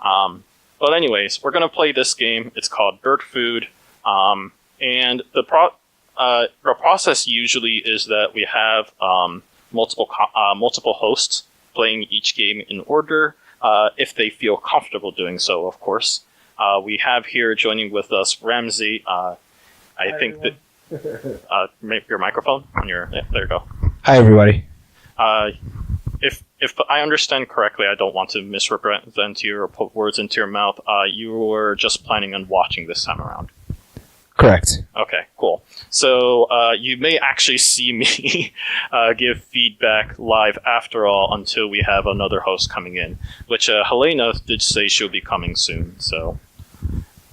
But anyways, we're going to play this game. It's called Bird Food. And the process usually is that we have multiple hosts playing each game in order, if they feel comfortable doing so, of course. We have here joining with us Ramsey. I think that make your microphone on your. Yeah, there you go. Hi, everybody. If I understand correctly, I don't want to misrepresent you or put words into your mouth. You were just planning on watching this time around. Correct. Okay, cool. So you may actually see me give feedback live after all until we have another host coming in, which Helena did say she'll be coming soon. So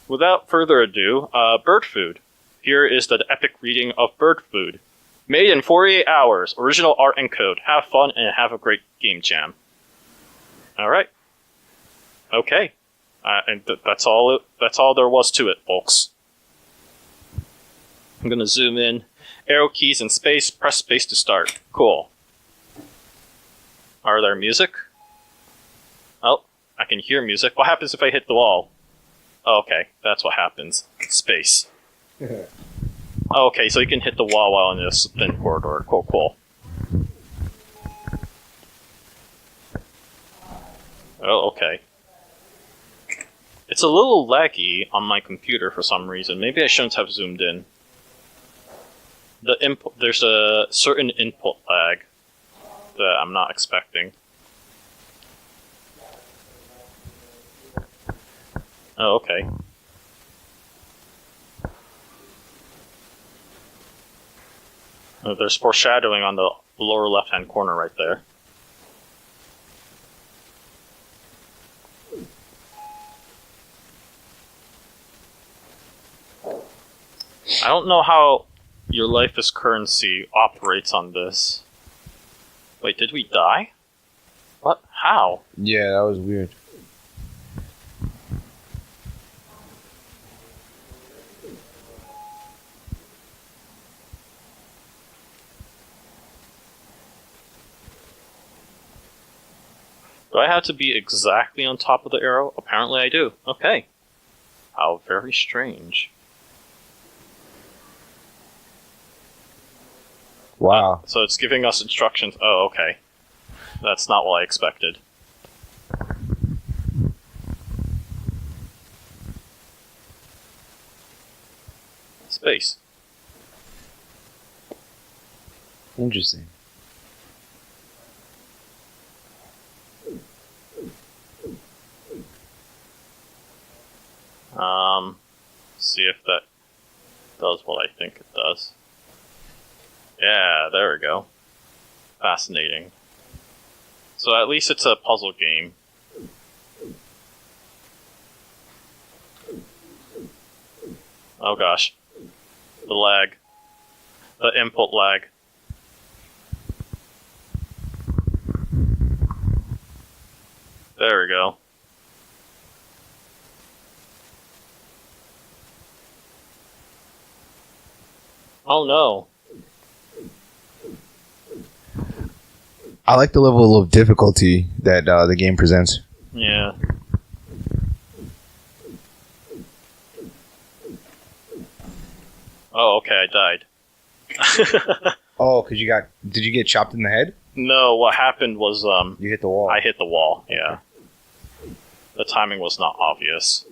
without further ado, Bird Food. Here is the epic reading of Bird Food. Made in 48 hours, original art and code. Have fun and have a great game jam. All right. Okay. And that's all there was to it, folks. I'm going to zoom in. Arrow keys and space. Press space to start. Cool. Are there music? Oh, I can hear music. What happens if I hit the wall? Oh, okay, that's what happens. Space. Okay, so you can hit the wall while in this thin corridor. Cool. Oh, okay. It's a little laggy on my computer for some reason. Maybe I shouldn't have zoomed in. There's a certain input lag that I'm not expecting. Oh, okay. There's foreshadowing on the lower left-hand corner right there. I don't know how your life is currency operates on this. Wait, did we die? What? How? Yeah, that was weird. Do I have to be exactly on top of the arrow? Apparently I do. Okay. How very strange. Wow. So it's giving us instructions. Oh, okay. That's not what I expected. Space. Interesting. See if that does what I think it does. Yeah, there we go. Fascinating. So at least it's a puzzle game. Oh gosh. The lag. The input lag. There we go. Oh no. I like the level of difficulty that the game presents. Yeah. Oh, okay, I died. Oh, because did you get chopped in the head? No, what happened was, you hit the wall. I hit the wall, yeah. The timing was not obvious.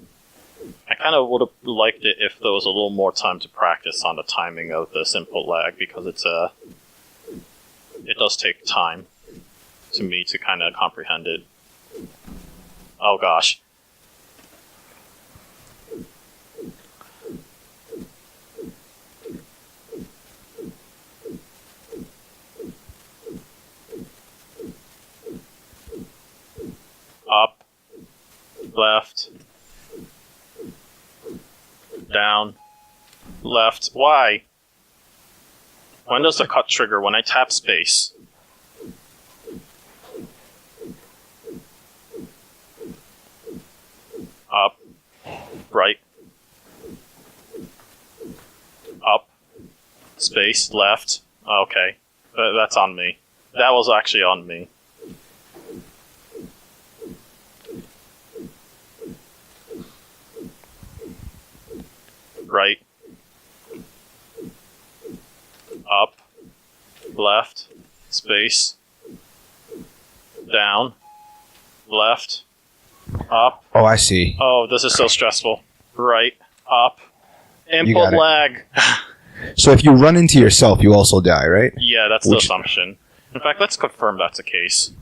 I kind of would have liked it if there was a little more time to practice on the timing of this input lag, because it does take time to me to kind of comprehend it. Oh gosh. Up, left, down, left. Why? When does the cut trigger? When I tap space. Up, right, up, space, left. Okay, that's on me. That was actually on me. left, space, down, left, up. Oh, I see. Oh, this is so stressful. Right, up, got input it. lag. So if you run into yourself, you also die, right? Yeah, that's the assumption. In fact, let's confirm that's the case.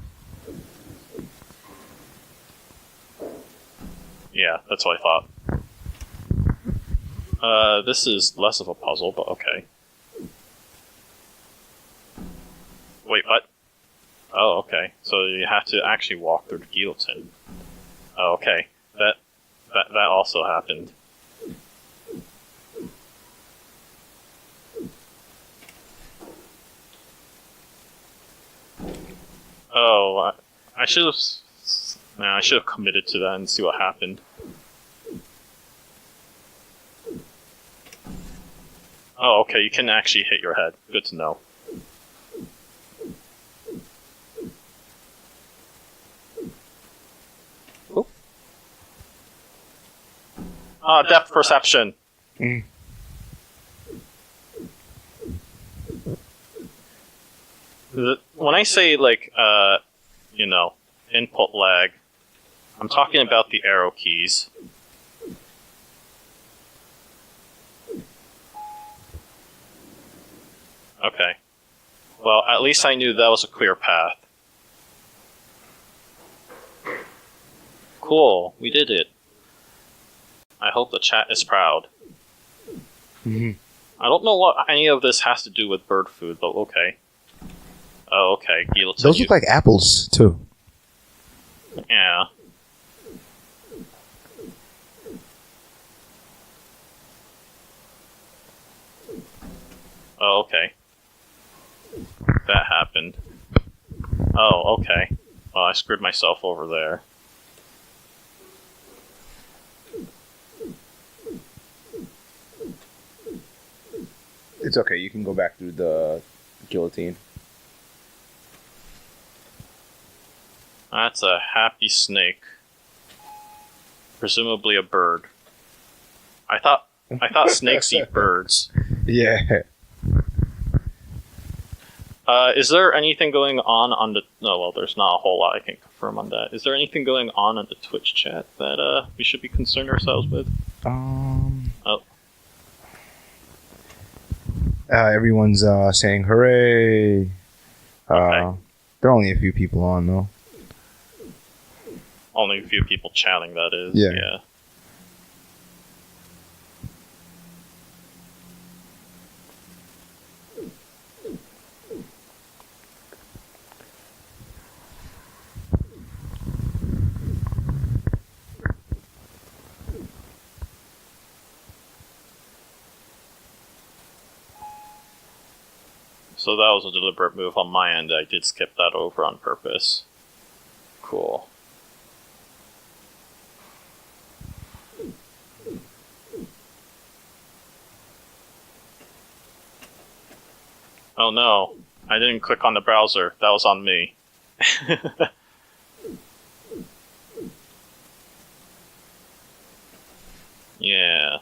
Yeah, that's what I thought. This is less of a puzzle, but okay. Wait, what? Oh, okay. So you have to actually walk through the guillotine. Oh, okay. That also happened. Oh, I should have. Nah, I should have committed to that and see what happened. Oh, okay. You can actually hit your head. Good to know. Oh. Depth perception. Mm. When I say, like, input lag, I'm talking about the arrow keys. Okay. Well, at least I knew that was a clear path. Cool, we did it. I hope the chat is proud. Mm-hmm. I don't know what any of this has to do with bird food, but okay. Oh, okay. Guillotine. Those look like apples, too. Yeah. Oh, okay. That happened. Oh, okay. Well, I screwed myself over there. It's okay. You can go back through the guillotine. That's a happy snake. Presumably a bird. I thought snakes eat birds. Yeah. Is there anything going on the... No, well, there's not a whole lot I can confirm on that. Is there anything going on the Twitch chat that we should be concerned ourselves with? Oh. Everyone's saying hooray. Okay. There are only a few people on, though. Only a few people chatting, that is. Yeah. So that was a deliberate move on my end. I did skip that over on purpose. Cool. Oh no, I didn't click on the browser. That was on me. Yeah.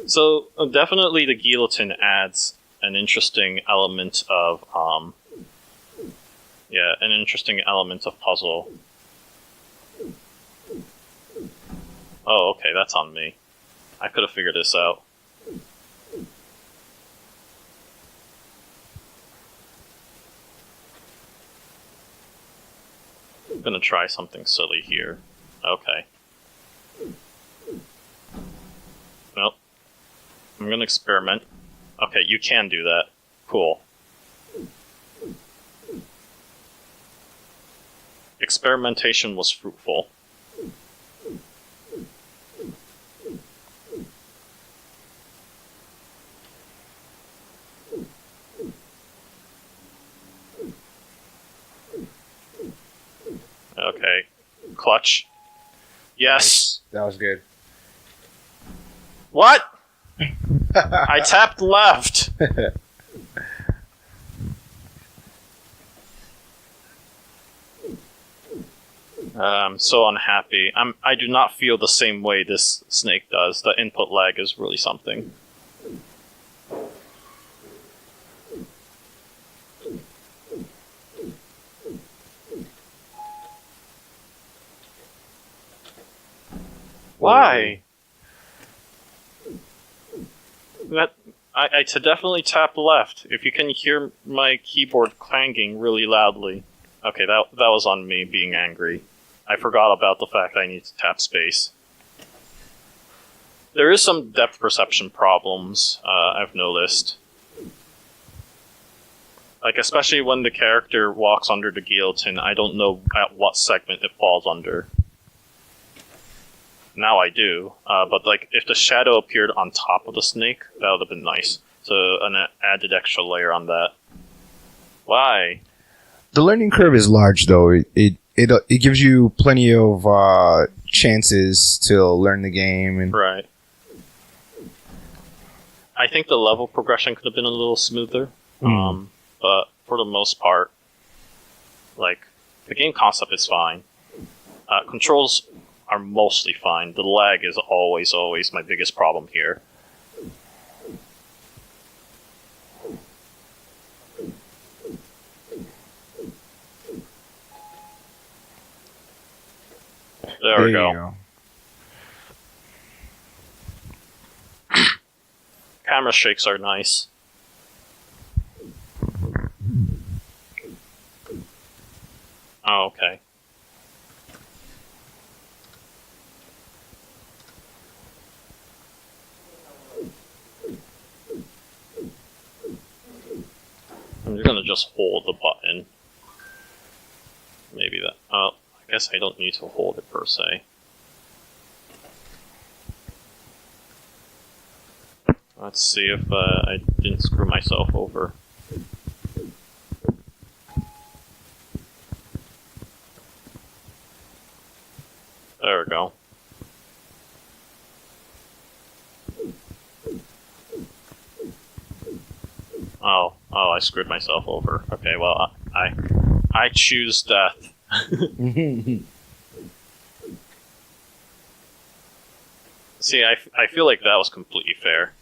So definitely the guillotine adds an interesting element of an interesting element of puzzle. Oh, okay, that's on me. I could have figured this out. I'm gonna try something silly here. Okay. Nope. I'm gonna experiment. Okay, you can do that. Cool. Experimentation was fruitful. Okay. Clutch. Yes! That was good. What? I tapped left! I'm so unhappy. I do not feel the same way this snake does. The input lag is really something. Why? That I to definitely tap left. If you can hear my keyboard clanging really loudly. Okay, that was on me being angry. I forgot about the fact I need to tap space. There is some depth perception problems, I've noticed. Like, especially when the character walks under the guillotine, I don't know at what segment it falls under. Now I do, but like, if the shadow appeared on top of the snake, that would have been nice. So, an added extra layer on that. Why? The learning curve is large, though. It gives you plenty of chances to learn the game. And Right. I think the level progression could have been a little smoother, but for the most part, like, the game concept is fine. Controls are mostly fine. The lag is always my biggest problem here. There we go. Camera shakes are nice. Oh, okay. I'm just gonna just hold the button. Maybe that. Oh, I guess I don't need to hold it per se. Let's see if I didn't screw myself over. There we go. Oh, I screwed myself over. Okay, well, I choose death. See, I feel like that was completely fair.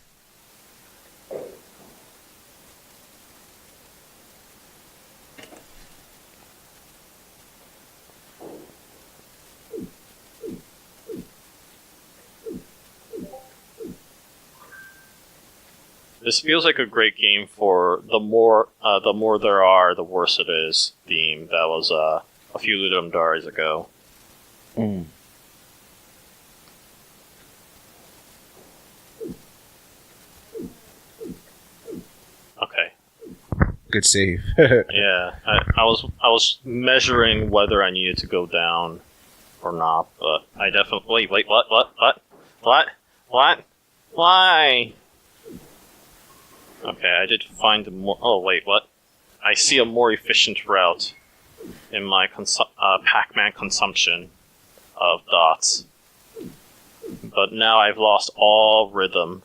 This feels like a great game for the more there are, the worse it is theme. That was a few Ludum Dares ago. Okay. Good save. Yeah, I was measuring whether I needed to go down or not, but I definitely wait. What? Why? Okay, I did find a more. Oh wait, what? I see a more efficient route in my Pac-Man consumption of dots, but now I've lost all rhythm.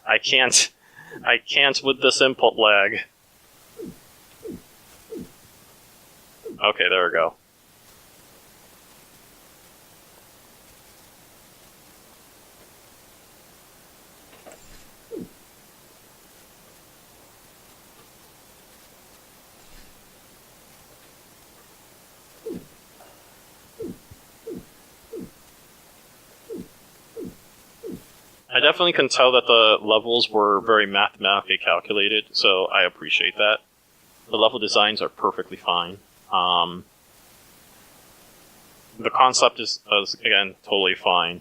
I can't with this input lag. Okay, there we go. I definitely can tell that the levels were very mathematically calculated, so I appreciate that. The level designs are perfectly fine. The concept is again totally fine.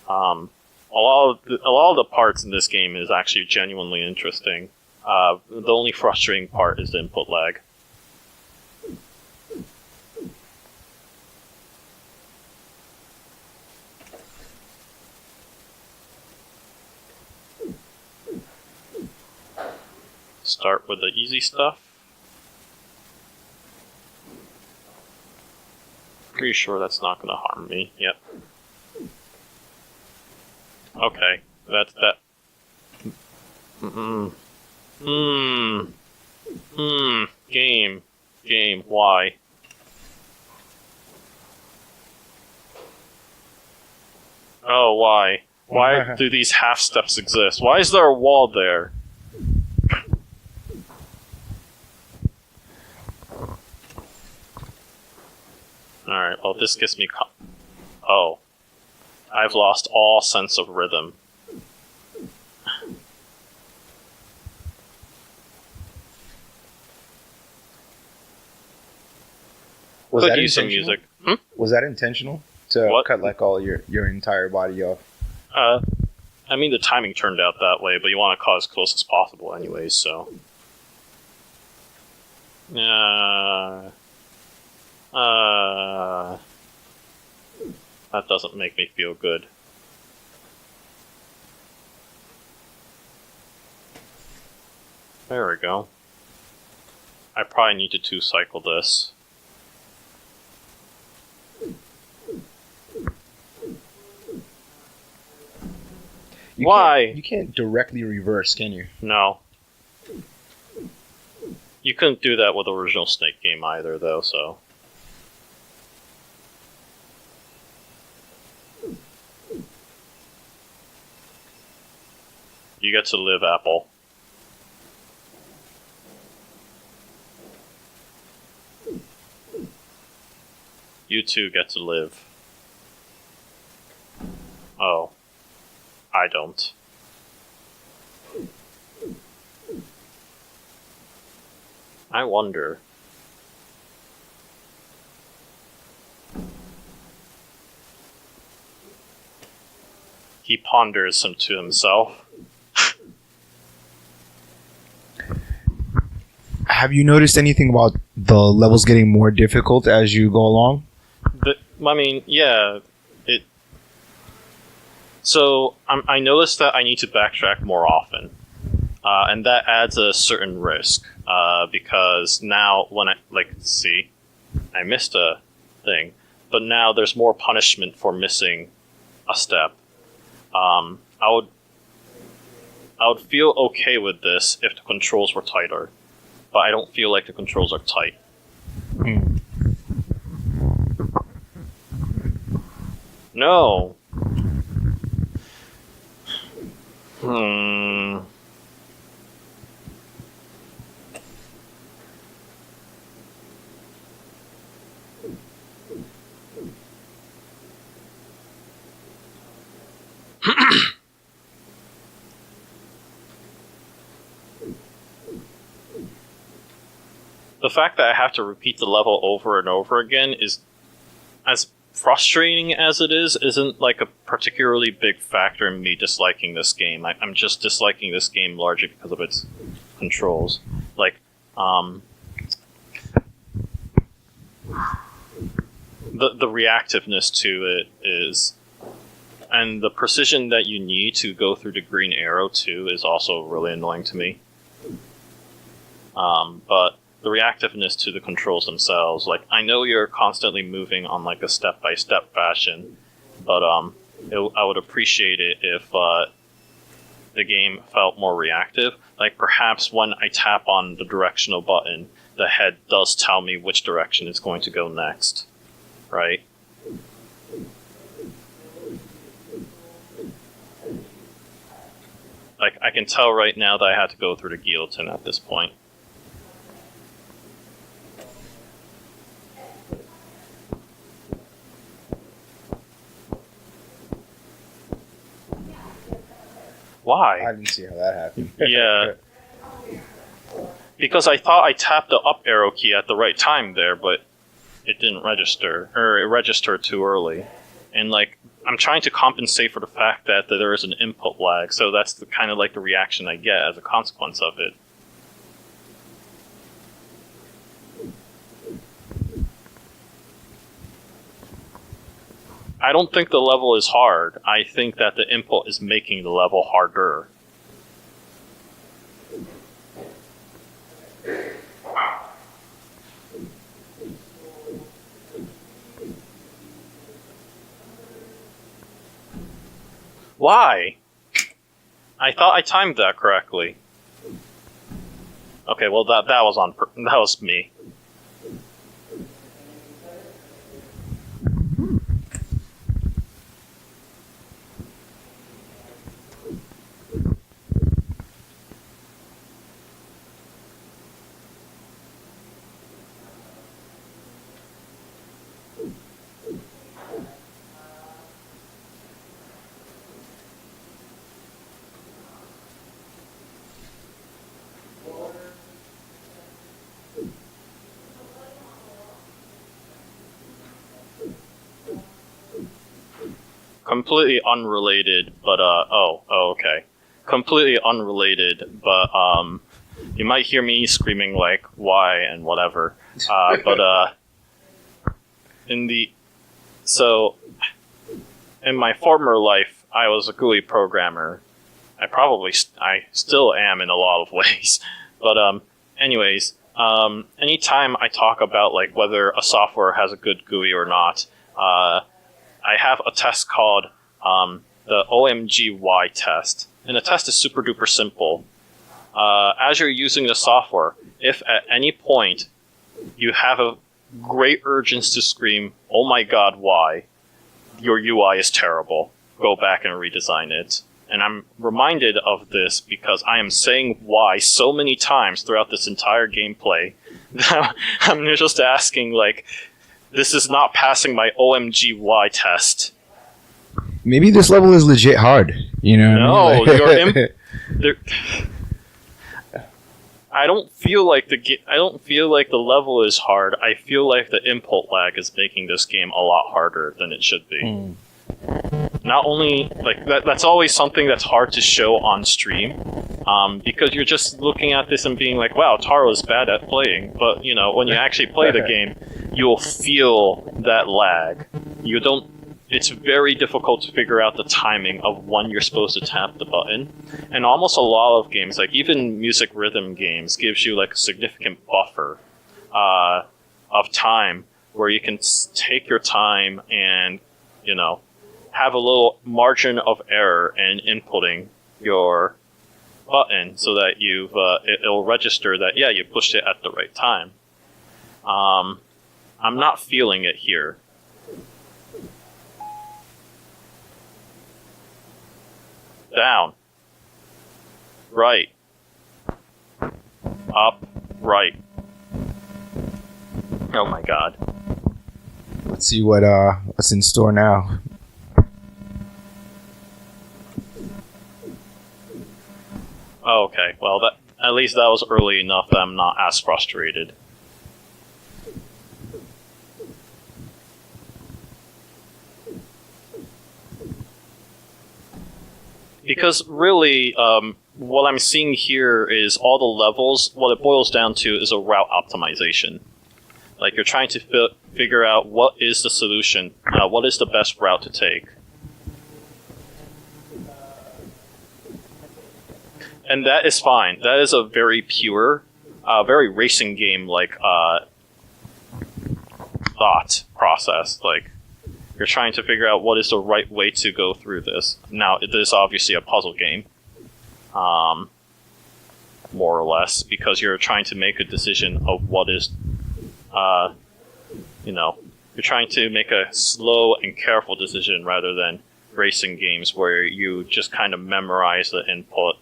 A lot of the parts in this game is actually genuinely interesting. The only frustrating part is the input lag. Start with the easy stuff. Pretty sure that's not going to harm me. Yep. Okay, that's that. Game. Why? Oh, why? Why do these half steps exist? Why is there a wall there? Alright, well, this gives me... Oh. I've lost all sense of rhythm. Was Could that use some intentional? music. Hmm? Was that intentional to What? cut like all your entire body off? I mean, the timing turned out that way, but you want to cut as close as possible anyways, so... That doesn't make me feel good. There we go. I probably need to two-cycle this. Why? You can't directly reverse, can you? No. You couldn't do that with the original Snake game either, though, so... You get to live, Apple. You too get to live. Oh. I don't. I wonder. He ponders some to himself. Have you noticed anything about the levels getting more difficult as you go along? I mean, yeah. So I noticed that I need to backtrack more often, and that adds a certain risk because now when I missed a thing, but now there's more punishment for missing a step. I would feel okay with this if the controls were tighter, but I don't feel like the controls are tight. No. The fact that I have to repeat the level over and over again is, as frustrating as it is, isn't like a particularly big factor in me disliking this game. I'm just disliking this game largely because of its controls. Like, the reactiveness to it is, and the precision that you need to go through the green arrow too is also really annoying to me. But the reactiveness to the controls themselves, like, I know you're constantly moving on like a step-by-step fashion, but I would appreciate it if the game felt more reactive. Like, perhaps when I tap on the directional button, the head does tell me which direction it's going to go next, right? Like, I can tell right now that I had to go through the guillotine at this point. Why? I didn't see how that happened. Yeah. Because I thought I tapped the up arrow key at the right time there, but it didn't register. Or it registered too early. And, like, I'm trying to compensate for the fact that there is an input lag, so that's the kind of like the reaction I get as a consequence of it. I don't think the level is hard. I think that the input is making the level harder. Why? I thought I timed that correctly. Okay, well that was me. completely unrelated, but okay. Completely unrelated, but you might hear me screaming like why and whatever. But in my former life, I was a GUI programmer. I still am in a lot of ways. But anyways, anytime I talk about like whether a software has a good GUI or not, I have a test called the OMGY test. And the test is super duper simple. As you're using the software, if at any point you have a great urgency to scream, "Oh my god, why?" Your UI is terrible. Go back and redesign it. And I'm reminded of this because I am saying why so many times throughout this entire gameplay that I'm just asking, like, this is not passing my OMGY test. Maybe this level is legit hard. You know? No, what I mean? I don't feel like the level is hard. I feel like the input lag is making this game a lot harder than it should be. Not only like that's always something that's hard to show on stream, because you're just looking at this and being like, "Wow, Taro is bad at playing." But you know, when you actually play the game, you'll feel that lag. It's very difficult to figure out the timing of when you're supposed to tap the button. And almost a lot of games, like even music rhythm games, gives you like a significant buffer of time where you can take your time and, you know, have a little margin of error in inputting your button so that it'll register that, yeah, you pushed it at the right time. I'm not feeling it here. Down. Right. Up. Right. Oh my god. Let's see what's in store now. Okay, well at least that was early enough that I'm not as frustrated. Because really, what I'm seeing here is all the levels, what it boils down to is a route optimization. Like, you're trying to figure out what is the solution, what is the best route to take. And that is fine. That is a very pure, very racing game-like thought process. Like, you're trying to figure out what is the right way to go through this. Now, it is obviously a puzzle game, more or less, because you're trying to make a decision of what is, you're trying to make a slow and careful decision rather than racing games where you just kind of memorize the input,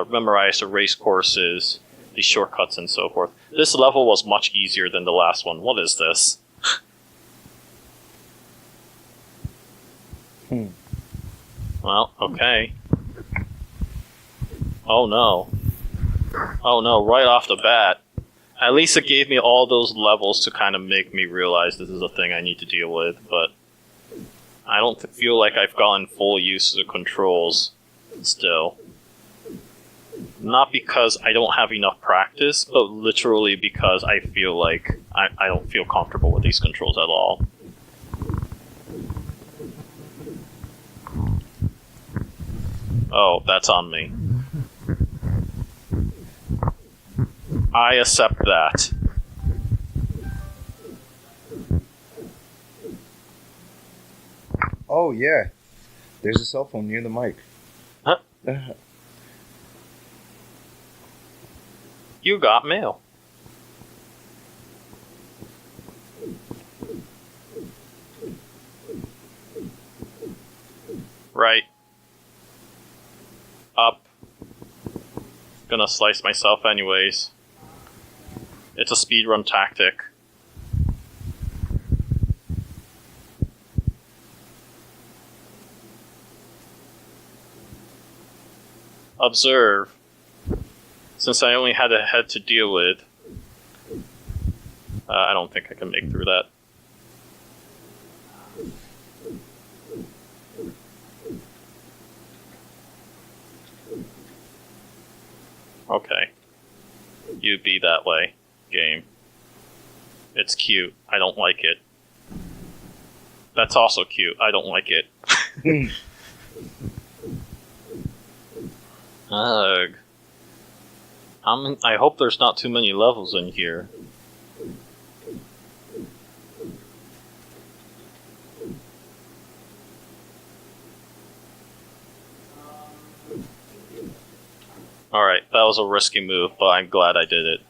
memorize the race courses, the shortcuts, and so forth. This level was much easier than the last one. What is this? Well, okay. Oh no. Oh no, right off the bat. At least it gave me all those levels to kind of make me realize this is a thing I need to deal with, but I don't feel like I've gotten full use of the controls still. Not because I don't have enough practice, but literally because I feel like I don't feel comfortable with these controls at all. Oh, that's on me. I accept that. Oh, yeah. There's a cell phone near the mic. Huh? You got mail. Right. Up. Gonna slice myself anyways. It's a speedrun tactic. Observe. Since I only had a head to deal with, I don't think I can make through that. Okay. You be that way, game. It's cute. I don't like it. That's also cute. I don't like it. Ugh. I hope there's not too many levels in here. Alright, that was a risky move, but I'm glad I did it.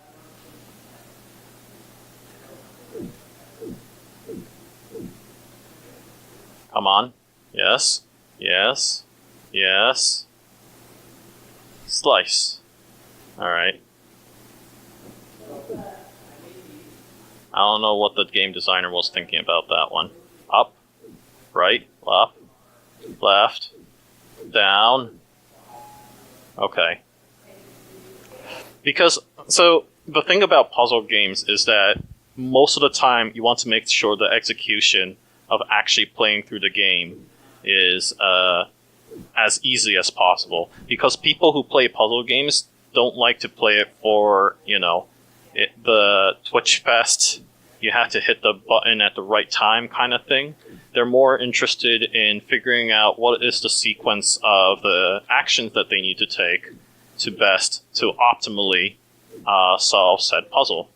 Come on. Yes. Yes. Yes. Slice. Alright. I don't know what the game designer was thinking about that one. Up. Right. Up. Left. Down. Okay. Because, so, the thing about puzzle games is that most of the time you want to make sure the execution of actually playing through the game is as easy as possible. Because people who play puzzle games don't like to play it for, the Twitch Fest, you have to hit the button at the right time kind of thing. They're more interested in figuring out what is the sequence of the actions that they need to take to optimally solve said puzzle.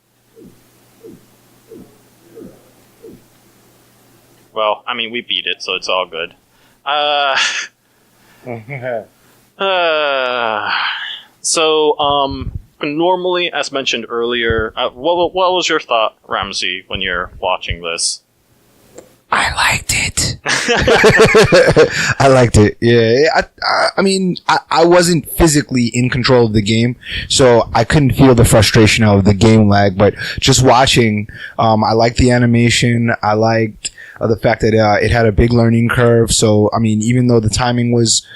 Well, I mean, we beat it, so it's all good. Normally, as mentioned earlier, what was your thought, Ramsey, when you're watching this? I liked it. I liked it. Yeah. I mean, I wasn't physically in control of the game, so I couldn't feel the frustration of the game lag, but just watching, I liked the animation. I liked the fact that it had a big learning curve. So, I mean, even though the timing was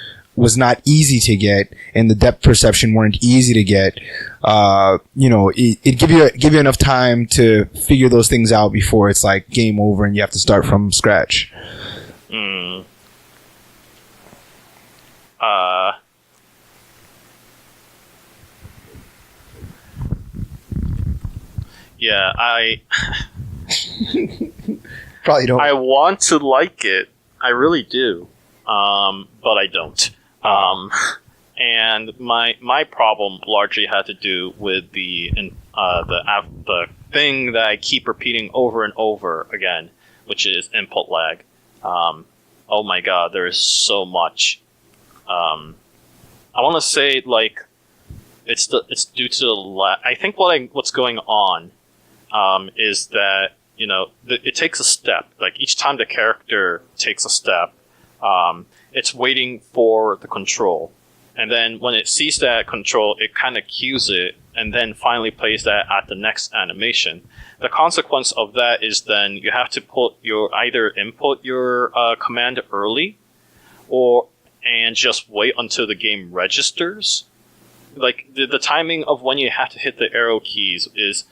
not easy to get and the depth perception weren't easy to get, it give you enough time to figure those things out before it's like game over and you have to start from scratch. Yeah, I probably don't. I want to like it. I really do. But I don't. And my problem largely had to do with the thing that I keep repeating over and over again, which is input lag. Oh my god, there is so much. I want to say like it's due to the lag. I think what's going on is that it takes a step. Like each time the character takes a step, it's waiting for the control. And then when it sees that control, it kind of cues it and then finally plays that at the next animation. The consequence of that is then you have to either input your command early and just wait until the game registers. Like the timing of when you have to hit the arrow keys is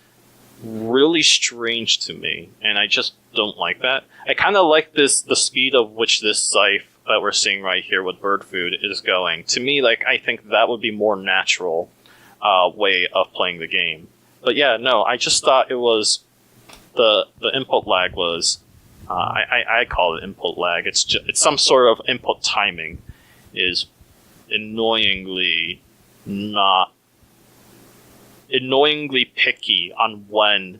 really strange to me, and I just don't like that. I kind of like the speed of which this scythe that we're seeing right here with bird food is going. To me, like, I think that would be more natural way of playing the game. But yeah, no, I just thought it was the input lag was I call it input lag. It's some sort of input timing is annoyingly picky on when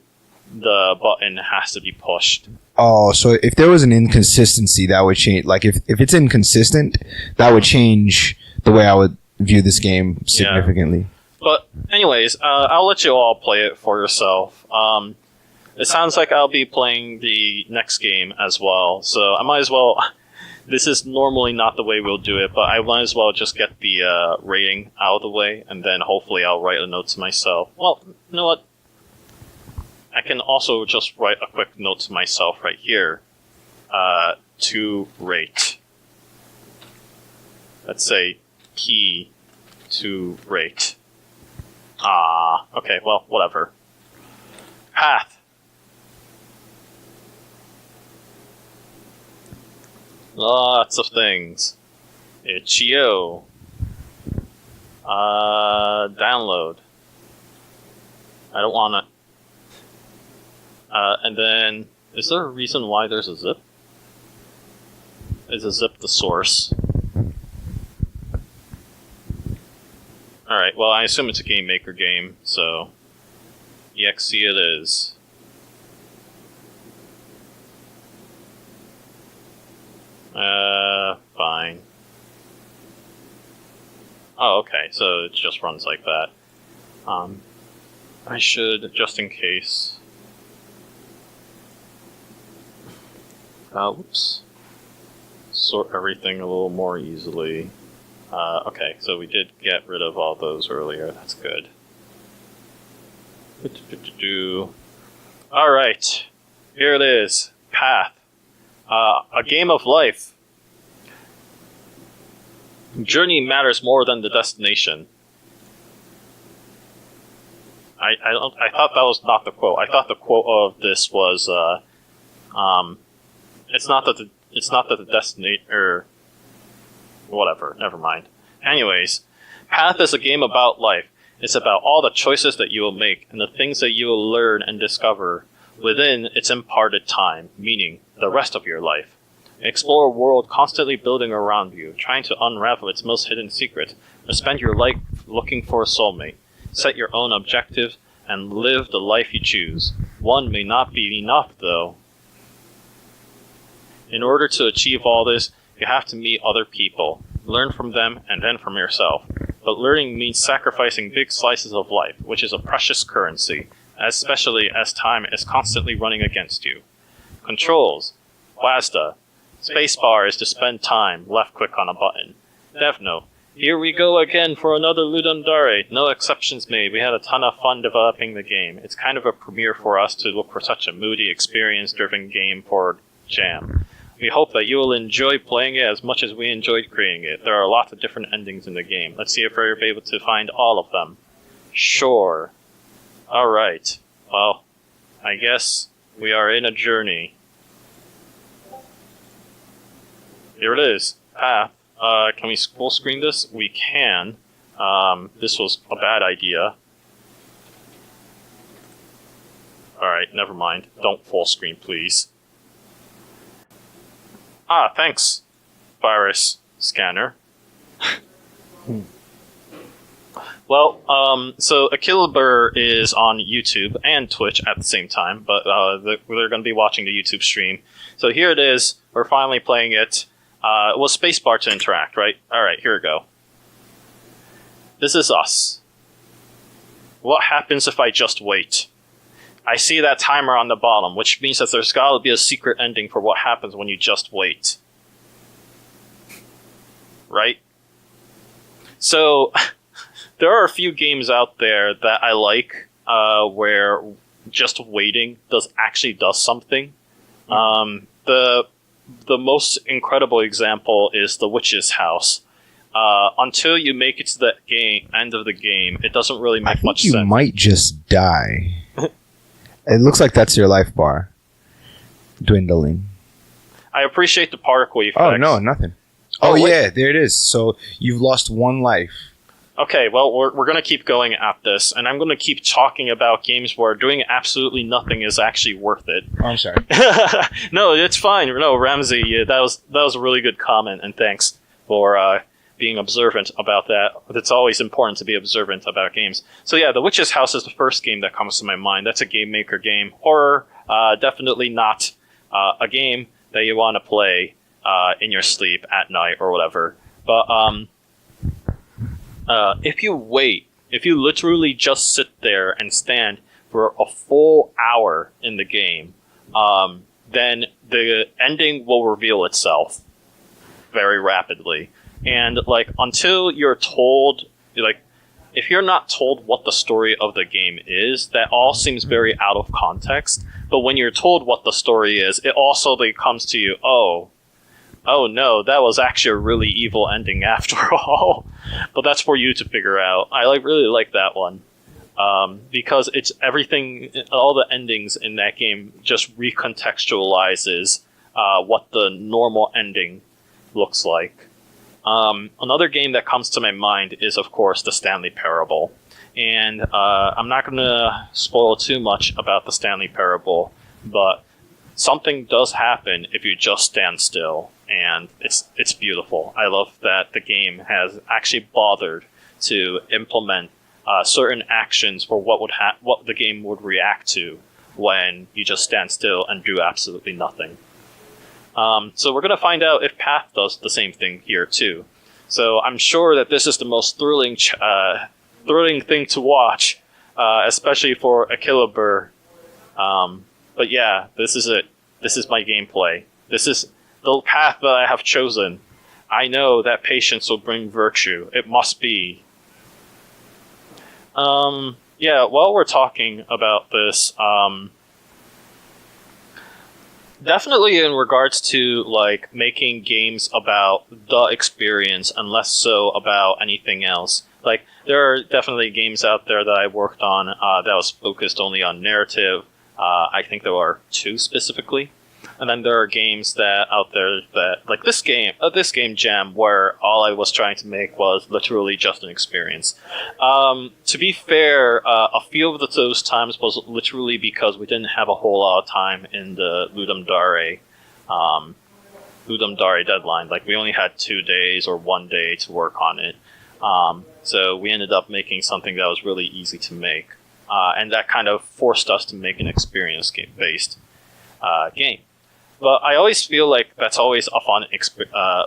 the button has to be pushed. Oh, so if there was an inconsistency, that would change. Like, if it's inconsistent, that would change the way I would view this game significantly. Yeah. But anyways, I'll let you all play it for yourself. It sounds like I'll be playing the next game as well, so I might as well... This is normally not the way we'll do it, but I might as well just get the rating out of the way, and then hopefully I'll write a note to myself. Well, you know what? I can also just write a quick note to myself right here. To rate. Let's say P to rate. Okay, well, whatever. Path. Lots of things. Itch.io. Download. I don't want to. And then, is there a reason why there's a zip? Is a zip the source? Alright, well, I assume it's a Game Maker game, so exe it is. Fine. Oh, okay, so it just runs like that. I should, just in case... Oops. Sort everything a little more easily. Okay, so we did get rid of all those earlier. That's good. Alright. Here it is. Path. A game of life. Journey matters more than the destination. I thought that was not the quote. I thought the quote of this was it's not that the destination or whatever. Never mind. Anyways, Path is a game about life. It's about all the choices that you will make and the things that you will learn and discover within its imparted time, meaning the rest of your life. Explore a world constantly building around you, trying to unravel its most hidden secret, or spend your life looking for a soulmate. Set your own objectives and live the life you choose. One may not be enough, though. In order to achieve all this, you have to meet other people, learn from them, and then from yourself. But learning means sacrificing big slices of life, which is a precious currency, especially as time is constantly running against you. Controls. WASD. Spacebar is to spend time, left click on a button. DevNote. Here we go again for another Ludum Dare. No exceptions made. We had a ton of fun developing the game. It's kind of a premiere for us to look for such a moody, experience-driven game for LDJAM. We hope that you will enjoy playing it as much as we enjoyed creating it. There are lots of different endings in the game. Let's see if we're able to find all of them. Sure. Alright. Well, I guess we are in a journey. Here it is. Path. Can we full screen this? We can. This was a bad idea. Alright, never mind. Don't full screen, please. Thanks, virus scanner. Well, so Akilabur is on YouTube and Twitch at the same time, but they're going to be watching the YouTube stream. So here it is. We're finally playing it. It was spacebar to interact, right? Alright, here we go. This is us. What happens if I just wait? I see that timer on the bottom, which means that there's gotta be a secret ending for what happens when you just wait. Right? So, there are a few games out there that I like, where just waiting actually does something. The most incredible example is The Witch's House. Until you make it to the end of the game, it doesn't really make much sense. You might just die. It looks like that's your life bar. Dwindling. I appreciate the particle effects. Oh, no, nothing. Oh, yeah, there it is. So you've lost one life. Okay, well, we're going to keep going at this, and I'm going to keep talking about games where doing absolutely nothing is actually worth it. Oh, I'm sorry. No, it's fine. No, Ramsey, that was a really good comment, and thanks for being observant about that. It's always important to be observant about games. So yeah, The Witch's House is the first game that comes to my mind. That's a Game Maker game. Horror, definitely not a game that you want to play in your sleep at night or whatever. But if you wait, if you literally just sit there and stand for a full hour in the game, then the ending will reveal itself very rapidly. And, like, until you're told, like, if you're not told what the story of the game is, that all seems very out of context. But when you're told what the story is, it also like, comes to you, oh no, that was actually a really evil ending after all. But that's for you to figure out. I really like that one. Because it's everything, all the endings in that game just recontextualizes what the normal ending looks like. Another game that comes to my mind is, of course, the Stanley Parable. And I'm not going to spoil too much about the Stanley Parable, but something does happen if you just stand still, and it's beautiful. I love that the game has actually bothered to implement certain actions for what the game would react to when you just stand still and do absolutely nothing. So we're going to find out if Path does the same thing here too. So I'm sure that this is the most thrilling thing to watch, especially for Akilabur. But yeah, this is it. This is my gameplay. This is the path that I have chosen. I know that patience will bring virtue. It must be. Yeah, while we're talking about this, definitely in regards to like making games about the experience and less so about anything else. Like, there are definitely games out there that I worked on that was focused only on narrative. I think there are 2 specifically. And then there are games that out there that, like this game Jam, where all I was trying to make was literally just an experience. To be fair, a few of those times was literally because we didn't have a whole lot of time in the Ludum Dare deadline. Like, we only had 2 days or 1 day to work on it. So we ended up making something that was really easy to make. And that kind of forced us to make an experience-based game. But I always feel like that's always a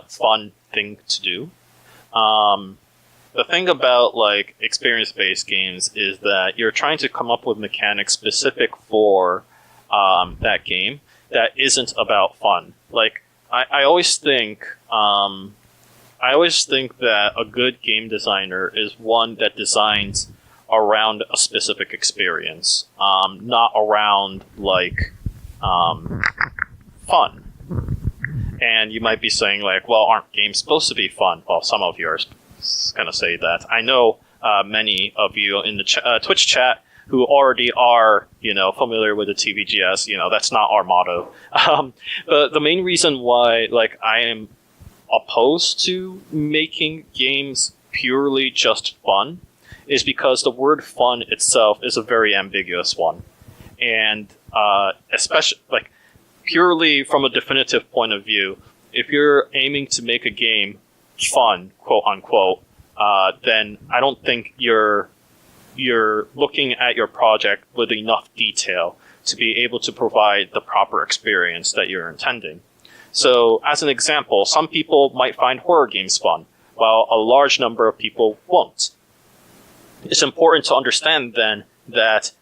fun thing to do. The thing about like experience-based games is that you're trying to come up with mechanics specific for that game that isn't about fun. Like, I always think that a good game designer is one that designs around a specific experience, not around like fun. And you might be saying like, well, aren't games supposed to be fun? Well, some of you are going to say that. I know many of you in the Twitch chat who already are, familiar with the TVGS. That's not our motto. But the main reason why, like, I am opposed to making games purely just fun is because the word fun itself is a very ambiguous one. And especially, like, purely from a definitive point of view, if you're aiming to make a game fun, quote unquote, then I don't think you're looking at your project with enough detail to be able to provide the proper experience that you're intending. So, as an example, some people might find horror games fun, while a large number of people won't. It's important to understand then that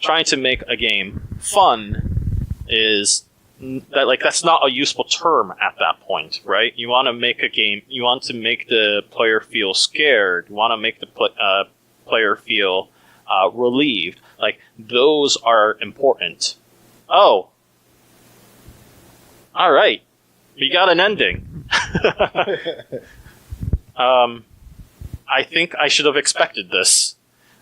trying to make a game fun is that, like, that's not a useful term at that point, right? You want to make a game, you want to make the player feel scared, you want to make the player feel relieved. Like, those are important. Oh, all right, we got an ending. I think I should have expected this.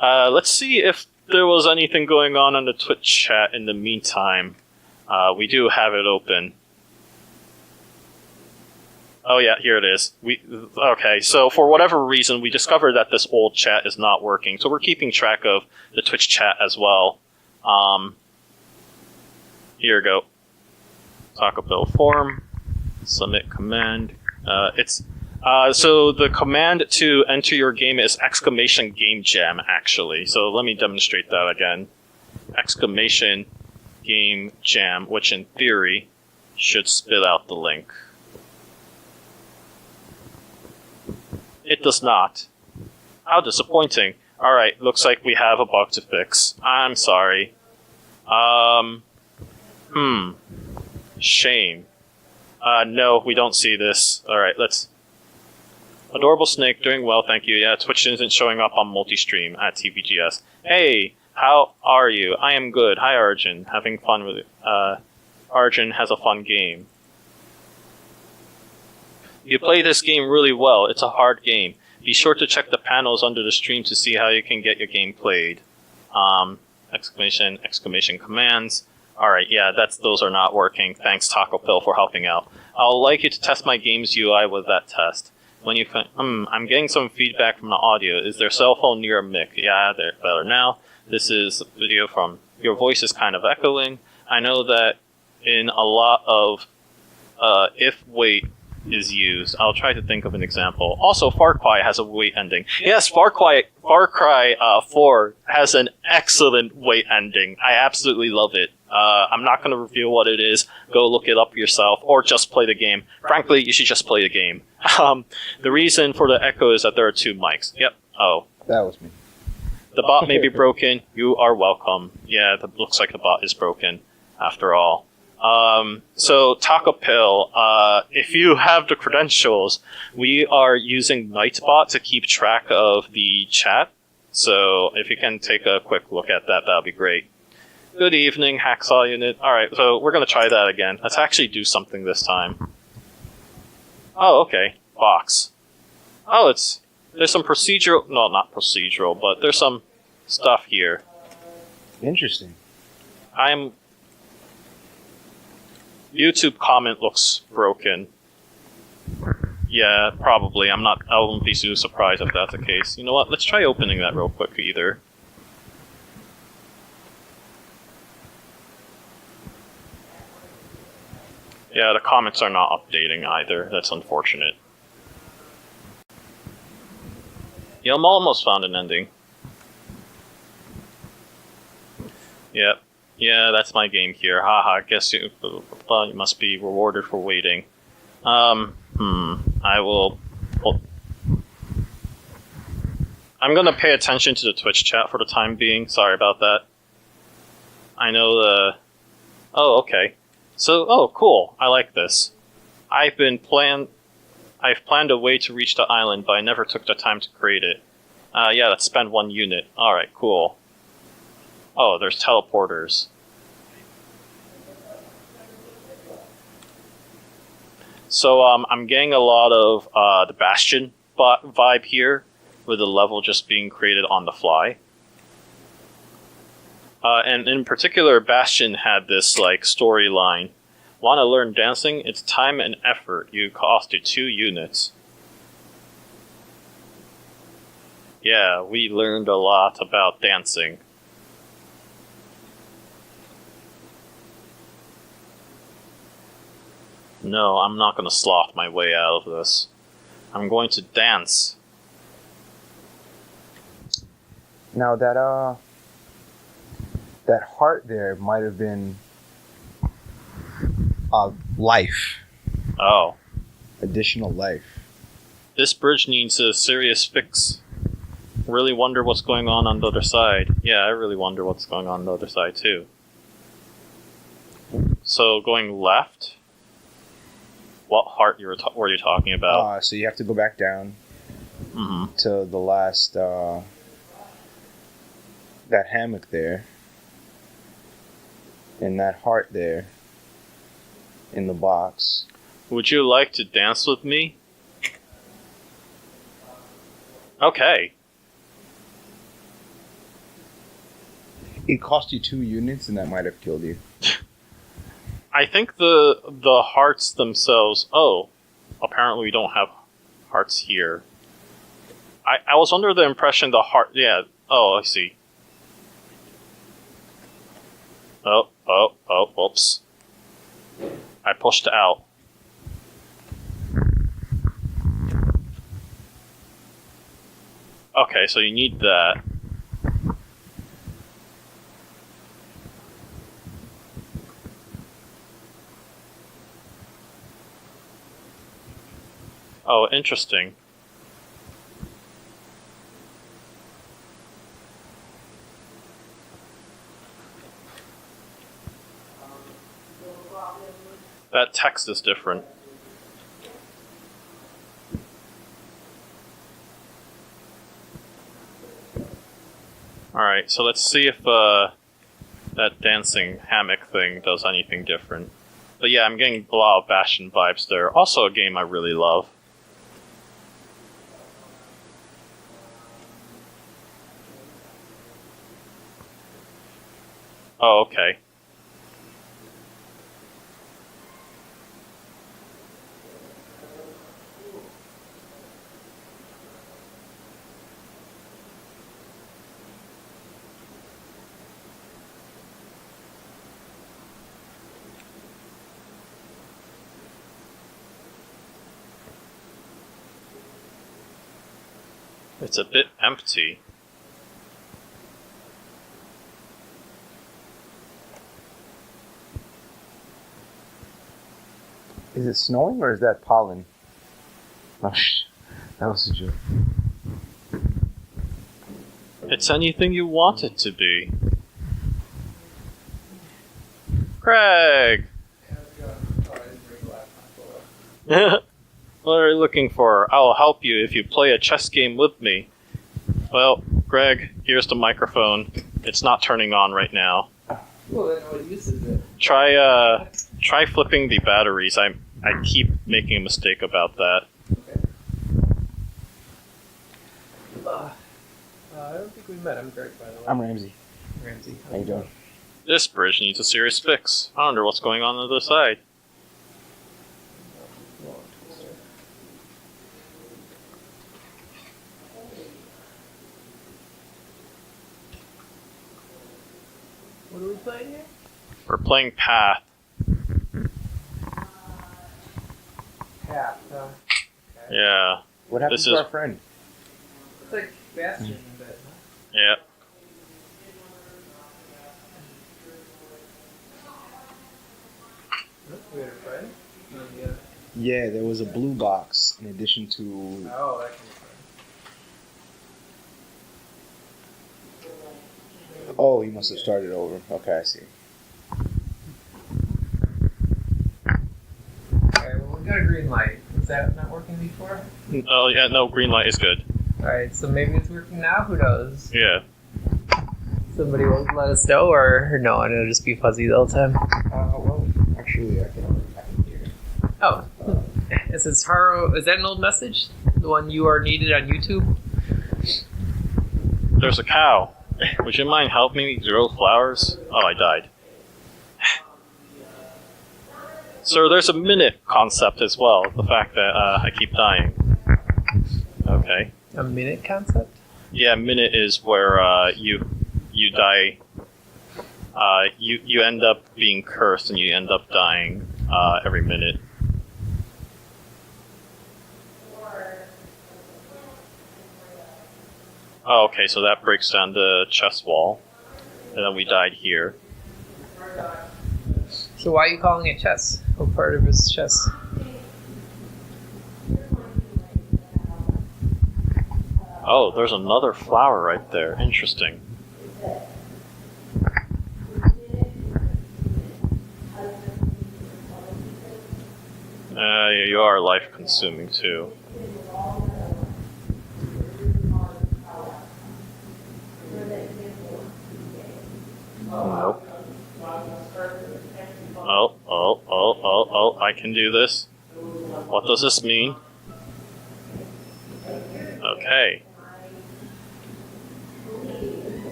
Let's see if there was anything going on the Twitch chat in the meantime. We do have it open. Oh yeah, here it is. Okay, so for whatever reason, we discovered that this old chat is not working, so we're keeping track of the Twitch chat as well. Here we go. Taco Bell form. Submit command. So the command to enter your game is !GameJam, actually. So let me demonstrate that again. !GameJam, which in theory should spit out the link. It does not. How disappointing. Alright, looks like we have a bug to fix. I'm sorry. Shame. No, we don't see this. Alright, let's... Adorable Snake, doing well, thank you. Yeah, Twitch isn't showing up on multi-stream at TVGS. Hey, how are you? I am good. Hi, Arjun. Having fun with it. Arjun has a fun game. You play this game really well. It's a hard game. Be sure to check the panels under the stream to see how you can get your game played. !! Commands. Alright, yeah, those are not working. Thanks, Taco Pill, for helping out. I'll like you to test my game's UI with that test. When you I'm getting some feedback from the audio. Is their cell phone near a mic? Yeah, they're better now. This is a video from... Your voice is kind of echoing. I know that in a lot of... if wait is used. I'll try to think of an example. Also, Far Cry has a wait ending. Yes, Far Cry 4 has an excellent wait ending. I absolutely love it. I'm not going to reveal what it is. Go look it up yourself, or just play the game. Frankly, you should just play the game. The reason for the echo is that there are 2 mics. Yep. Oh. That was me. The bot may be broken. You are welcome. Yeah, it looks like the bot is broken, after all. So Taco Pill, if you have the credentials, we are using Nightbot to keep track of the chat. So if you can take a quick look at that, that'll be great. Good evening, Hacksaw Unit. Alright, so we're gonna try that again. Let's actually do something this time. Oh, okay. Box. Oh, there's some procedural, no, not procedural, but there's some stuff here. Interesting. YouTube comment looks broken. Yeah, probably. I wouldn't be too surprised if that's the case. You know what? Let's try opening that real quick either. Yeah, the comments are not updating either. That's unfortunate. Yeah, I'm almost found an ending. Yep. Yeah, that's my game here. Haha, guess you must be rewarded for waiting. I will... Well, I'm gonna pay attention to the Twitch chat for the time being. Sorry about that. I know the... Oh, okay. So, oh, cool. I like this. I've planned a way to reach the island, but I never took the time to create it. Yeah, let's spend 1 unit. Alright, cool. Oh, there's teleporters. So I'm getting a lot of the Bastion vibe here, with the level just being created on the fly. And in particular, Bastion had this like storyline. Want to learn dancing? It's time and effort. You cost you 2 units. Yeah, we learned a lot about dancing. No, I'm not going to sloth my way out of this. I'm going to dance. Now that heart there might have been life. Oh. Additional life. This bridge needs a serious fix. Really wonder what's going on the other side. Yeah, I really wonder what's going on the other side too. So going left... What heart were you talking about? So you have to go back down to the last, that hammock there. And that heart there. In the box. Would you like to dance with me? Okay. It cost you 2 units and that might have killed you. I think the hearts themselves... Oh, apparently we don't have hearts here. I was under the impression the heart... Yeah, oh, I see. Oh, whoops. I pushed out. Okay, so you need that. Oh, interesting. That text is different. Alright, so let's see if that dancing hammock thing does anything different. But yeah, I'm getting a lot of Bastion vibes there. Also a game I really love. Oh, okay. It's a bit empty. Is it snowing or is that pollen? Oh, that was a joke. It's anything you want it to be. Craig! What are you looking for? I'll help you if you play a chess game with me. Well, Greg, here's the microphone. It's not turning on right now. Well, then what use is it? Try flipping the batteries. I keep making a mistake about that. Okay. I don't think we met. I'm Greg, by the way. I'm Ramsey. Ramsey. How you doing? This bridge needs a serious fix. I wonder what's going on the other side. What are we playing here? We're playing Path. Path, huh? Okay. Yeah. What happened This to is- our friend? It's like Bastion a bit, huh? Yeah. We had a friend? Yeah. Yeah, there was a blue box in addition to. Oh, that can be fun. Oh, you must have started over. Okay, I see. Okay, well, we got a green light. Was that not working before? Oh, yeah, no, green light is good. Alright, so maybe it's working now? Who knows? Yeah. Somebody will let us know, or no, and it'll just be fuzzy the whole time. Well, actually, I can hear. Oh, it says Haro. Is that an old message? The one you are needed on YouTube? There's a cow. Would you mind helping me grow flowers? Oh, I died. Sir, there's a minute concept as well. The fact that I keep dying. Okay. A minute concept? Yeah, minute is where you die. You end up being cursed and you end up dying every minute. Oh, okay, so that breaks down the chest wall. And then we died here. So why are you calling it chess? What part of it's chess? Oh, there's another flower right there. Interesting. Yeah, you are life consuming too. Nope. Oh, I can do this. What does this mean? Okay.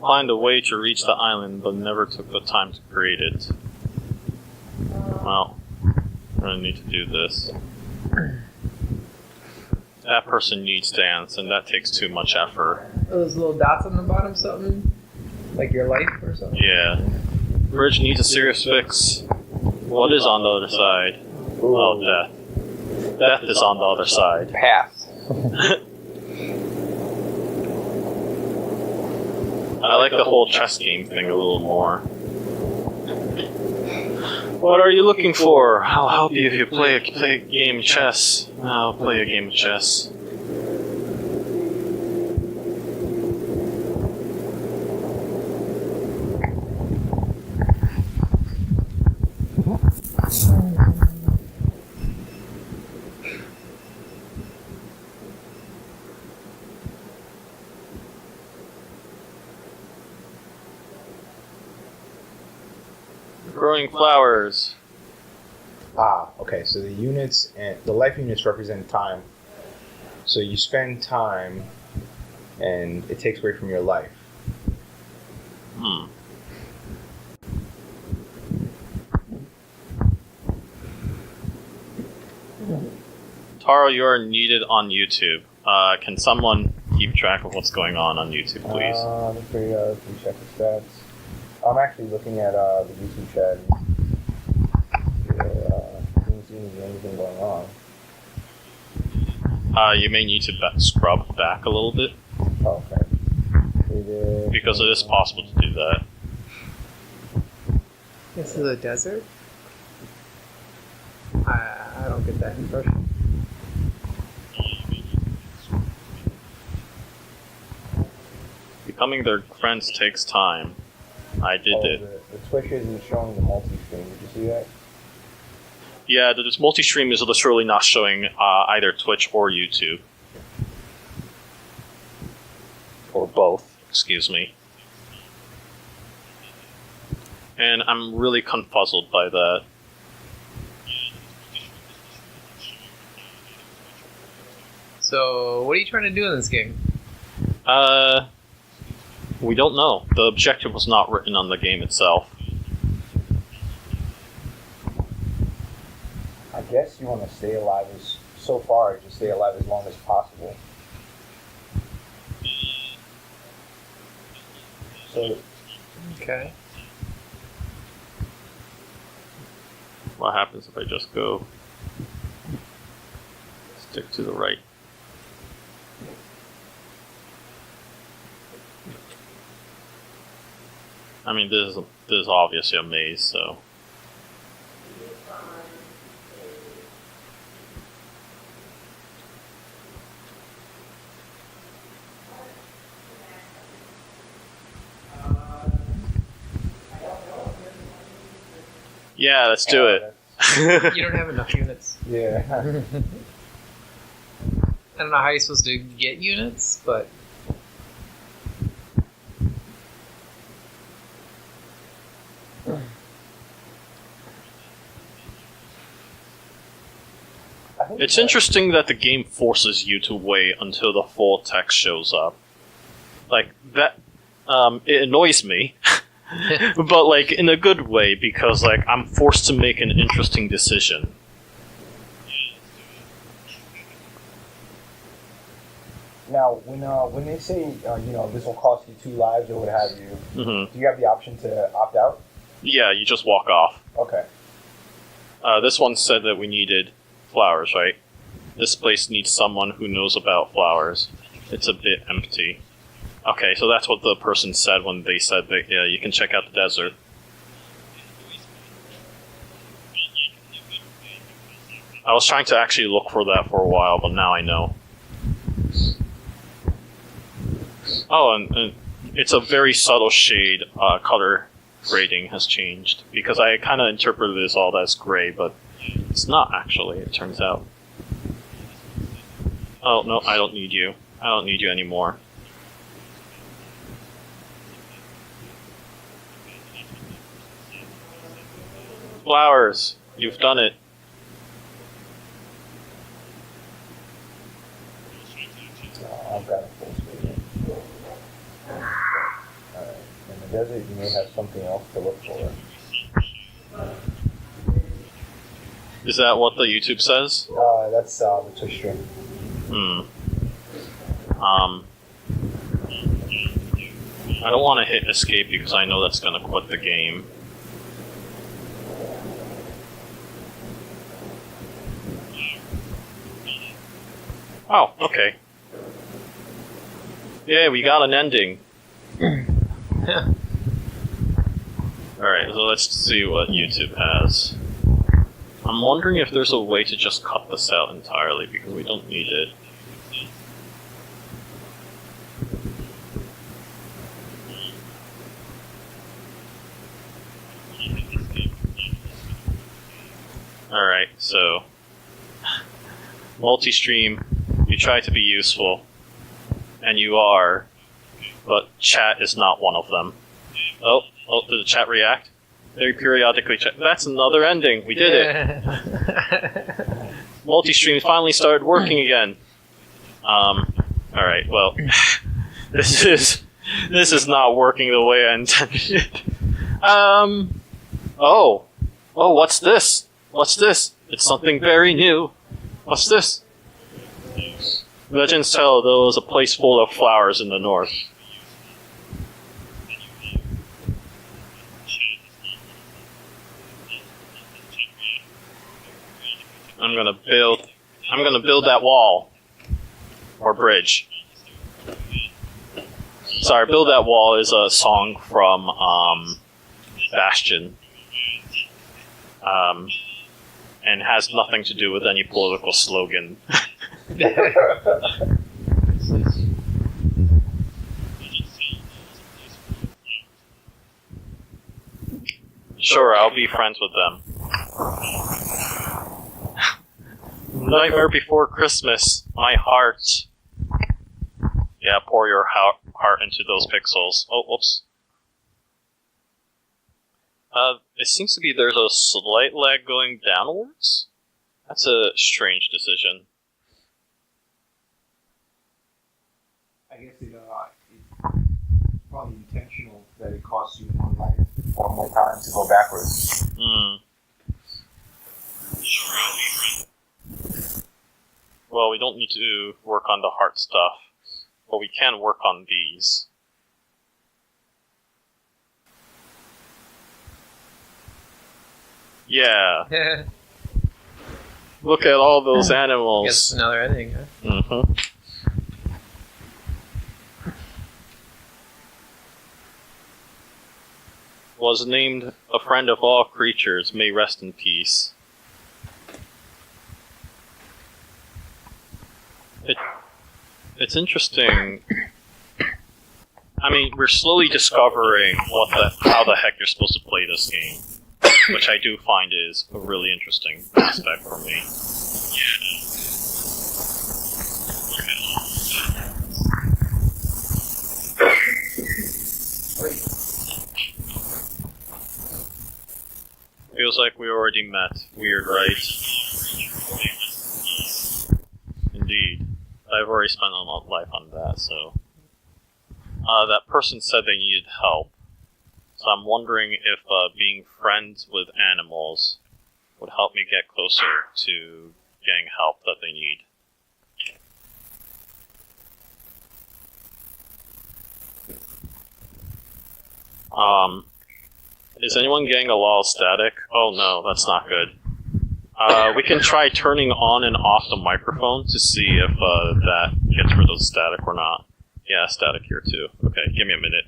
Find a way to reach the island, but never took the time to create it. Well, we're gonna need to do this. That person needs dance, and that takes too much effort. Those little dots on the bottom, something? Like your life or something? Yeah. Bridge needs a serious fix. What is on the other side? Oh, death. Death is on the other side. Path. I like the whole chess game thing a little more. What are you looking for? I'll help you if you play a game of chess. I'll play a game of chess. Growing flowers. Ah, okay. So the units and the life units represent time. So you spend time, and it takes away from your life. Taro, you are needed on YouTube. Can someone keep track of what's going on YouTube, please? Let me check the stats. I'm actually looking at the YouTube chat. Didn't see anything going on. You may need to scrub back a little bit. Oh, okay. Because it is possible to do that. This is a desert? I don't get that impression. Becoming their friends takes time. I did it. The Twitch isn't showing the multi-stream. Did you see that? Yeah, this multi-stream is literally not showing either Twitch or YouTube. Or both, excuse me. And I'm really confuzzled by that. So, what are you trying to do in this game? We don't know. The objective was not written on the game itself. I guess you want to stay alive so far, just stay alive as long as possible. So, Okay. What happens if I just go stick to the right? I mean, this is obviously a maze, so. Yeah, let's do it. You don't have enough units. Yeah. I don't know how you're supposed to get units, but It's interesting that the game forces you to wait until the full text shows up. Like, that, it annoys me. But, like, in a good way, because, like, I'm forced to make an interesting decision. Now, when they say, this will cost you 2 lives or what have you, Mm-hmm. do you have the option to opt out? Yeah, you just walk off. Okay. This one said that we needed flowers, right? This place needs someone who knows about flowers. It's a bit empty. Okay, so that's what the person said when they said that, yeah, you can check out the desert. I was trying to actually look for that for a while, but now I know. Oh, and it's a very subtle shade. Color grading has changed, because I kind of interpreted this all as gray, but it's not actually, it turns out. Oh, no, I don't need you. I don't need you anymore. Flowers! You've done it. I've got a full screen. Alright. In the desert, you may have something else to look for. Is that what the YouTube says? That's the Twitch stream. I don't want to hit escape because I know that's going to quit the game. Oh, okay. Yeah, we got an ending. Alright, so let's see what YouTube has. I'm wondering if there's a way to just cut this out entirely, because we don't need it. Alright, so... multi-stream, you try to be useful, and you are, but chat is not one of them. Oh, did the chat react? They periodically check. That's another ending. We did it. Multi-stream finally started working again. Alright, well, this is This is not working the way I intended. Oh, what's this? What's this? It's something very new. What's this? Legends tell there was a place full of flowers in the north. I'm gonna build that wall. Or bridge. Sorry, Build That Wall is a song from Bastion. And has nothing to do with any political slogan. Sure, I'll be friends with them. Nightmare Before Christmas, my heart. Yeah, pour your heart into those pixels. Oh, whoops. It seems to be there's a slight lag going downwards. That's a strange decision. I guess it's probably intentional that it costs you more life or more time to go backwards. Well, we don't need to work on the heart stuff, but we can work on these. Yeah. Look at all those animals. Guess another ending, huh? Mm-hmm. Was named a friend of all creatures, may rest in peace. It's interesting. I mean, we're slowly discovering how the heck you're supposed to play this game, which I do find is a really interesting aspect for me. Feels like we already met. Weird, right? Indeed. I've already spent a lot of life on that, so... that person said they needed help. So I'm wondering if being friends with animals would help me get closer to getting help that they need. Is anyone getting a lot of static? Oh no, that's not good. We can try turning on and off the microphone to see if that gets rid of the static or not. Yeah, static here too. Okay, give me a minute.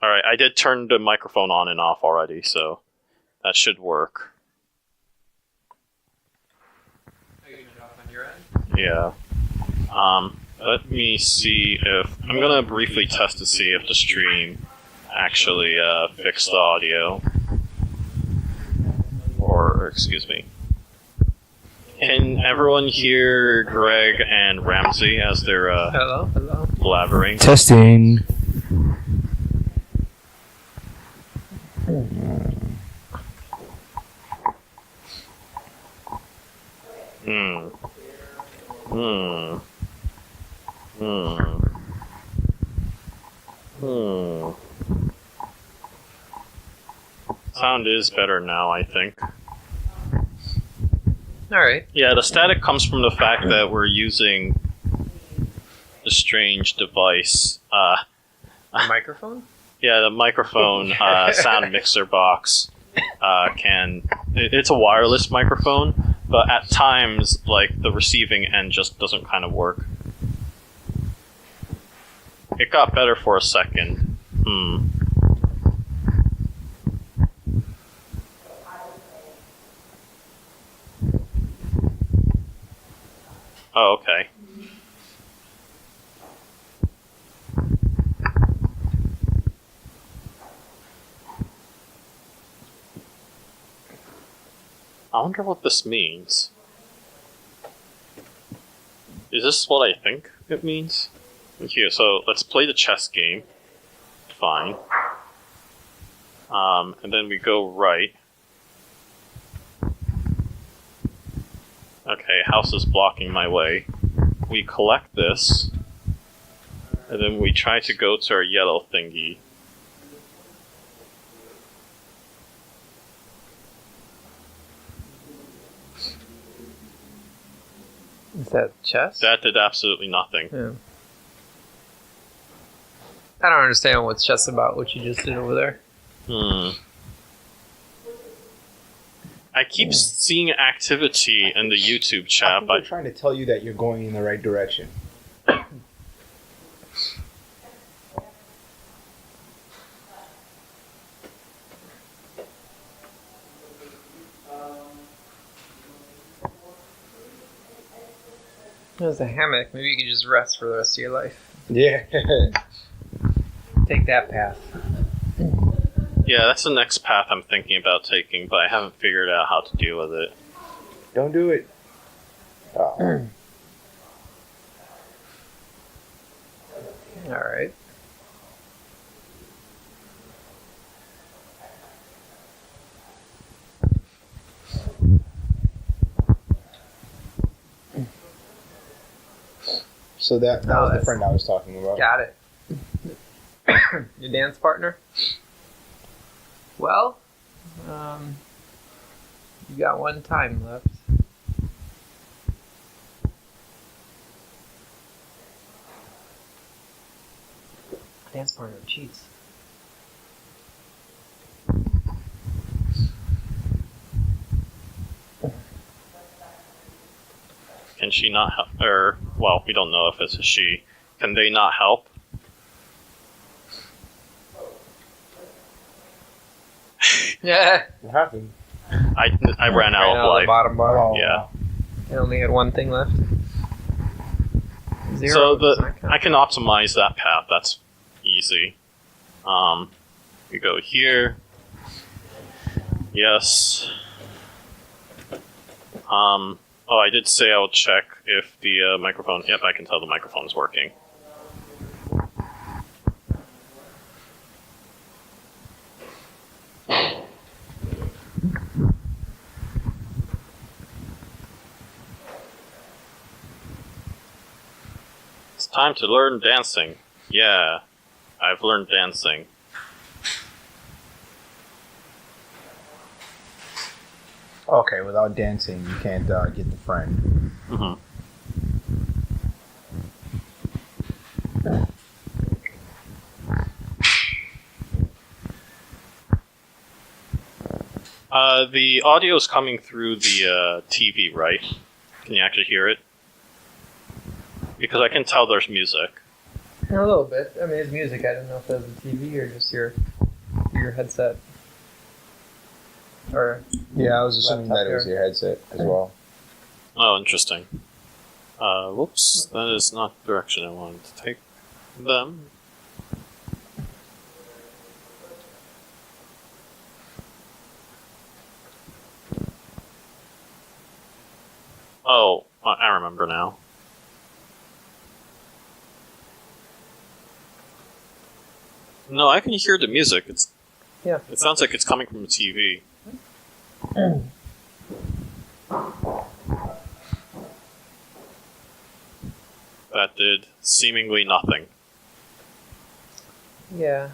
Alright, I did turn the microphone on and off already, so that should work. Are you turning it off on your end? Yeah. Let me see if... I'm gonna briefly test to see if the stream actually fixed the audio. Or, excuse me. Can everyone hear Greg and Ramsey as they're Hello? blabbering? Testing. Sound is better now, I think. Alright. Yeah, the static comes from the fact that we're using the strange device. A microphone? Yeah, the microphone sound mixer box it's a wireless microphone, but at times, like, the receiving end just doesn't kind of work. It got better for a second. Oh, okay. I wonder what this means. Is this what I think it means? Here, so let's play the chess game. Fine. And then we go right. Okay, house is blocking my way. We collect this. And then we try to go to our yellow thingy. Is that chest? That did absolutely nothing. Yeah. I don't understand what's chest about, what you just did over there. I keep seeing activity in the YouTube chat, I'm but trying to tell you that you're going in the right direction. There's a hammock. Maybe you could just rest for the rest of your life. Yeah. Take that path. yeah, that's the next path I'm thinking about taking, but I haven't figured out how to deal with it. Don't do it. Oh. Alright. So that was the that's- friend I was talking about. Got it. Your dance partner? Well, you got one time left. Dance partner cheats. Can she not help? Or, well, we don't know if it's a she. Can they not help? Yeah. What happened? I ran out of the life. bottom bar. Oh. Yeah. I only had one thing left. Zero. So does not count. I can optimize that path. That's easy. We go here. Yes. Oh, I did say I would check if the microphone. Yep, I can tell the microphone's working. It's time to learn dancing. Yeah, I've learned dancing. Okay, without dancing, you can't get the friend. Mm-hmm. The audio is coming through the TV, right? Can you actually hear it? Because I can tell there's music. A little bit. I mean, it's music. I don't know if that's the TV or just your headset. Or Yeah, I was assuming Laptop that it was here. your headset as well. Oh, interesting. Whoops, that is not the direction I wanted to take them. Oh, I remember now. No, I can hear the music. Yeah. It sounds like it's coming from the TV. That did seemingly nothing. yeah.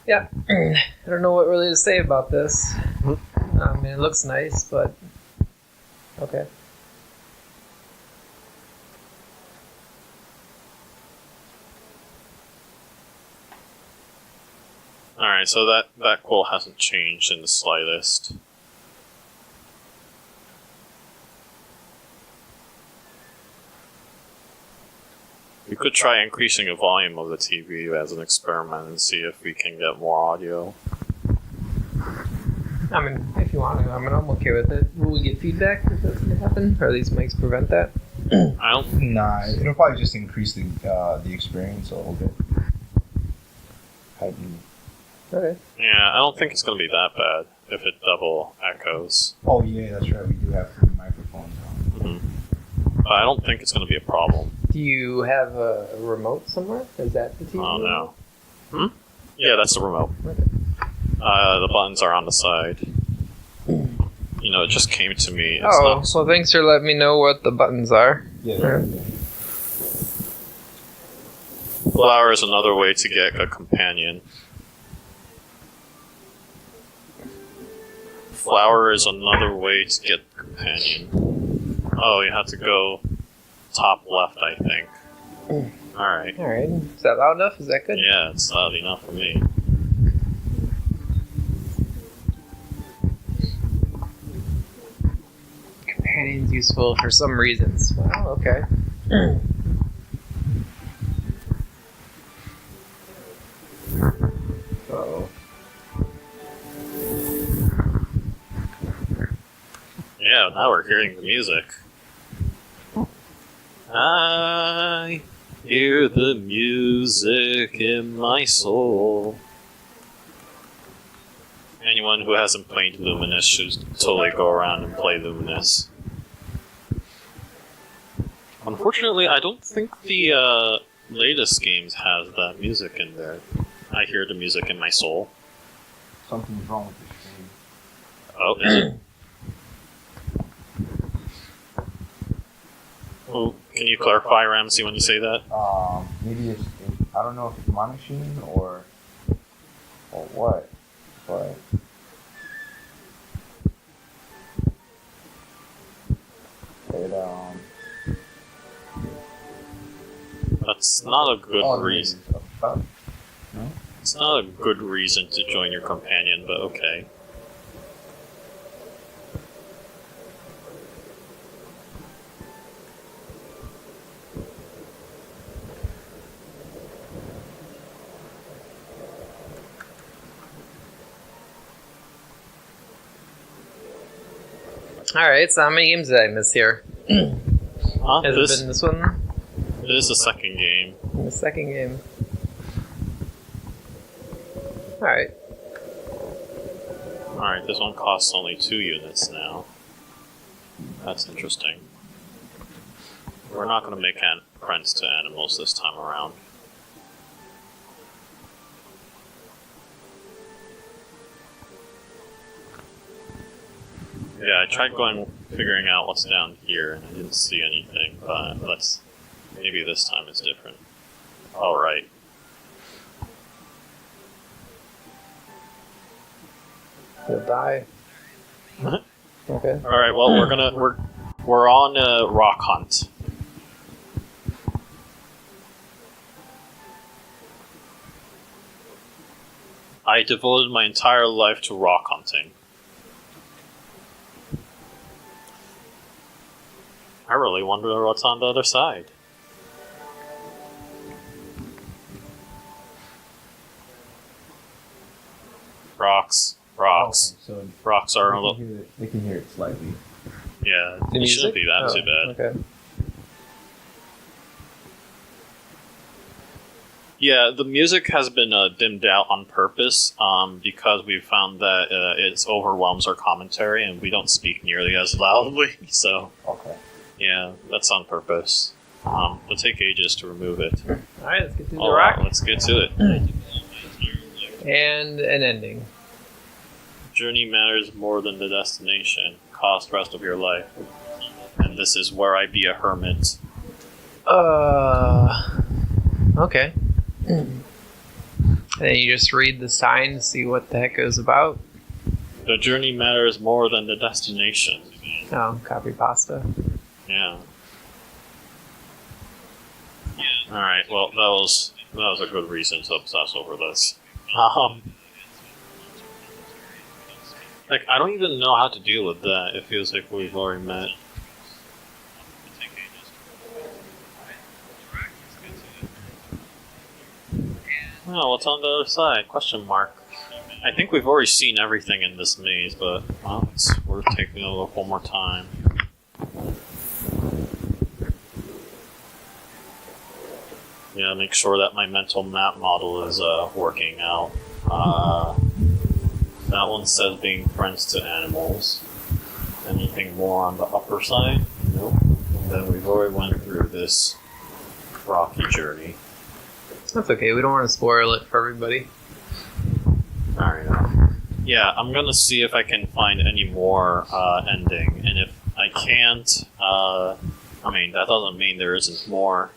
Yeah. I don't know what really to say about this. I mean, it looks nice, but okay. Alright, so that quote hasn't changed in the slightest. We could try increasing the volume of the TV as an experiment and see if we can get more audio. I mean, if you want to, I mean, I'm okay with it. Will we get feedback if that's going to happen? Or at least mics prevent that? I don't. Nah, it'll probably just increase the experience a little bit. Okay. Yeah, I don't think it's going to be that bad if it double echoes. Oh yeah, that's right. We do have 3 microphones on. But I don't think it's going to be a problem. Do you have a remote somewhere? Is that the TV? Oh no. Yeah, that's the remote. Okay. The buttons are on the side. You know, it just came to me. It's Oh, not. well, thanks for letting me know what the buttons are. Yeah. Alright. Flower is another way to get a companion. Flower is another way to get a companion. Oh, you have to go top left, I think. Alright. Alright. Is that loud enough? Is that good? Yeah, it's loud enough for me. Companion's useful for some reasons. Wow, okay. Uh-oh. Yeah, now we're hearing the music. I hear the music in my soul. Anyone who hasn't played Luminous should totally go around and play Luminous. Unfortunately, I don't think the latest games has that music in there. I hear the music in my soul. Something's wrong with the stream. Oh, is it? Oh, can you clarify, Ramsey, when you say that? Maybe it's, I don't know if it's my machine or what, but it, That's not a good reason. No? It's not a good reason to join your companion, but okay. Alright, so how many games did I miss here? Huh? Has it been this one? It is the second game. The second game. Alright. Alright, this one costs only 2 units now. That's interesting. We're not going to make friends to animals this time around. Yeah, I tried figuring out what's down here, and I didn't see anything, but maybe this time it's different. Alright. You'll die. Okay. Alright, well, we're on a rock hunt. I devoted my entire life to rock hunting. I really wonder what's on the other side. Rocks. Okay, so Rocks are a little... they can hear it slightly. Yeah, The it shouldn't music? be that too bad. Okay. Yeah, the music has been dimmed out on purpose because we found that it overwhelms our commentary and we don't speak nearly as loudly. So, Okay. yeah, that's on purpose. It'll take ages to remove it. Alright, let's get to the All rock. right, let's get to it. And an ending. Journey matters more than the destination. Cost rest of your life. And this is where I be a hermit. Okay. And then you just read the sign to see what the heck it was about. The journey matters more than the destination. Oh, copy pasta. Yeah. Alright, well, that was a good reason to obsess over this. Like, I don't even know how to deal with that. It feels like we've already met. Oh, what's on the other side? Question mark. I think we've already seen everything in this maze, but well, it's worth taking a look one more time. Yeah, make sure that my mental map model is working out. That one says being friends to animals. Anything more on the upper side? Nope. And then we've already went through this rocky journey. That's okay, we don't want to spoil it for everybody. Alright. Yeah, I'm gonna see if I can find any more ending, and if I can't, I mean, that doesn't mean there isn't more.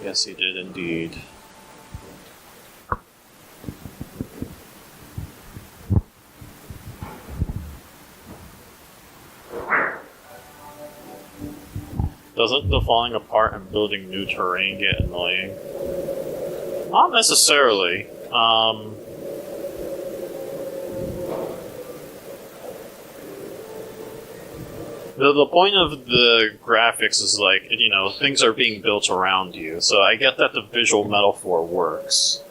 Yes, he did indeed. Doesn't the falling apart and building new terrain get annoying? Not necessarily. The point of the graphics is like, you know, things are being built around you, so I get that the visual metaphor works.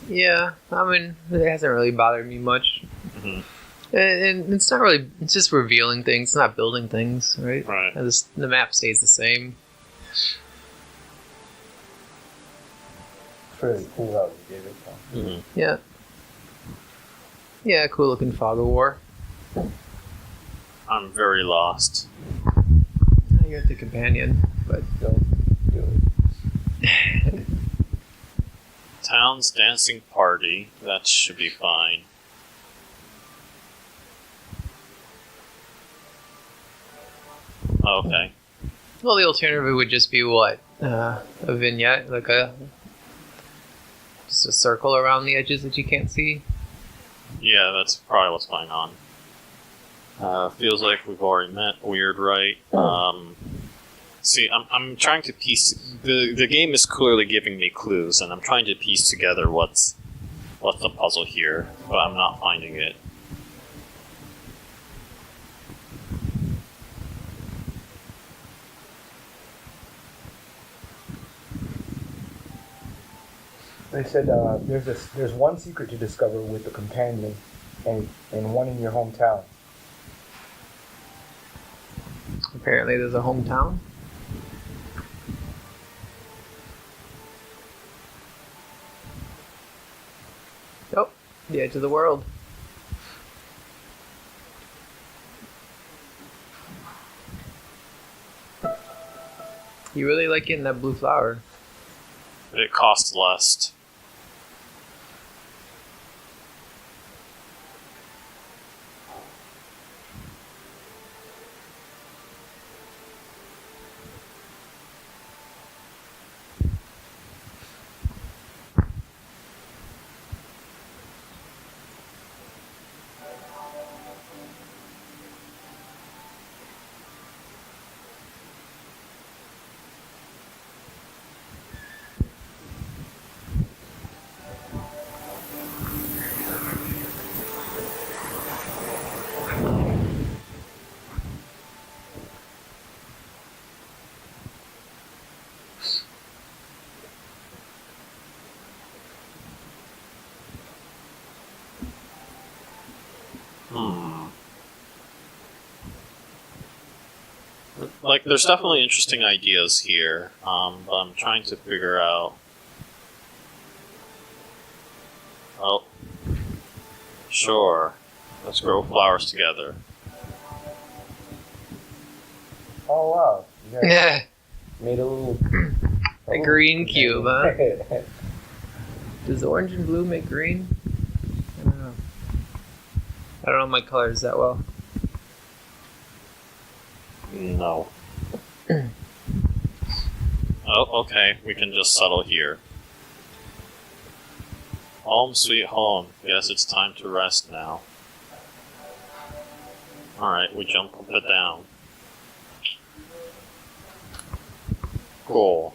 Yeah, I mean, it hasn't really bothered me much. Mm-hmm. And it's not really, it's just revealing things, it's not building things, right? Right. The map stays the same. It's really cool how they did it, though. Mm-hmm. Yeah. Yeah, cool looking fog of war. I'm very lost. You're at the companion, but Don't do it. Town's dancing party. That should be fine. Okay. well, the alternative would just be what? A vignette, like just a circle around the edges that you can't see. Yeah, that's probably what's going on. Feels like we've already met. Weird, right? See, I'm trying to piece. The game is clearly giving me clues, and I'm trying to piece together what's the puzzle here, but I'm not finding it. They said there's one secret to discover with the companion, and one in your hometown. Apparently, there's a hometown. Oh, the edge of the world. You really like getting that blue flower. It costs less. Like, there's definitely interesting ideas here, but I'm trying to figure out... Oh. Sure. Let's grow flowers together. Oh wow! You guys Yeah, made a little a green cube, huh? Does orange and blue make green? I don't know. I don't know my colors that well. No. Oh, okay. We can just settle here. Home sweet home. Guess it's time to rest now. Alright, we jump a bit down. Cool.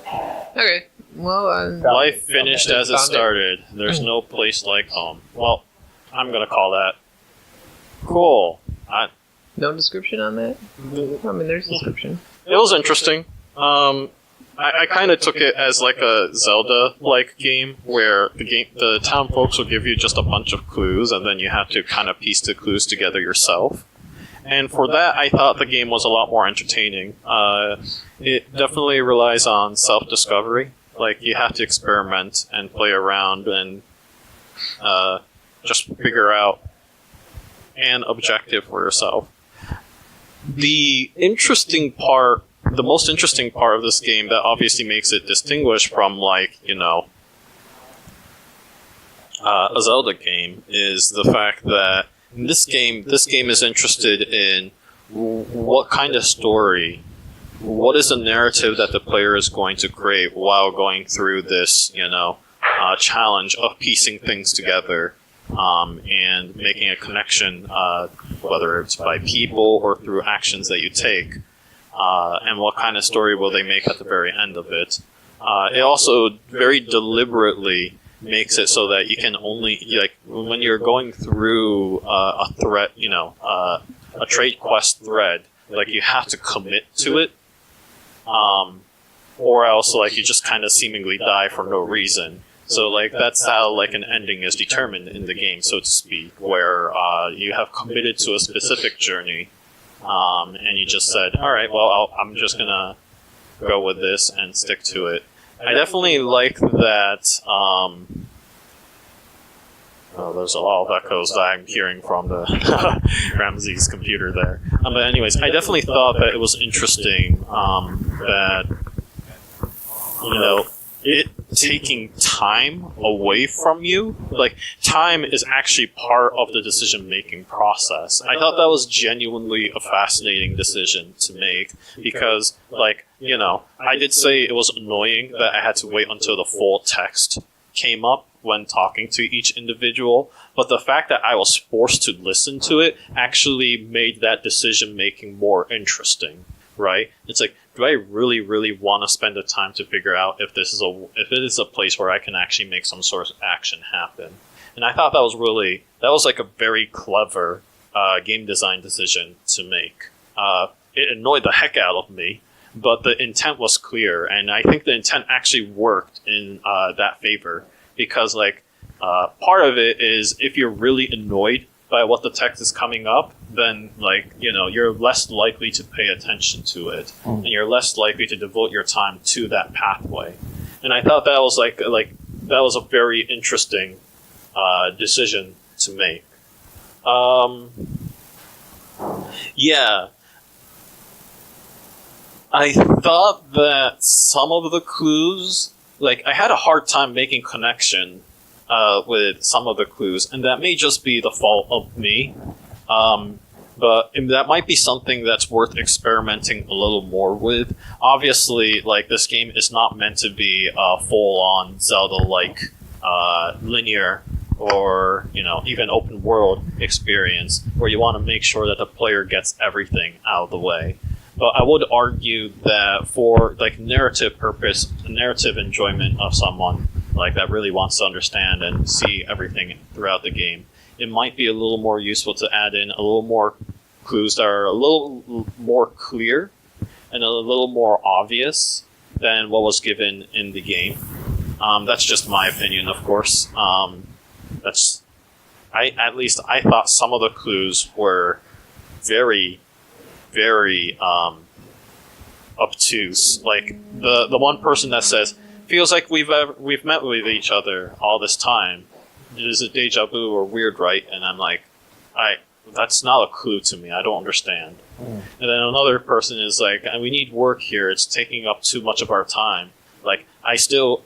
Okay, well, Life finished as it Found it. started. There's no place like home. Well, I'm gonna call that. Cool. no description on that? I mean, there's description. It was interesting. I kind of took it as like a Zelda-like game, where the town folks will give you just a bunch of clues, and then you have to kind of piece the clues together yourself. And for that, I thought the game was a lot more entertaining. It definitely relies on self-discovery. Like, you have to experiment and play around and just figure out an objective for yourself. The most interesting part of this game that obviously makes it distinguished from, like, you know, a Zelda game is the fact that this game is interested in what kind of story, what is the narrative that the player is going to create while going through this, challenge of piecing things together and making a connection, whether it's by people or through actions that you take, and what kind of story will they make at the very end of it. It also very deliberately makes it so that you can only, when you're going through a thread, a trade quest thread, you have to commit to it, or else you just kind of seemingly die for no reason. So that's how an ending is determined in the game, so to speak, where you have committed to a specific journey, and you just said, all right, well, I'm just gonna go with this and stick to it. I definitely like that. There's a lot of echoes that I'm hearing from the Ramsey's computer there. But anyways, I definitely thought that it was interesting that it taking time away from you. Time is actually part of the decision-making process. I thought that was genuinely a fascinating decision to make because, I did say it was annoying that I had to wait until the full text came up when talking to each individual, but the fact that I was forced to listen to it actually made that decision-making more interesting, right? It's do I really, really want to spend the time to figure out if it is a place where I can actually make some sort of action happen? And I thought that was a very clever game design decision to make. It annoyed the heck out of me, but the intent was clear, and I think the intent actually worked in that favor, because part of it is if you're really annoyed by what the text is coming up, then you're less likely to pay attention to it, and you're less likely to devote your time to that pathway. And I thought that was that was a very interesting decision to make. Yeah, I thought that some of the clues, I had a hard time making connection with some of the clues, and that may just be the fault of me. But that might be something that's worth experimenting a little more with. Obviously, this game is not meant to be a full-on Zelda-like linear or even open world experience where you want to make sure that the player gets everything out of the way. But I would argue that for narrative purpose, narrative enjoyment of someone that really wants to understand and see everything throughout the game, it might be a little more useful to add in a little more clues that are a little more clear and a little more obvious than what was given in the game. That's just my opinion, of course. I thought some of the clues were very, very obtuse. The one person that says, "Feels like we've met with each other all this time. Is it deja vu or weird, right?" And I'm that's not a clue to me. I don't understand. And then another person is "We need work here. It's taking up too much of our time." I still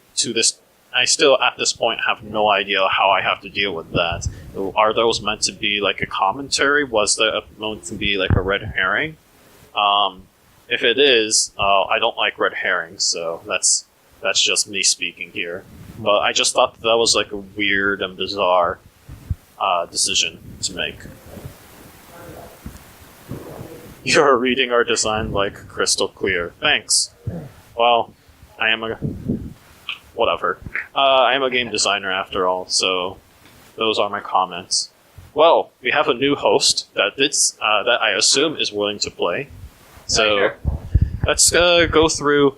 at this point have no idea how I have to deal with that. Are those meant to be a commentary? Was that meant to be a red herring? If it is, I don't like red herrings, so that's just me speaking here. But I just thought that was a weird and bizarre decision to make. You're reading our design crystal clear. Thanks. Well, I am a game designer after all, so those are my comments. Well, we have a new host that I assume is willing to play. So let's go through.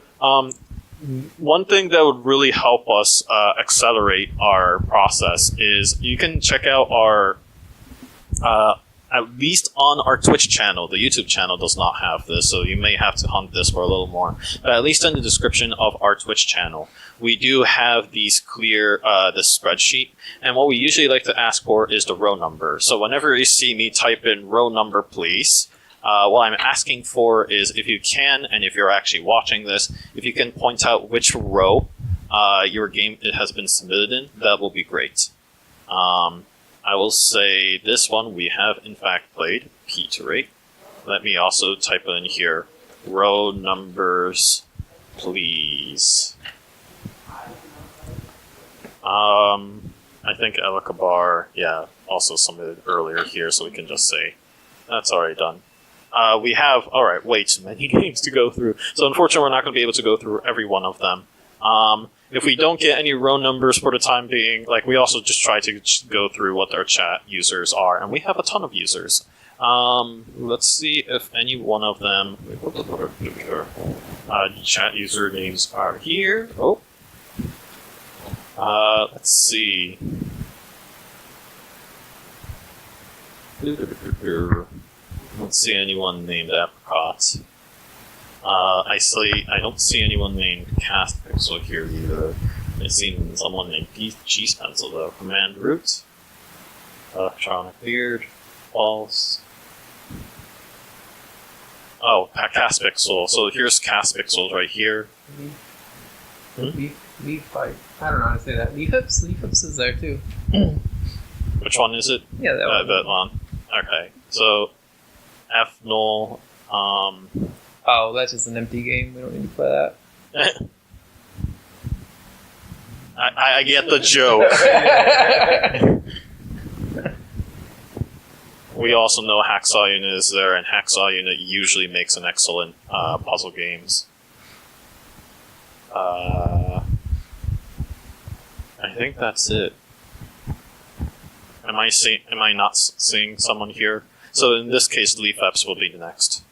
One thing that would really help us accelerate our process is you can check out our, at least on our Twitch channel. The YouTube channel does not have this, so you may have to hunt this for a little more. But at least in the description of our Twitch channel, we do have these this spreadsheet. And what we usually like to ask for is the row number. So whenever you see me type in row number, please, what I'm asking for is if you can, and if you're actually watching this, if you can point out which row your game has been submitted in, that will be great. I will say this one we have in fact played, Petery. Let me also type in here, row numbers, please. I think Elikabar, yeah, also submitted earlier here, so we can just say that's already done. We have, alright, way too many games to go through. So unfortunately, we're not going to be able to go through every one of them. If we don't get any row numbers for the time being, like, we also just try to go through what our chat users are, and we have a ton of users. Let's see if any one of them... chat user names are here. Oh. Let's see. Don't see anyone named Apricot. I don't see anyone named Cast Pixel here either. I've seen someone named Cheese Pencil though. Command Root, Electronic Beard, False. Oh, Cast Pixel. So here's Cast Pixels right here. Leaf fight. I don't know how to say that. Leaf Hips is there too. Which one is it? Yeah, that one. That one. Okay. So F null. Oh, that's just an empty game. We don't need to play that. I get the joke. We also know Hacksaw Unit is there, and Hacksaw Unit usually makes an excellent puzzle games. I think that's it. Am I not seeing someone here? So in this case, Leaf Eps will be the next.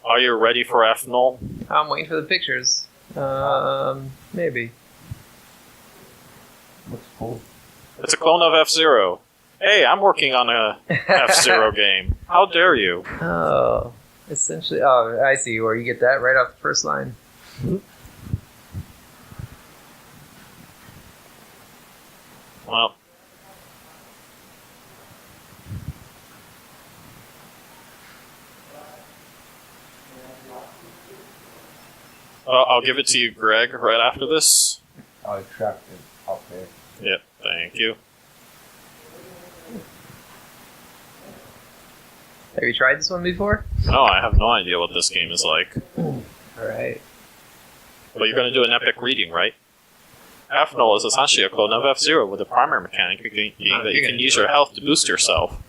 Are you ready for F-Null? I'm waiting for the pictures. Maybe. Looks cool. It's a clone of F-Zero. Hey, I'm working on a F-Zero game. How dare you? Oh, essentially. Oh, I see where you get that right off the first line. Well. I'll give it to you, Greg, right after this. I tracked it up there. Yep, thank you. Have you tried this one before? No, I have no idea what this game is like. Alright. But you're going to do an epic reading, right? F-Null is essentially a clone of F-Zero with a primary mechanic being that you can use your health to boost yourself.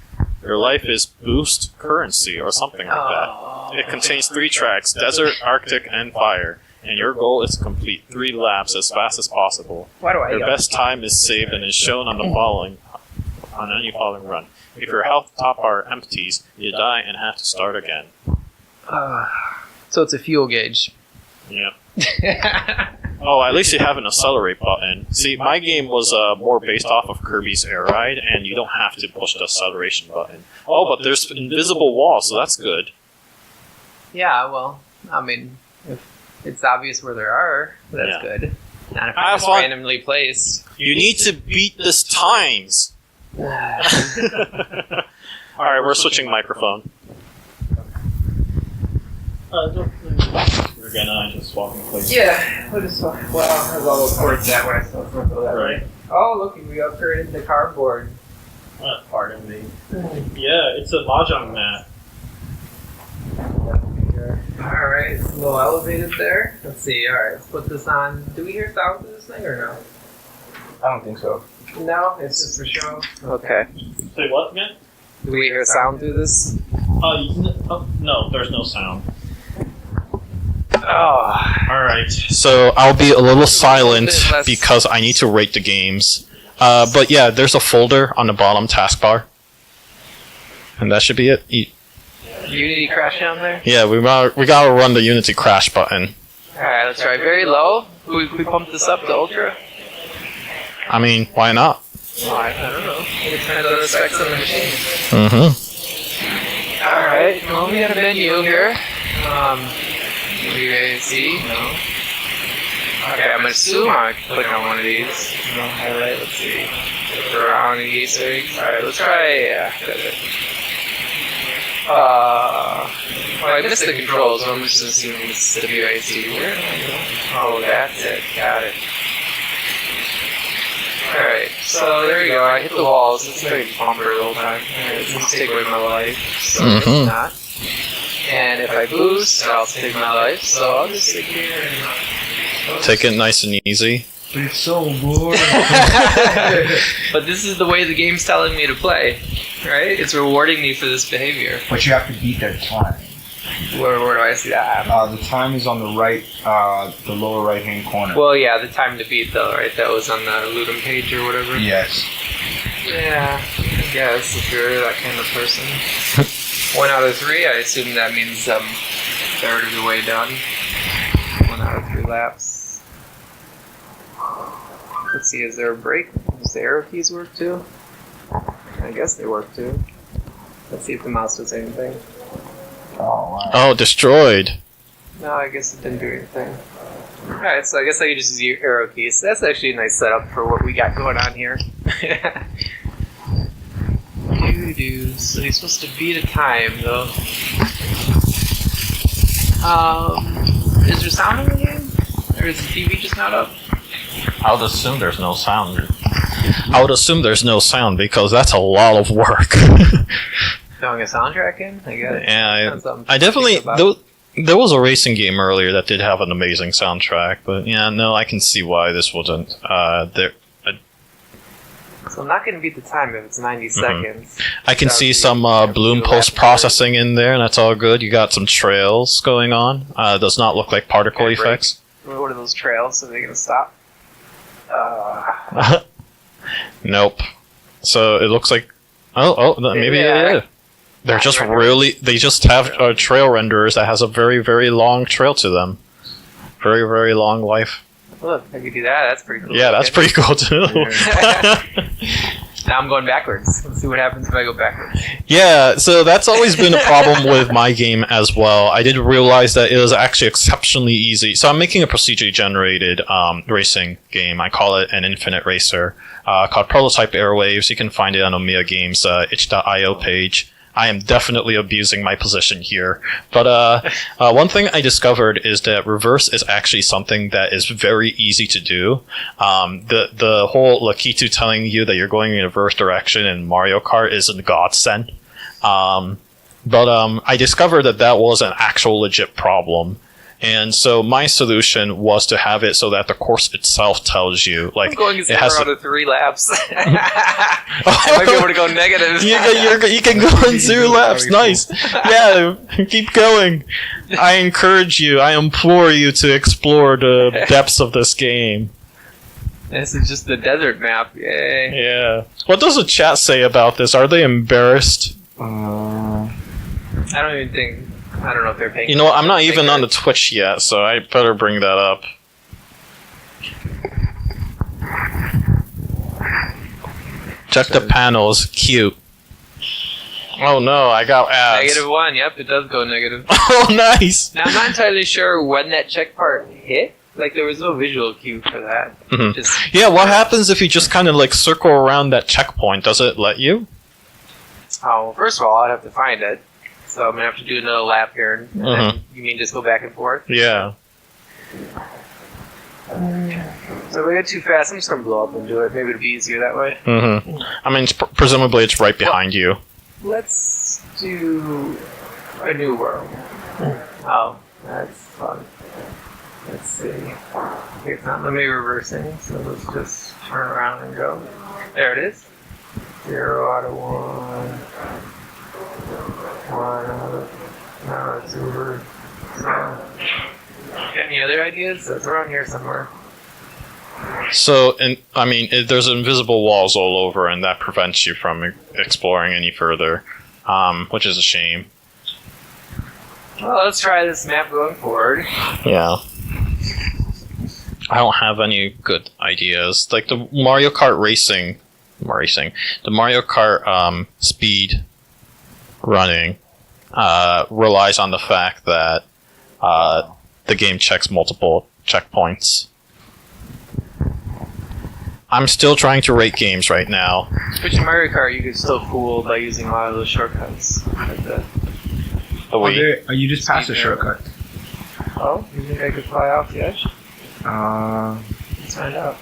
Your life is boost currency or something like that. It contains 3 tracks, Desert, Arctic, and Fire. And your goal is to complete 3 laps as fast as possible. Why do I Your yell? best time is saved and is shown on any following run. If your health top bar empties, you die and have to start again. So it's a fuel gauge. Yep. Oh, at least you have an accelerate button. See, my game was more based off of Kirby's Air Ride, and you don't have to push the acceleration button. Oh, but there's invisible walls, so that's good. Yeah, well, I mean, if it's obvious where there are, that's good. Not if it's just randomly placed. You need to beat this times. Alright, we're switching microphone. We're gonna just swap in place. Yeah, we'll just, well, there's all those cords that way, so it's going to go that way. Oh, look, we upgraded the cardboard. Pardon me. Yeah, it's a mahjong mat. Alright, it's a little elevated there. Let's see, alright, let's put this on. Do we hear sound through this thing or no? I don't think so. No, it's just for show. Okay. Say what again? Do we hear sound through this? No, there's no sound. Oh. Alright, so I'll be a little silent because I need to rate the games. But yeah, there's a folder on the bottom taskbar. And that should be it. Unity crash down there? Yeah, we gotta run the Unity crash button. Alright, let's try very low. We pump this up to ultra? I mean, why not? I don't know. It depends on the specs of the machine. Mm-hmm. Alright, well, we got a menu here. Are you ready to see? No. Okay, I'm gonna assume I can click on one of these. No highlight, let's see. Look around the Easter eggs. Alright, let's try, yeah. Well, I missed the controls, so I'm just assuming it's WAC. Where am I going? Oh, that's it. Got it. Alright, so there you go. I hit the walls. It's very bumper the whole time. It's going to take away my life. So it's not. And if I boost, I'll take my life. So I'll just sit here and... Take it nice and easy. It's so boring. But this is the way the game's telling me to play. Right? It's rewarding me for this behavior. But you have to beat that time. Where do I see that? The time is on the right, the lower right-hand corner. Well, yeah, the time to beat, though, right? That was on the Ludum page or whatever. Yes. Yeah, I guess if you're that kind of person. 1 out of 3, I assume that means third of the way done. 1 out of 3 laps. Let's see, is there a break? Does the arrow keys work too? I guess they work too. Let's see if the mouse does anything. Oh, wow. Oh, destroyed. No, I guess it didn't do anything. Alright, so I guess I could just use your arrow keys. That's actually a nice setup for what we got going on here. So you're supposed to beat a time, though. Is there sound in the game? Or is the TV just not up? I would assume there's no sound. I would assume there's no sound because that's a lot of work. Throwing a soundtrack in? I get it. Yeah, I definitely... There was a racing game earlier that did have an amazing soundtrack, but yeah, no, I can see why this wouldn't. So I'm not going to beat the time if it's 90 seconds. I can see some Bloom post-processing in there, and that's all good. You got some trails going on. Does not look like particle effects. What are those trails? Are they going to stop? Nope. So it looks like... maybe it is. They're just really... They just have trail renderers that has a very, very long trail to them. Very, very long life. Look, I could do that. That's pretty cool. Yeah, that's pretty cool too. Now I'm going backwards. Let's see what happens if I go backwards. Yeah, so that's always been a problem with my game as well. I did realize that it was actually exceptionally easy. So I'm making a procedurally generated racing game. I call it an infinite racer. Called Prototype Airwaves. You can find it on Omiya Games' itch.io page. I am definitely abusing my position here. But one thing I discovered is that reverse is actually something that is very easy to do. The whole Lakitu telling you that you're going in a reverse direction in Mario Kart is a godsend. But I discovered that was an actual legit problem. And so my solution was to have it so that the course itself tells you, like, I'm going it has out of 3 laps. I might be able to go negative. You can go in 0 laps. Nice. Yeah, keep going. I encourage you. I implore you to explore the depths of this game. This is just the desert map. Yay. Yeah. What does the chat say about this? Are they embarrassed? I don't even think... I don't know if they're paying... You know what? I'm not even on the Twitch yet, so I better bring that up. Check the panels. Cute. Oh no, I got ads. -1, yep, it does go negative. Oh, nice! Now, I'm not entirely sure when that check part hit. Like, there was no visual cue for that. Yeah, what happens if you just kind of, like, circle around that checkpoint? Does it let you? Oh, well, first of all, I'd have to find it. So I'm going to have to do another lap here. And then, you mean just go back and forth? Yeah. So if I get too fast, I'm just going to blow up and do it. Maybe it'll be easier that way. I mean, presumably it's right behind you. Let's do a new world. Oh, that's fun. Let's see. It's not let me reversing, so let's just turn around and go. There it is. 0 out of 1. 1 out of... Now it's over. So, any other ideas? It's around here somewhere. So, I mean, there's invisible walls all over, and that prevents you from exploring any further, which is a shame. Well, let's try this map going forward. Yeah. I don't have any good ideas. Like the Mario Kart the Mario Kart speed running relies on the fact that the game checks multiple checkpoints. I'm still trying to rate games right now. Which in Mario Kart you could still fool by using a lot of those shortcuts. Like The Wii. You just passed a shortcut. Oh, you think I could fly off the edge? Let's find out.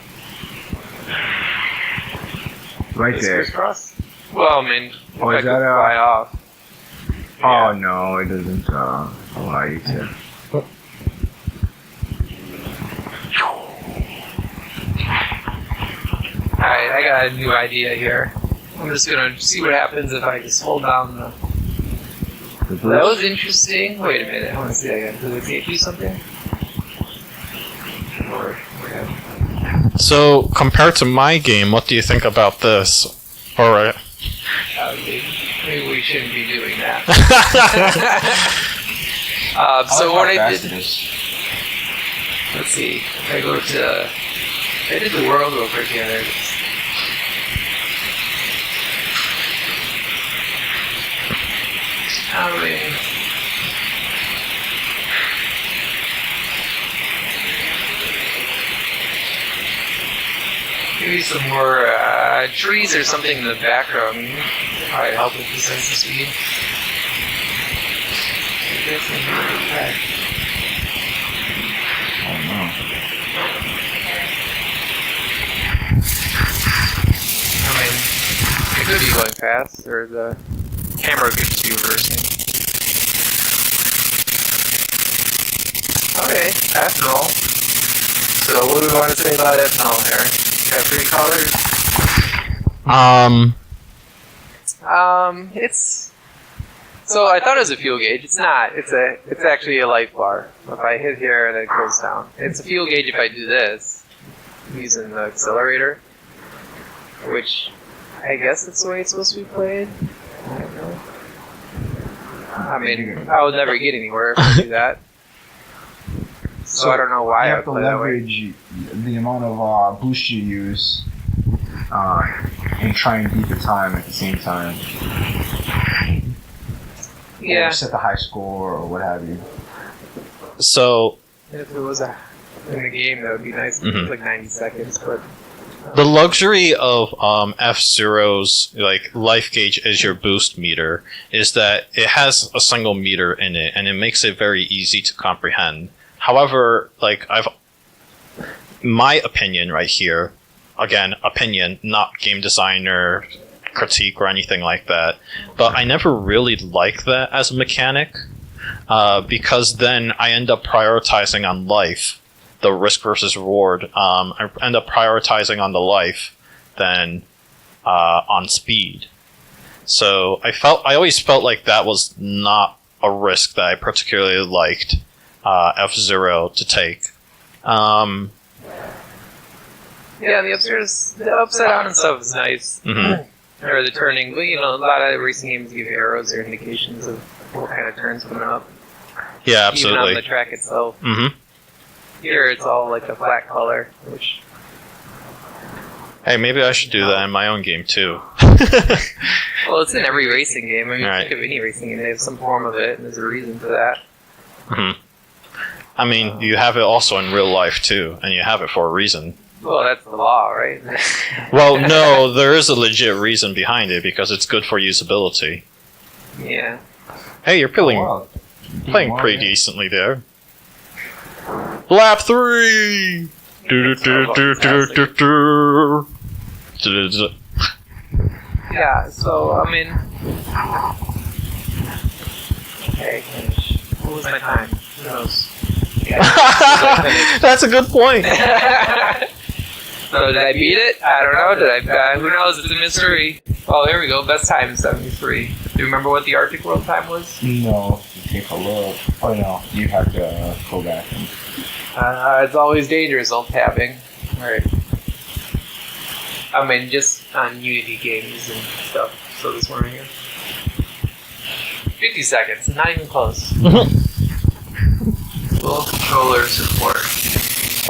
Right there. Fingers crossed. Well, I mean, if Oh, I is could that fly off. Oh no, it doesn't allow you to. Alright, I got a new idea here. I'm just gonna see what happens if I just hold down the... That was interesting. Wait a minute, I wanna see that again. Does it teach you something? Or, okay. So, compared to my game, what do you think about this? Or Maybe we shouldn't be doing that. So what I did... Let's see. If I go to... I did the world real quick here. There it is. Maybe some more trees or something in the background. Probably help with the sense of speed. Oh no. I mean, it could be going fast, or the camera could just be reversing. Okay, ethanol. So what do we want to say about ethanol here? Got 3 colors? It's... So I thought it was a fuel gauge. It's not. It's actually a light bar. If I hit here and it goes down. It's a fuel gauge if I do this, using the accelerator. Which, I guess that's the way it's supposed to be played. I don't know. I mean, I would never get anywhere if I do that. So I don't know why You I have to would play that way. leverage the amount of boost you use and try and beat the time at the same time. Yeah. Or set the high score or what have you. so, If it was in the game, that would be nice. It's like 90 seconds, but... the luxury of F-Zero's like life gauge as your boost meter is that it has a single meter in it, and it makes it very easy to comprehend. However, like my opinion right here, again, opinion, not game designer critique or anything like that, but I never really liked that as a mechanic, because then I end up prioritizing on life, the risk versus reward. I end up prioritizing on the life than on speed. So I always felt like that was not a risk that I particularly liked F-Zero to take. Yeah, the upside down and stuff is nice. Or the turning, but you know, a lot of racing games give arrows or indications of what kind of turns coming up. Yeah, Even on absolutely. the track itself. Mm-hmm. Here it's all like a flat color, which... Hey, maybe I should do that in my own game too. Well, it's in every racing game. I mean, Right. think of any racing game, they have some form of it, and there's a reason for that. Mm-hmm. I mean, you have it also in real life too, and you have it for a reason. Well, that's the law, right? Well, no, there is a legit reason behind it, because it's good for usability. Yeah. Hey, you're playing pretty decently there. Lap 3! Yeah, so, I mean... Okay, finish. What was my time? Who knows? That's a good point. So did I beat it? I don't know. Did I? Who knows? It's a mystery. Oh, there we go. Best time 73. Do you remember what the Arctic World time was? No, take a look. Oh no, you have to go back. It's always dangerous on tapping. Alright. I mean, just on Unity games and stuff. So this one right here. 50 seconds. Not even close. Full controller support.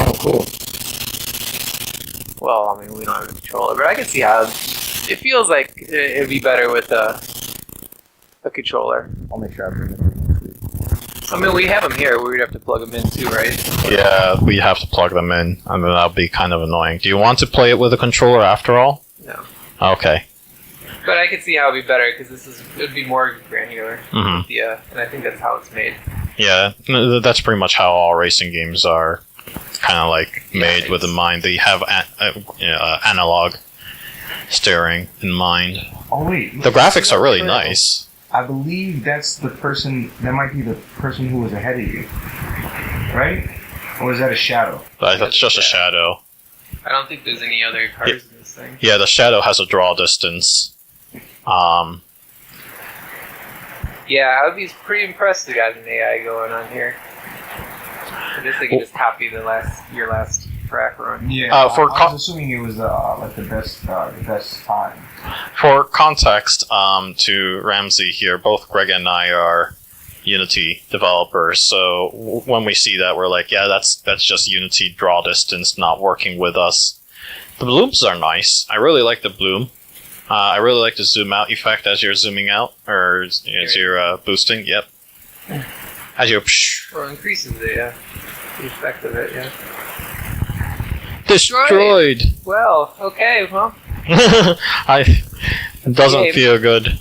Oh, cool. Well, I mean, we don't have a controller, but I can see how it feels like it'd be better with a controller. I'll make sure I bring it. I mean, we have them here. We'd have to plug them in too, right? Yeah, we have to plug them in. I mean, that'll be kind of annoying. Do you want to play it with a controller after all? No. Okay. But I could see how it'd be better because it'd be more granular. Mhm. Yeah, and I think that's how it's made. Yeah, that's pretty much how all racing games are kind of like made with in mind. They have analog steering in mind. Oh wait, The graphics are really nice. I believe that's the person. That might be the person who was ahead of you, right? Or is that a shadow? But that's just a shadow. I don't think there's any other cars in this thing. Yeah, the shadow has a draw distance. Yeah, I would be pretty impressed if you got an AI going on here. I guess they could just copy your last track run. Yeah. Uh, I was assuming it was like the best time. For context, to Ramsey here, both Greg and I are Unity developers, so when we see that, we're like, yeah, that's just Unity draw distance not working with us. The blooms are nice. I really like the bloom. I really like the zoom out effect as you're zooming out, or as you're boosting. Yep. As you're Or increases it, yeah. The effect of it, yeah. destroyed. Well, okay, well. It doesn't game. feel good.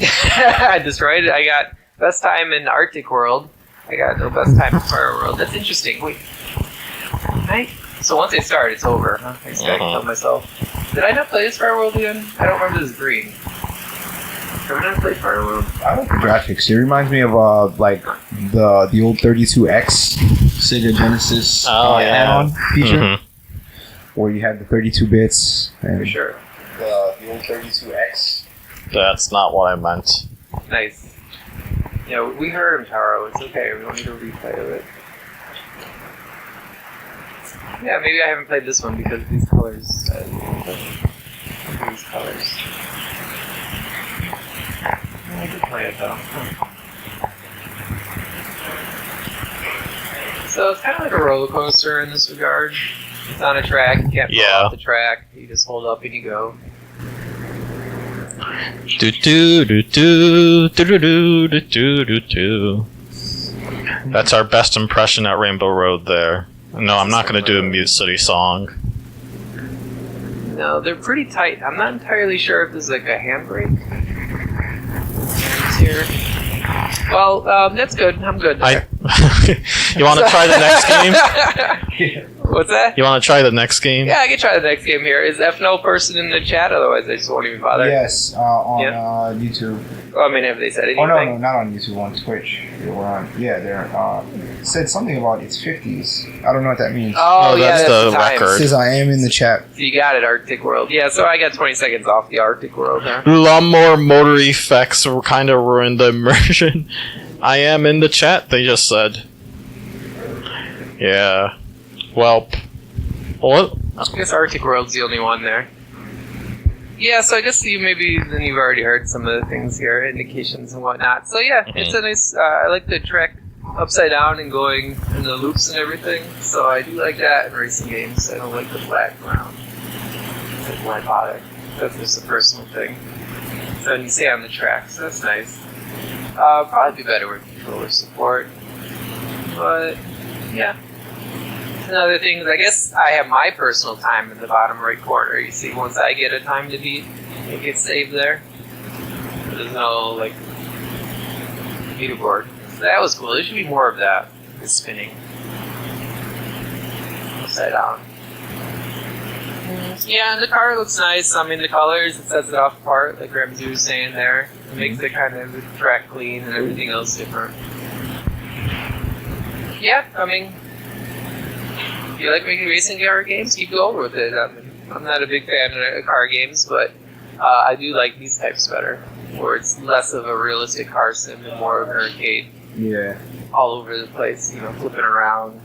I destroyed it. I got best time in Arctic World. I got no best time in Fire World. That's interesting. Wait. So once I start, it's over, huh? I just gotta kill myself. Did I not play this Fire World again? I don't remember this green. Have I not played Fire World? I like the graphics. It reminds me of like the old 32X Sega Genesis add-on feature, Mm-hmm. where you had the 32 bits and For sure. the old 32X. That's not what I meant. Nice. Yeah, we heard him, Taro. It's okay. We don't need a replay of it. Yeah, maybe I haven't played this one because of these colors. These colors. I did play it though. So it's kind of like a roller coaster in this regard. It's on a track. You can't fall off the track. You just hold up and you go. Do do do do do do do do do do. That's our best impression at Rainbow Road there. No, I'm not going to do a Mute City song. No, they're pretty tight. I'm not entirely sure if there's like a handbrake. Here. Well, that's good. I'm good there. You want to try the next game? What's that? You want to try the next game? Yeah, I can try the next game here. Is F no person in the chat? Otherwise, I just won't even bother. Yes, on YouTube. Oh, I mean, have they said anything? Oh no, not on YouTube. On Twitch. They're said something about its 50s. I don't know what that means. Oh, yeah, that's the time. record. It says I am in the chat. So you got it, Arctic World. Yeah, so I got 20 seconds off the Arctic World. Huh? Lawnmower motor effects kind of ruined the immersion. I am in the chat, they just said. Yeah. Welp. What? I guess Arctic World's the only one there. Yeah, so I guess you've already heard some of the things here, indications and whatnot. So yeah, it's a nice, I like the track upside down and going in the loops and everything. So I do like that in racing games. I don't like the flat ground. Why bother? That's just a personal thing. So you stay on the track, so that's nice. Probably be better with controller support. But yeah. Another thing is, I guess I have my personal time in the bottom right corner. You see, once I get a time to beat, it gets saved there. There's no, like, leaderboard. So that was cool. There should be more of that. The spinning. Upside down. Yeah, the car looks nice. I mean, the colors, it sets it off apart, like Ramsey was saying there. It makes it kind of the track clean and everything else different. Yeah, I mean, if you like making racing car games, keep going with it. I'm not a big fan of car games, but I do like these types better, where it's less of a realistic car sim and more of an arcade. Yeah. All over the place, flipping around,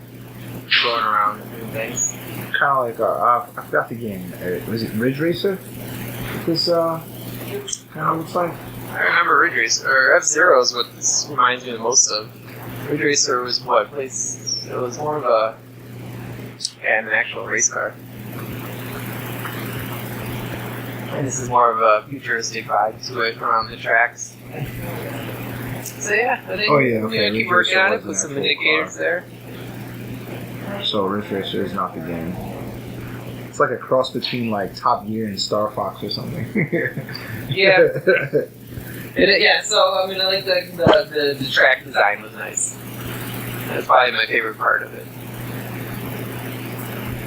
going around and doing things. Kind of like I forgot the game. Was it Ridge Racer? This kind of looks like. I remember Ridge Racer, or F-Zero is what this reminds me the most of. Ridge Racer was what place? It was more of an actual race car. And this is more of a futuristic vibe to it around the tracks. So yeah, I think we're gonna keep working on it, put some indicators there. So Ridge Racer is not the game. It's like a cross between like Top Gear and Star Fox or something. Yeah. Yeah, so I mean, I like the track design was nice. That's probably my favorite part of it.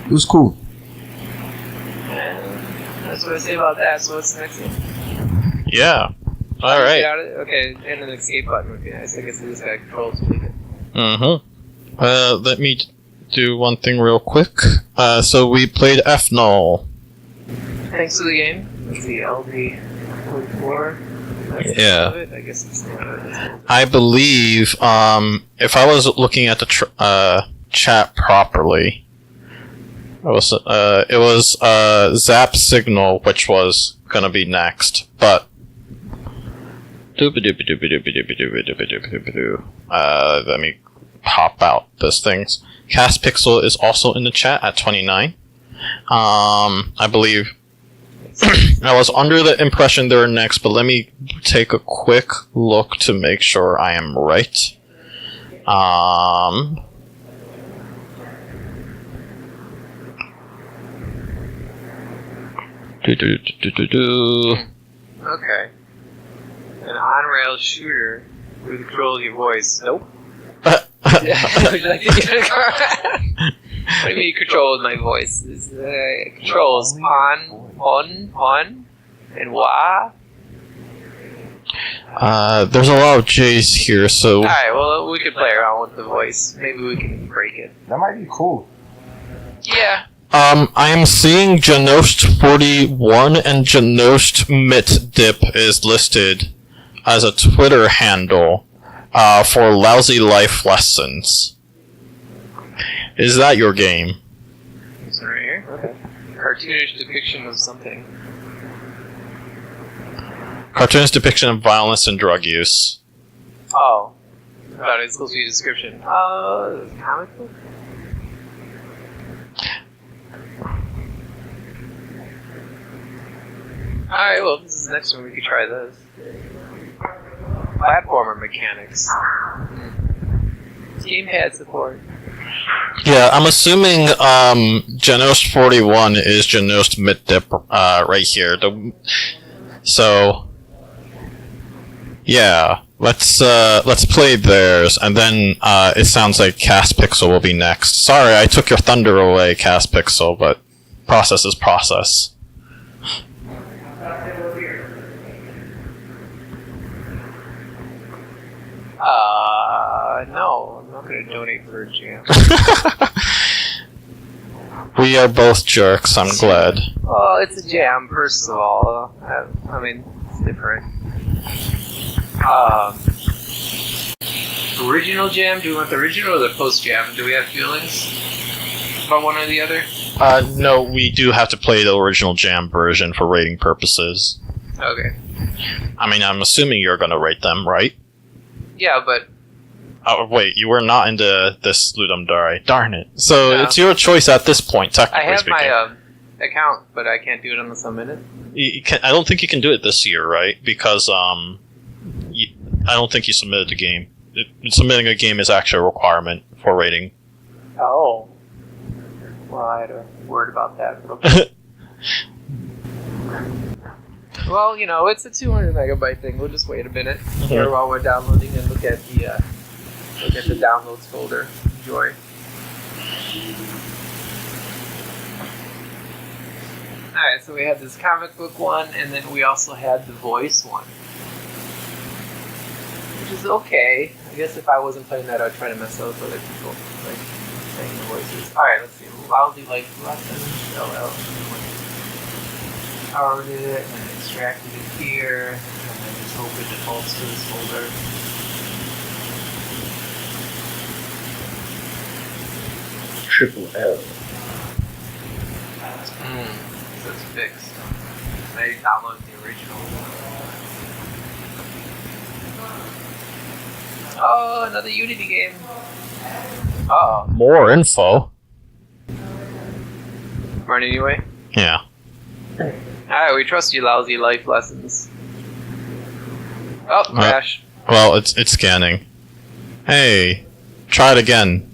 It was cool. And that's what I say about that. So what's the next thing? Yeah. All right. Okay, and an escape button would be nice. I guess this guy controls to leave it. Let me do one thing real quick. So we played F-Null. Thanks to the game. Let's see, LD44. Yeah. I guess it's I believe, if I was looking at the chat properly, it was Zap Signal, which was gonna be next, but let me pop out this things. Cast Pixel is also in the chat at 29. I believe I was under the impression they were next, but let me take a quick look to make sure I am right. Okay. An on-rail shooter with control of your voice. Nope. Would you like to get a car? What do you mean control with my voice? Controls pon, and wah. There's a lot of J's here, so... Alright, well, we could play around with the voice. Maybe we can break it. That might be cool. Yeah. I am seeing Janost 41 and Janost Mitdip is listed as a Twitter handle for Lousy Life Lessons. Is that your game? Is it right here? Okay. Cartoonish depiction of something. Cartoonist depiction of violence and drug use. Oh. I thought it was supposed to be a description. Comic book? Alright, well, this is the next one. We could try this. Platformer mechanics. Gamepad support. Yeah, I'm assuming Janost 41 is Janost Mitdip right here. So, yeah, let's play theirs, and then it sounds like Cast Pixel will be next. Sorry, I took your thunder away, Cast Pixel, but process is process. No, I'm not going to donate for a jam. We are both jerks, I'm glad. Well, it's a jam, first of all. I mean, it's different. Original jam? Do we want the original or the post jam? Do we have feelings about one or the other? No, we do have to play the original jam version for rating purposes. Okay. I mean, I'm assuming you're going to rate them, right? Yeah, but... Oh, wait, you were not into this Ludum Dare. Darn it. So No. it's your choice at this point, technically I have speaking. my account, but I can't do it unless I'm in it. I don't think you can do it this year, right? Because I don't think you submitted the game. Submitting a game is actually a requirement for rating. Oh. Well, I had a word about that. Well, you know, it's a 200 megabyte thing. We'll just wait a minute here while we're downloading and look at the downloads folder. Enjoy. Alright, so we had this comic book one, and then we also had the voice one. Which is okay. I guess if I wasn't playing that, I'd try to mess up with other people, like saying the voices. Alright, let's see. Lousy Life Lessons, LL. Powered it, and then extracted it here, and then just hope it defaults to this folder. Triple L. So it's fixed. Now you download the original. Oh, another Unity game. Uh-oh. More info. Run anyway? Yeah. Alright, we trust you, Lousy Life Lessons. Oh, crash. Well, it's scanning. Hey, try it again.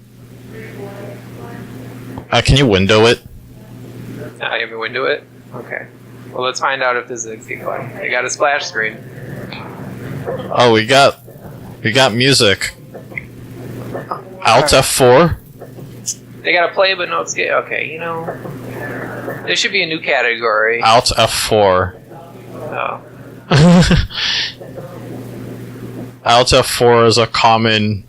Can you window it? Now you have to window it? Okay. Well, let's find out if this is a fun. They got a splash screen. Oh, we got music. Alt F4. They got a play but no escape. Okay, you know. There should be a new category. Alt F4. Oh. Alt F4 is a common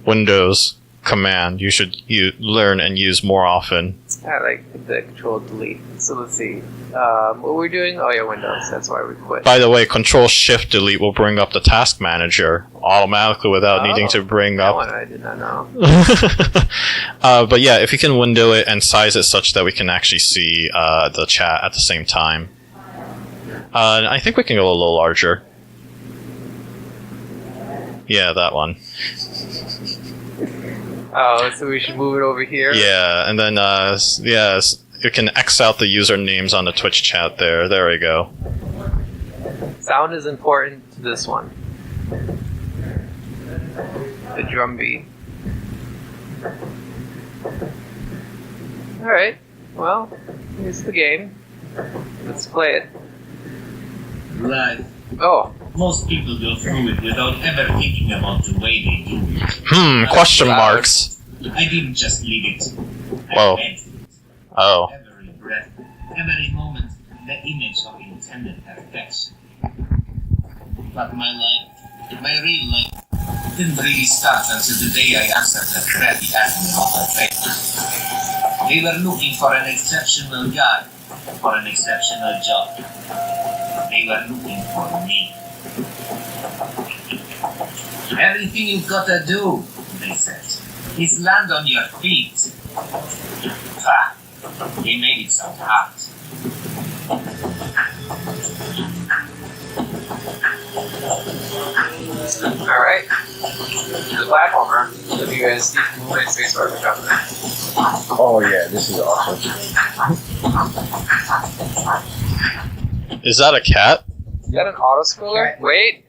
Windows command you should learn and use more often. I like the control delete. So let's see. What were we doing? Oh yeah, Windows. That's why we quit. By the way, Control Shift Delete will bring up the task manager automatically without needing to bring that up. one I did not know. But yeah, if you can window it and size it such that we can actually see the chat at the same time. I think we can go a little larger. Yeah, that one. Oh, so we should move it over here? Yeah, and then you can X out the usernames on the Twitch chat there. There we go. Sound is important to this one. The drum beat. Alright, well, here's the game. Let's play it. Right. Oh. Most people go through it without ever thinking about the way they do it. Question marks. I didn't just leave it. Whoa. I meant it. Oh. Every breath, every moment, the image of intended perfection. But my life, my real life, didn't really start until the day I answered the crabby admin of the fate. They were looking for an exceptional guy, for an exceptional job. They were looking for me. Everything you've got to do, they said, is land on your feet. Ha! They made it so hard. Alright. The platformer. If you guys move my space bar for jumping. Oh yeah, this is awesome. Is that a cat? Is that an auto scroller? Wait,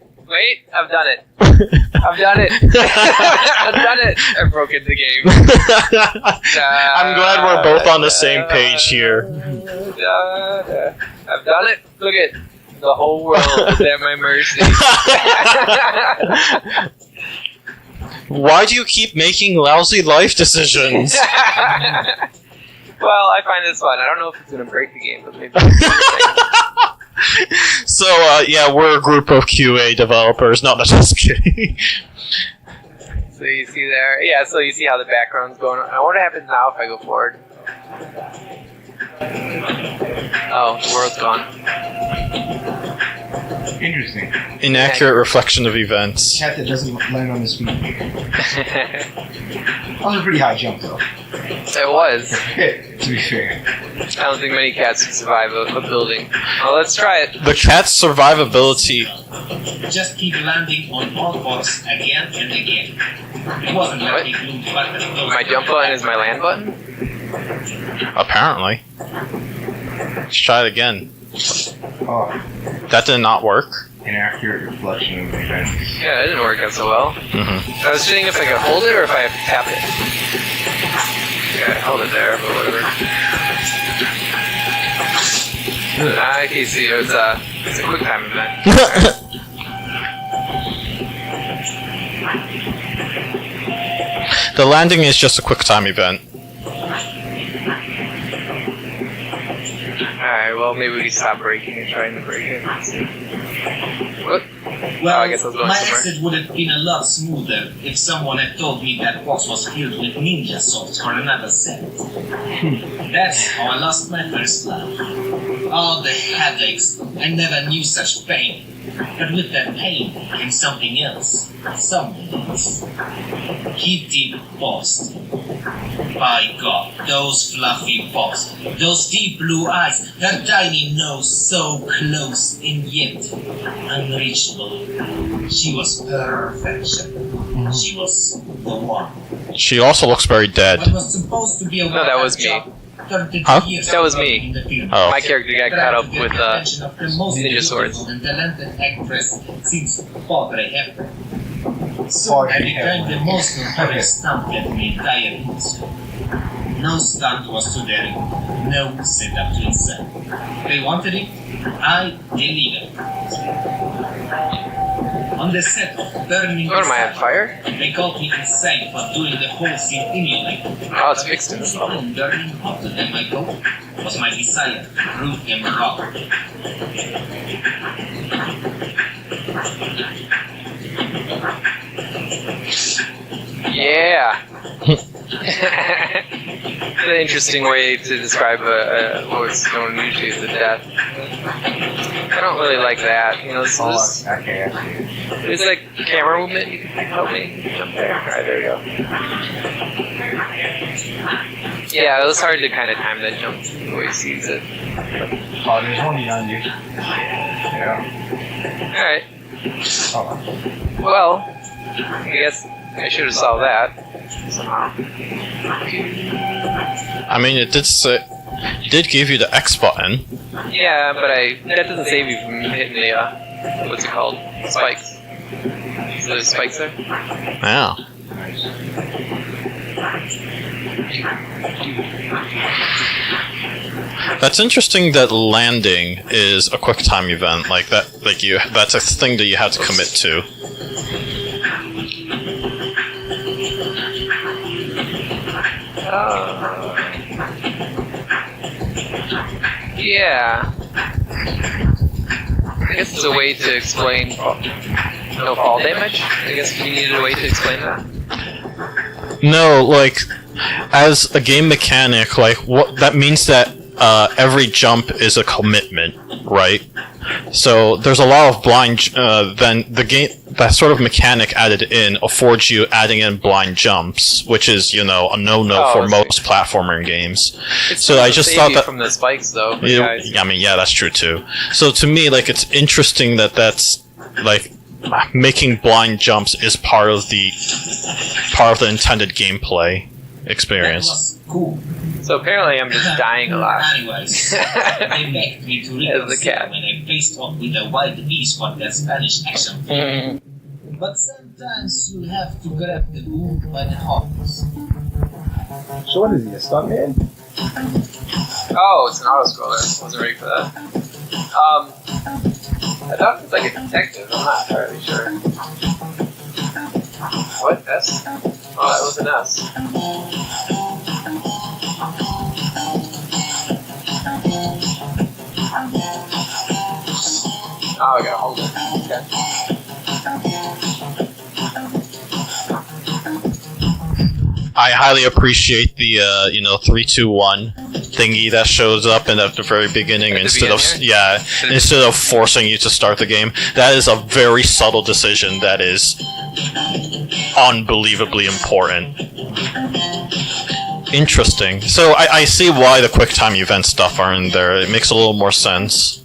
I've done it. I've done it. I've done it. I broke into the game. I'm glad we're both on the same page here. I've done it. Look at the whole world is at my mercy. Why do you keep making lousy life decisions? Well, I find this fun. I don't know if it's going to break the game, but maybe. So, yeah, we're a group of QA developers. No, just kidding. So you see there, yeah. So you see how the background's going. I wonder what happens now if I go forward. Oh, the world's gone. Interesting. Inaccurate reflection of events. Cat that doesn't land on his feet. That was a pretty high jump, though. It was. To be fair. I don't think many cats can survive a building. Well, let's try it. The cat's survivability. Just keep landing on all fours again and again. It wasn't like they flew back and forth. My jump button is my land button? Apparently. Let's try it again. Oh, That did not work. inaccurate reflection of events. Yeah, it didn't work out so well. Mm-hmm. I was thinking if I could hold it or if I have to tap it. Yeah, I held it there, but whatever. Okay, see, it's a quick time event. The landing is just a quick time event. Alright, well, maybe we can stop breaking and trying to break it. Let's see. What? Well, I guess I was going my somewhere. exit would have been a lot smoother if someone had told me that box was filled with ninja swords for another set. That's how I lost my first love. All the headaches, I never knew such pain. But with that pain came something else. Someone else. He did Boston. By God, those fluffy paws, those deep blue eyes, that tiny nose so close and yet unreachable. She was perfection. She was the one. She also looks very dead. What was supposed to be a No, that was me. job, 32 Huh? years That was ago me. in the film. Oh. My character got caught up with ninja swords. And talented actress since Audrey Hepburn. So I Audrey became the Hepburn. most notorious stunt in the entire industry. No stunt was too daring, no setup too insane. They wanted it, I delivered. On the set of Burning What am I on fire? they called me insane for doing the whole scene emulated. Oh, it's fixed in this level. Burning up to them I go was my desire to prove them wrong. Yeah. It's an interesting way to describe what's known usually as a death. I don't really like that. You know, there's like camera movement. You can help me jump there. Alright, there we go. Yeah, it was hard to kind of time that jump the way he sees it. Oh, there's one behind you. Yeah. Alright. Oh. Well, I guess I should have solved that somehow. I mean, it did give you the X button. Yeah, but that doesn't save you from hitting the, what's it called? Spikes. Is there spikes there? Yeah. That's interesting that landing is a quick time event like that. That's a thing that you have to commit to. Yeah. I guess it's a way to explain no fall damage. I guess you needed a way to explain that. No, like, as a game mechanic, like, what that means that every jump is a commitment, right? So there's a lot of blind. Then the game, that sort of mechanic added in affords you adding in blind jumps, which is a no-no for most platformer games. So I just thought that from the spikes, though. I mean, yeah, that's true too. So to me, like, it's interesting that's like making blind jumps is part of the intended gameplay experience. That was cool. So apparently I'm just dying a lot. Anyways, they begged me to As the cat. reconsider when I faced off with a wild beast for their Spanish action. Mm. But sometimes you have to grab the bull by the horns. So what is he, a stuntman? Oh, it's an auto-scroller. Wasn't ready for that. I thought it was like a detective. I'm not entirely sure. What? S? Oh, that was an S. Oh, I gotta hold it. Okay. I highly appreciate the 3-2-1 thingy that shows up at the very beginning instead of forcing you to start the game. That is a very subtle decision that is unbelievably important. Interesting. So I see why the quick time event stuff are in there. It makes a little more sense.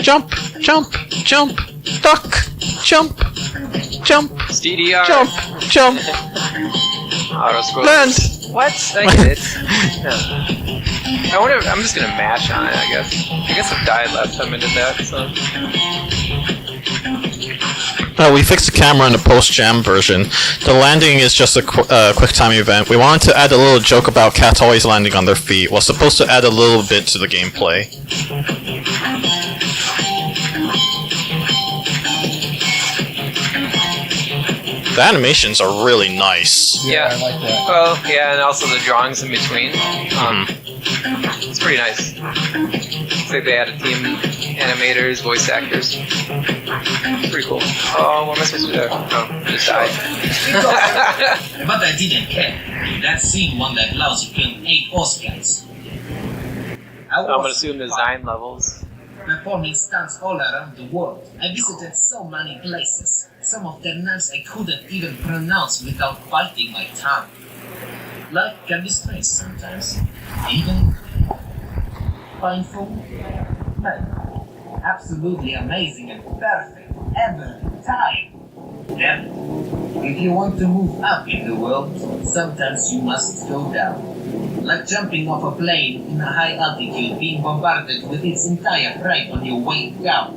Jump, jump, jump, duck, jump, jump, DDR. jump, jump, Auto-scroller. land. What? I get it. No. I wonder. I'm just gonna mash on it. I guess I died last time I did that. So. We fixed the camera in the post-jam version. The landing is just a quick time event. We wanted to add a little joke about cats always landing on their feet. Was supposed to add a little bit to the gameplay. The animations are really nice. Yeah. I like that. Well, yeah, and also the drawings in between. It's pretty nice. Looks like they had a team, animators, voice actors. Pretty cool. Oh, what am I supposed to do there? Oh, I just died. But I didn't care. That scene won that Lousy film 8 Oscars. I'm gonna assume there's 9 levels. Performing stunts all around the world. I visited so many places. Some of their names I couldn't even pronounce without biting my tongue. Life can be strange sometimes. Even painful. But absolutely amazing and perfect every time. Then, if you want to move up in the world, sometimes you must go down. Like jumping off a plane in a high altitude being bombarded with its entire freight on your way down.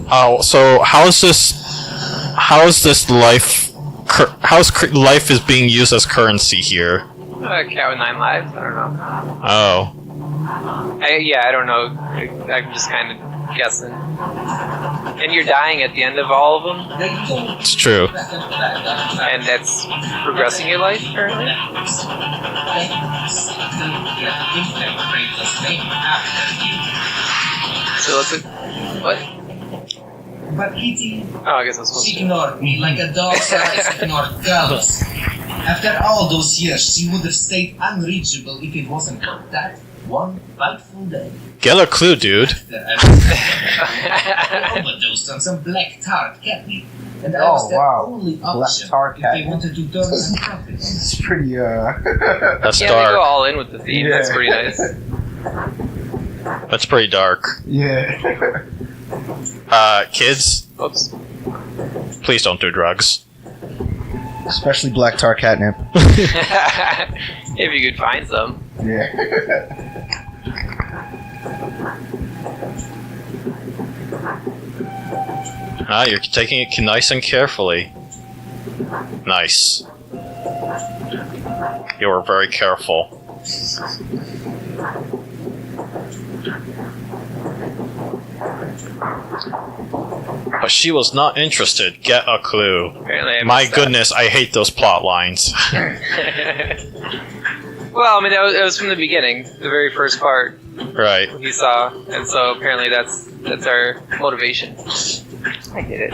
Oh, so how's this life? Life is being used as currency here? A cat with 9 lives. I don't know. Oh. I don't know. I'm just kind of guessing. And you're dying at the end of all of them, It's true. and that's progressing your life, apparently. So let's what? But Kitty, Oh, I guess I'm supposed she to. ignored me like a dog sometimes ignored girls. After all those years, she would have stayed unreachable if it wasn't for that one fateful day. Get a clue, dude. I overdosed on some black tar catnip, and I was the only option tar if they catnip. wanted to turn some profit. It's pretty, That's Yeah, they go dark. all in with the theme. That's pretty nice. That's pretty dark. Yeah. Kids, Oops. please don't do drugs. Especially black tar catnip. If you could find some. Yeah. You're taking it nice and carefully. Nice. You were very careful. But she was not interested. Get a clue. Apparently I My missed that. goodness, I hate those plot lines. Well, I mean, that was from the beginning, the very first part Right. he saw, and so apparently that's our motivation. I get it.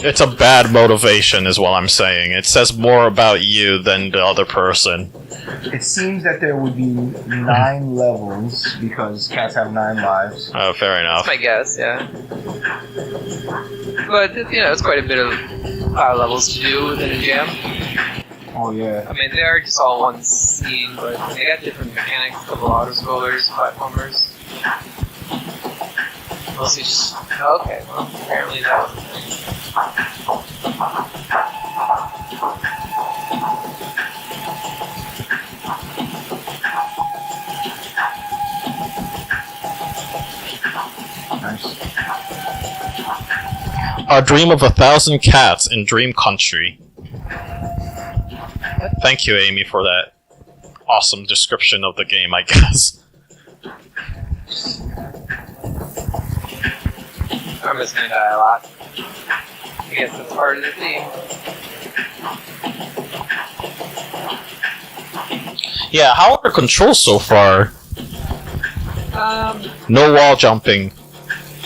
It's a bad motivation, is what I'm saying. It says more about you than the other person. It seems that there would be 9 levels because cats have 9 lives. Oh, fair enough. That's my guess, yeah. But it's quite a bit of levels to do within a jam. Oh yeah. I mean, they are just all one scene, but they got different mechanics, a couple auto-scrollers, platformers. Mostly just... Okay, well, apparently that was the thing. Nice. A dream of 1,000 cats in Dream Country. Thank you, Amy, for that awesome description of the game, I guess. I'm just gonna die a lot. I guess that's part of the theme. Yeah, how are the controls so far? No wall jumping.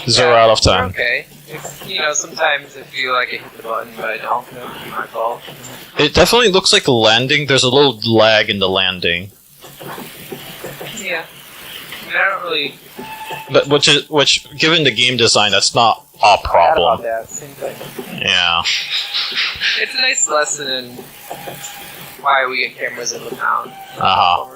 0 out of 10. Okay. It's, sometimes I feel like I hit the button, but I don't. It's my fault. It definitely looks like a landing. There's a little lag in the landing. Yeah. I mean, I don't really... But which given the game design, that's not a About problem. that. Same thing. Yeah. It's a nice lesson in why we get cameras in the town. Uh-huh.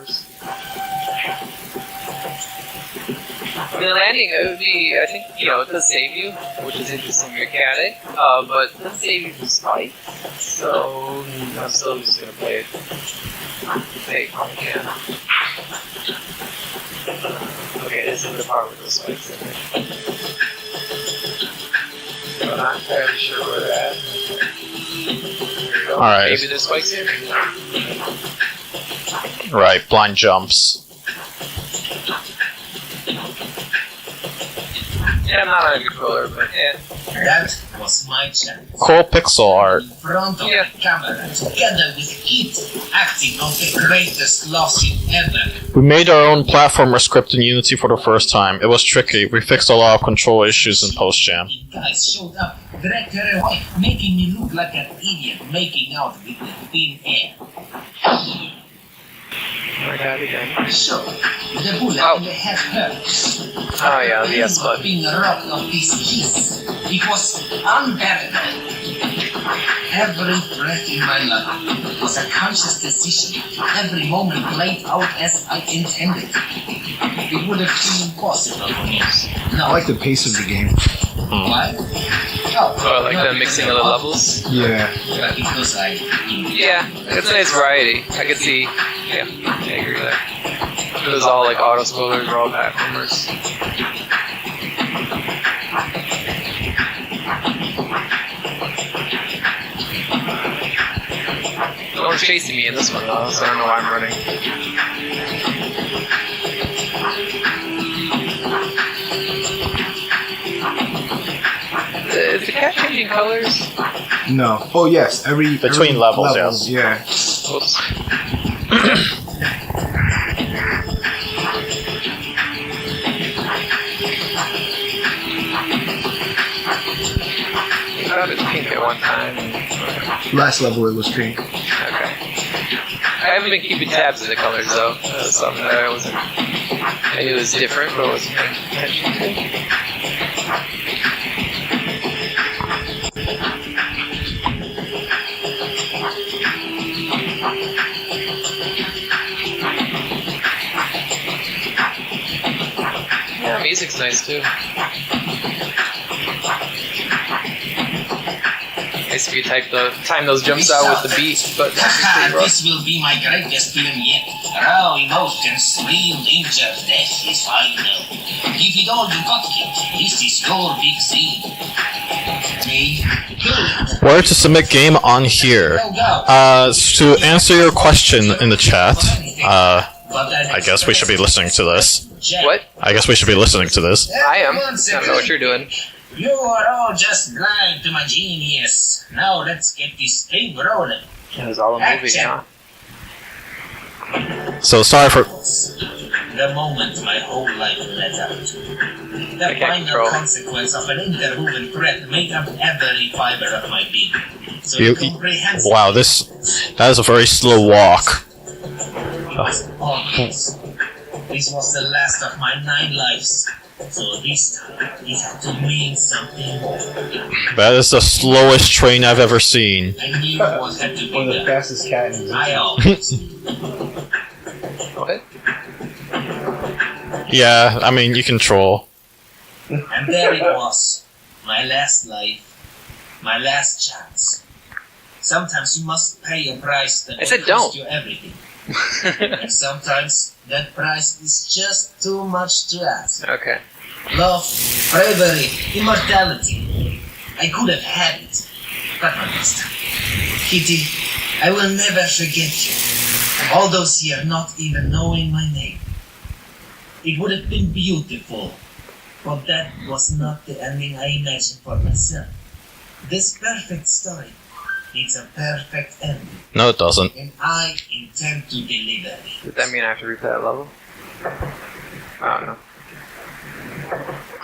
The landing, it would be, I think, it does save you, which is interesting mechanic, but it doesn't save you from spikes, so I'm still just gonna play it safe when I can. Okay, this is the part with the spikes in it. I'm not entirely sure where they're at. There we go. Alright. Maybe there's spikes here? Right, blind jumps. Yeah, I'm not on a controller, but yeah. That was my chance. Cool pixel art. In front of the camera, together with Kit, acting on the greatest Lousy ever. We made our own platformer script in Unity for the first time. It was tricky. We fixed a lot of control issues in post-jam. Guys showed up, dragged her away, making me look like an idiot, making out with the thin air. Oh my god, again. So, the bullet in the head hurt. Oh yeah, the S button. Being robbed of this kiss, it was unbearable. Every breath in my life was a conscious decision. Every moment played out as I intended. It would have been impossible for me. No. I like the pace of the game. Why? Oh, like the mixing of the levels? Yeah. Because Yeah, it's a nice variety. I could see. Yeah, I agree with that. It was all like auto scrollers or all platformers. No one's chasing me in this one though, so I don't know why I'm running. Is the cat changing colors? No. Oh yes, Between every levels, level, yes. Yeah. Oops. I thought it was pink at one time. Last level it was pink. Okay. I haven't been keeping tabs of the colors though. That was something that I wasn't. I knew it was different, but I wasn't paying attention to. Yeah, music's nice too. Nice if you time those jumps out with the beat, but that's just pretty rough. This will be my greatest film yet. Raw emotions, real danger, death is final. Give it all you got, kid. This is your big scene. Me, good. Where to submit game on here? Go, go. To answer your question in the chat, I guess we should be listening to this. What? I guess we should be listening to this. I am. I don't know what you're doing. You are all just blind to my genius. Now let's get this thing rolling. It was all a movie, huh? So sorry for. The moment my whole life led up to. The I can't final control. consequence of an interwoven thread made up every fiber of my being. So You- incomprehensible. Wow, that is a very slow walk. It was obvious. This was the last of my 9 lives. So this time, it had to mean something. That is the slowest train I've ever seen. I knew what had to be One of the done. fastest cat in existence. I always. What? Yeah, I mean, you control. And there it was. My last life. My last chance. Sometimes you must pay a price that I said will cost don't. you everything. And sometimes that price is just too much to ask. Okay. Love, bravery, immortality. I could have had it, but not this time. Kitty, I will never forget you. All those years not even knowing my name. It would have been beautiful, but that was not the ending I imagined for myself. This perfect story needs a perfect ending, No, it doesn't. and I intend to deliver it. Does that mean I have to replay that level? I don't know.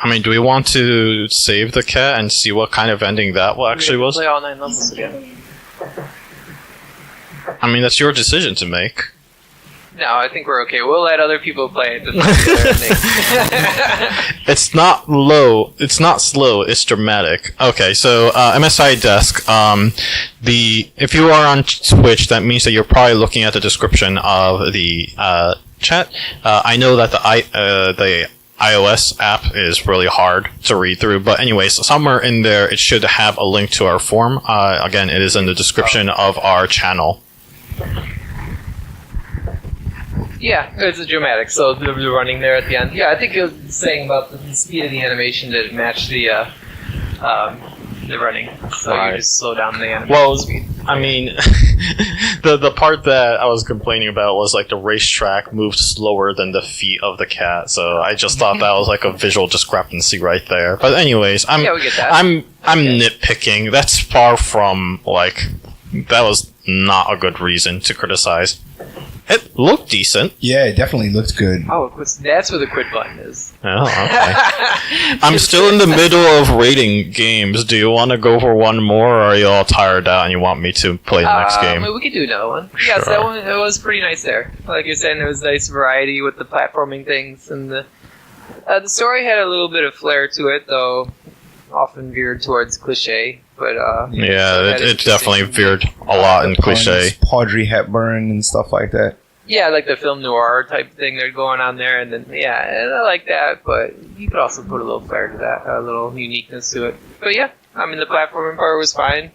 I mean, do we want to save the cat and see what kind of ending that actually was? Play all 9 levels again. I mean, that's your decision to make. No, I think we're okay. We'll let other people play it. It's not low. It's not slow. It's dramatic. Okay, so MSI Desk. If you are on Twitch, that means that you're probably looking at the description of the chat. I know that the iOS app is really hard to read through, but anyways, somewhere in there it should have a link to our forum. Again, it is in the description of our channel. Yeah, it's a dramatic. So the running there at the end. Yeah, I think you were saying about the speed of the animation to match the running. So Right. you just slow down the animation Well, speed. I mean, the part that I was complaining about was like the racetrack moved slower than the feet of the cat. So I just thought that was like a visual discrepancy right there. But anyways, Yeah, we get that. I'm Okay. nitpicking. That's far from like that was not a good reason to criticize. It looked decent. Yeah, it definitely looked good. Oh, that's where the quit button is. Oh, okay. I'm still in the middle of rating games. Do you want to go for one more, or are you all tired out and you want me to play the next game? We could do another one. Yes, Sure. that one it was pretty nice there. Like you're saying, there was nice variety with the platforming things, and the story had a little bit of flair to it, though often veered towards cliche. But Yeah, it definitely veered a lot in cliche. Puns, Audrey Hepburn and stuff like that. yeah, like the film noir type thing they're going on there, and then and I like that. But you could also put a little flair to that, a little uniqueness to it. But yeah, I mean the platforming part was fine.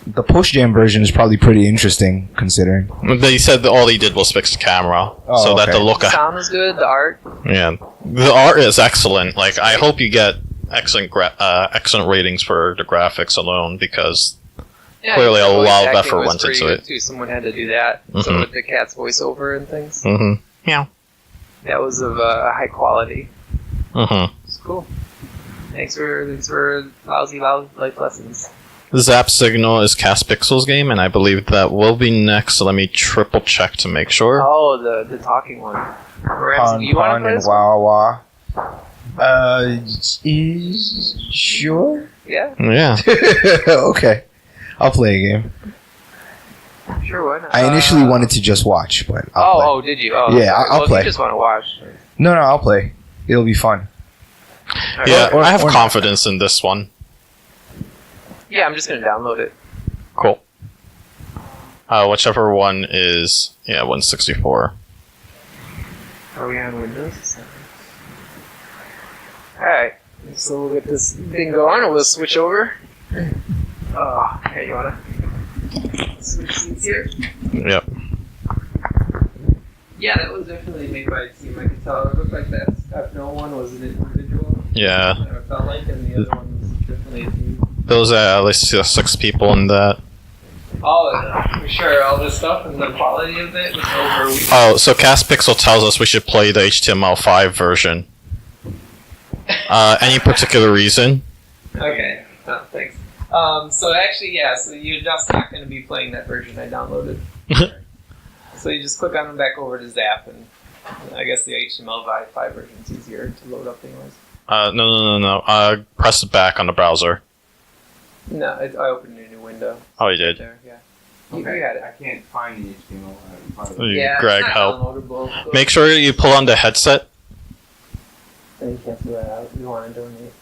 The post-jam version is probably pretty interesting, considering. They said that all they did was fix the camera, Oh, so that okay. the look. The sound was good. The art. Yeah, the art is excellent. Like, I hope you get excellent ratings for the graphics alone, because Yeah, clearly a the voice lot of acting effort was went pretty into good, it. too. Someone had to do that. So Mhm. with the cat's voiceover and things, Mm-hmm. Yeah. that was of high quality. Mm-hmm. It's cool. Thanks for lousy life lessons. Zap Signal is Cast Pixel's game, and I believe that will be next. So let me triple check to make sure. Oh, the talking one. Ramsey, do you want to play and this one? wah wah. Sure. Yeah, Yeah. Okay, I'll play a game. sure. Why not? I initially wanted to just watch, but I'll play. Did you? Oh, Yeah, sorry. I'll Well, play. If you just want to watch. No, I'll play. It'll be fun. Yeah, Or- I have or not. confidence in this one. Yeah, I'm just gonna download it. Cool. Whichever one is, 164. Are we on Windows? Alright, so we'll get this thing going and we'll switch over. Oh, here, you wanna switch seats here? Yep. Yeah, that was definitely made by a team. I could tell. It looked like that F-No one was an individual. Yeah. It felt like, and the other one was definitely a team. Those at least 6 people in that. For sure, all this stuff and the quality of it was over. Oh, so Cast Pixel tells us we should play the HTML5 version. Any particular reason? Okay, no, thanks. So actually, yeah, so you're just not going to be playing that version I downloaded. So you just click on them back over to Zap, and I guess the HTML5 version is easier to load up anyways. No. Press it back on the browser. No, I opened a new window. Oh, you did. There, yeah. Okay. You had it. I can't find the HTML. Yeah, Greg, it's not help. downloadable. Make sure you pull on the headset. And you cancel that out. You want to donate.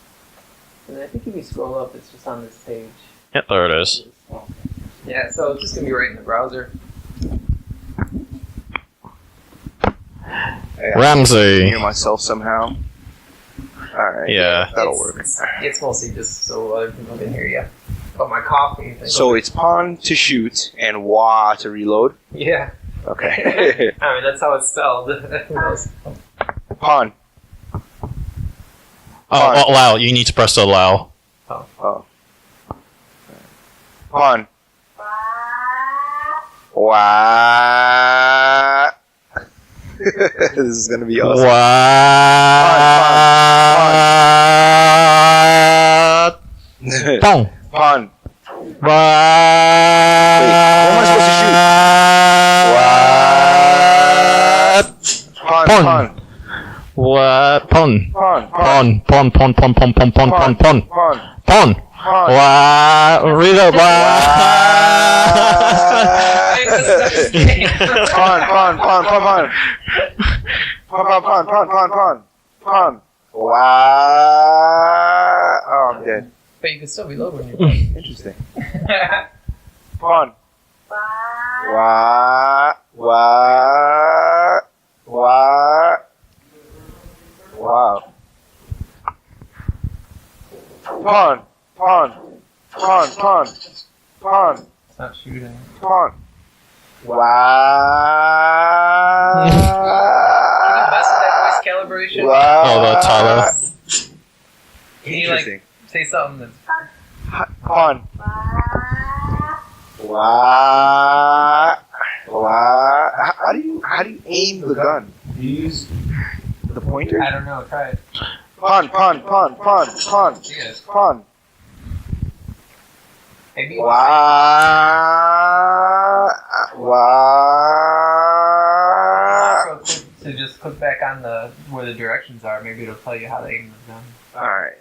And I think if you scroll up, it's just on this page. Yep, there it is. Yeah, so it's just going to be right in the browser. Ramsey. Hear myself somehow. Alright. Yeah. That'll work. It's mostly just so other people can hear you. But my coughing thing. So it's pawn to shoot and wah to reload. Yeah. Okay. I mean, that's how it's spelled. Who knows? Pawn. Oh, allow. You need to press the allow. Oh. Pawn. Wah. This is gonna be awesome. What? Pong. Pawn. What? Wait, what am I supposed to shoot? What? Pawn. Pawn. Pawn. What? Pon. Pawn. Pon. Pon. Pon. Pon. Pon. Pon. Pon. Pon. Pon. Pawn. Pon. Pawn. What? Read it. Pawn. Pawn. Pawn. Pawn. Pawn. Pawn. Wow. Oh, I'm dead. But you can still reload when you're done. Interesting. Pawn. Wah. Wah. Wah. Wow. Pawn. Pawn. Pawn. Pawn. Pawn. It's not shooting. Pawn. Wow. Can you mess with that voice calibration? Wow. Oh, the Tyler. Can you, like, Interesting. say something that's... Pawn. Wow. Wow. How do you aim the gun? Do you use the pointer? I don't know, try it. Pawn. Pawn. Pawn. Pawn. Pawn. Yes. Pawn. Maybe you Wow. Wow. also click to just click back on where the directions are. Maybe it'll tell you how to aim the gun. Alright.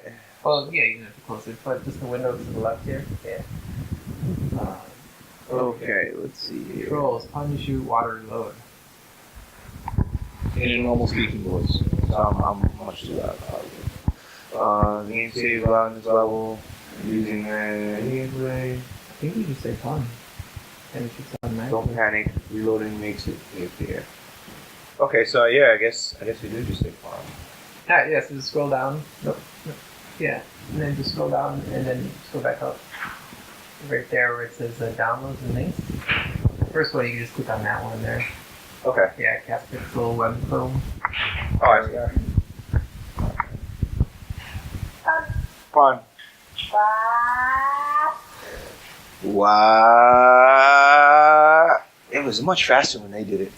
Well, yeah, you don't have to close it, but just the window to the left here. Yeah. Okay, let's see here. Controls, pun to shoot, water reload. In a normal speaking voice. I'm much too loud, probably. Game save loud in this level. Using the gameplay. I think you just say pun. And it shoots automatically. Don't panic. Reloading makes it clear. Okay, so yeah, I guess we do just say pawn. Yeah, so just scroll down. Nope. Yeah, and then just scroll down and then just go back up. Right there where it says downloads and links. The first one, you can just click on that one there. Okay. Yeah, Cast Pixel Web Chrome. Oh, I see. Pawn. Wah. It was much faster when they did it.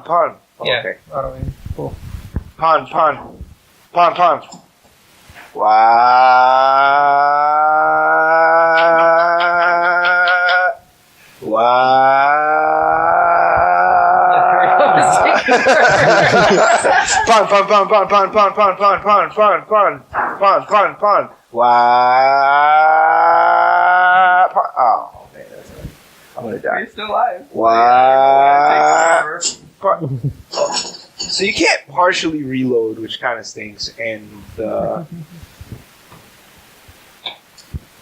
Pon. Yeah. Okay. Auto aim. Cool. Pon. Wah. Pon. Wah. Oh man, that's right. I'm gonna die. You're still alive. Wah. So you can't partially reload, which kind of stinks, and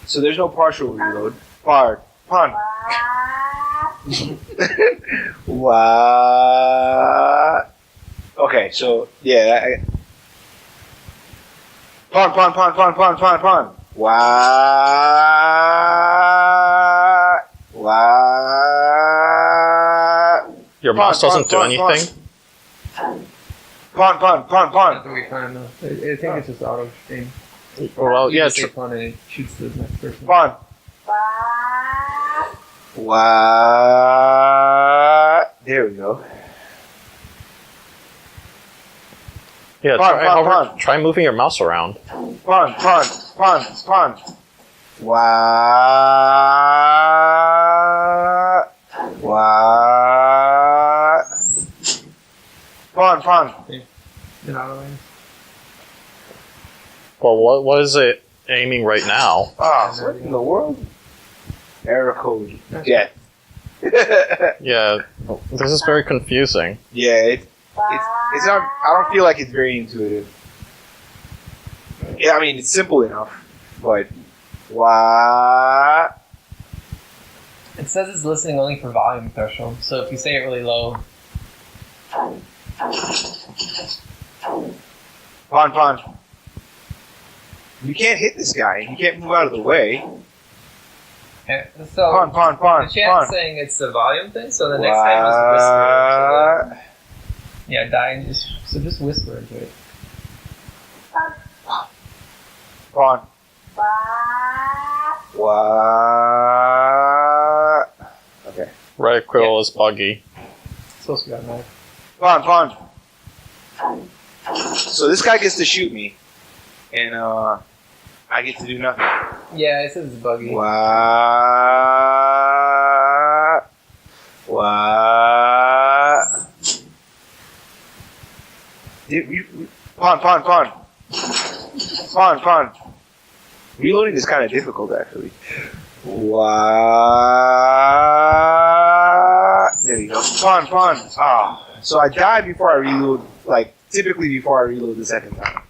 so there's no partial reload. Pon. Wah. Okay, so yeah. Pon. Wah. Your mouse doesn't do anything? Pon. That's what we find though. I think it's just auto aim. Well, You yeah, just say pun and it shoots the next person. Pon. Wah. There we go. yeah. Pon. Try moving your mouse around. Pon. Wah. Pon. In auto aim. Well, what is it aiming right now? Ah, what in the world? Error code. Death. Yeah, this is very confusing. Yeah, it's not. I don't feel like it's very intuitive. Yeah, I mean it's simple enough, but wah. It says it's listening only for volume threshold, so if you say it really low, Pon. You can't hit this guy. You can't move out of the way. and so Pon. the chat's saying it's the volume thing. So the next time just whisper. Yeah, die and just whisper into it. Pon. Wah. Okay. Reticle is buggy. It's supposed to be automatic. Pon. So this guy gets to shoot me, and I get to do nothing. Yeah, it says it's buggy. Wah. Pon. Reloading is kind of difficult, actually. There you go. Pon. Ah. So I die before I reload, like, typically before I reload the second time.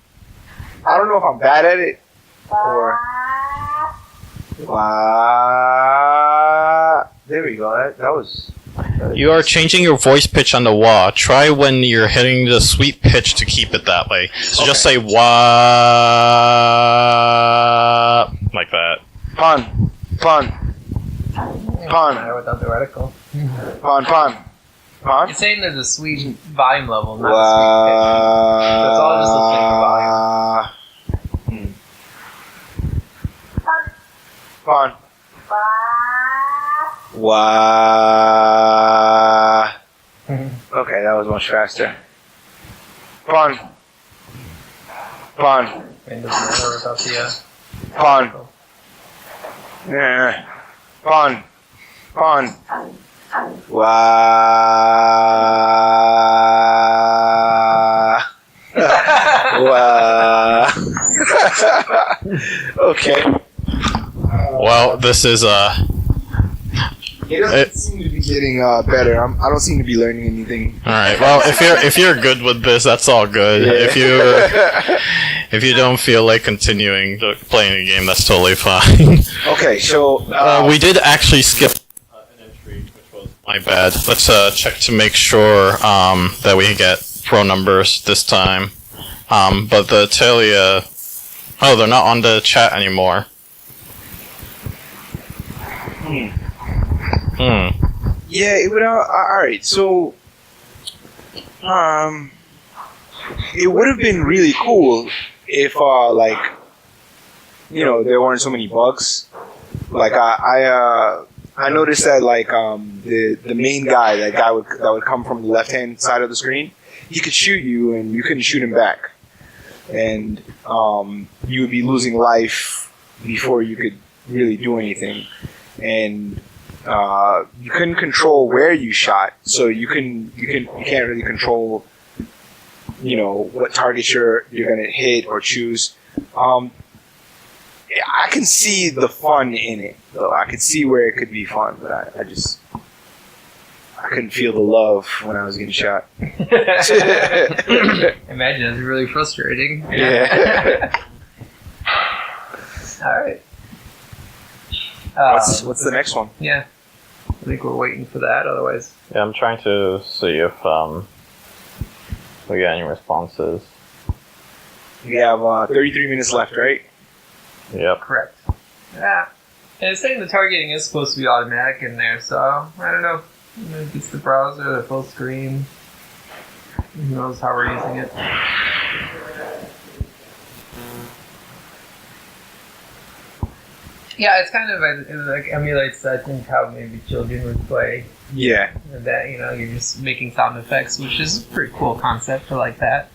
I don't know if I'm bad at it, or... There we go. That was... You are changing your voice pitch on the wah. Try when you're hitting the sweet pitch to keep it that way. So just say wah like that. Pon. Without the reticle. Pon. It's saying there's a sweet volume level, not a sweet pitch. So it's all just listening for volume. Pon. Wah. Okay, that was much faster. Pon. And doesn't matter without the Pon. Yeah. Pon. Wah. Wah. Okay. Well, this is It doesn't seem to be getting better. I don't seem to be learning anything. all right. Well, if you're good with this, that's all good. Yeah. If you don't feel like continuing to playing the game, that's totally fine. Okay, so We did actually skip an entry, which was my bad. Let's check to make sure that we get pro numbers this time. But the Talia, they're not on the chat anymore. yeah, it would. All right, so it would have been really cool if there weren't so many bugs. Like I noticed that like the main guy, that would come from the left hand side of the screen, he could shoot you and you couldn't shoot him back, and you would be losing life before you could really do anything, and you couldn't control where you shot, so you can't really control what targets you're gonna hit or choose. I can see the fun in it, though. I could see where it could be fun, but I couldn't feel the love when I was getting shot. Imagine it's really frustrating. Yeah. All right. What's the next one? Yeah. I think we're waiting for that. Otherwise, Yeah, I'm trying to see if we get any responses. We have 33 minutes left, right? Yep. correct. Yeah. And it's saying the targeting is supposed to be automatic in there, so I don't know. Maybe it's the browser, the full screen. Who knows how we're using it? Yeah, it's kind of it like emulates, I think, how maybe children would play. Yeah. And that, you're just making sound effects, which is a pretty cool concept. I like that.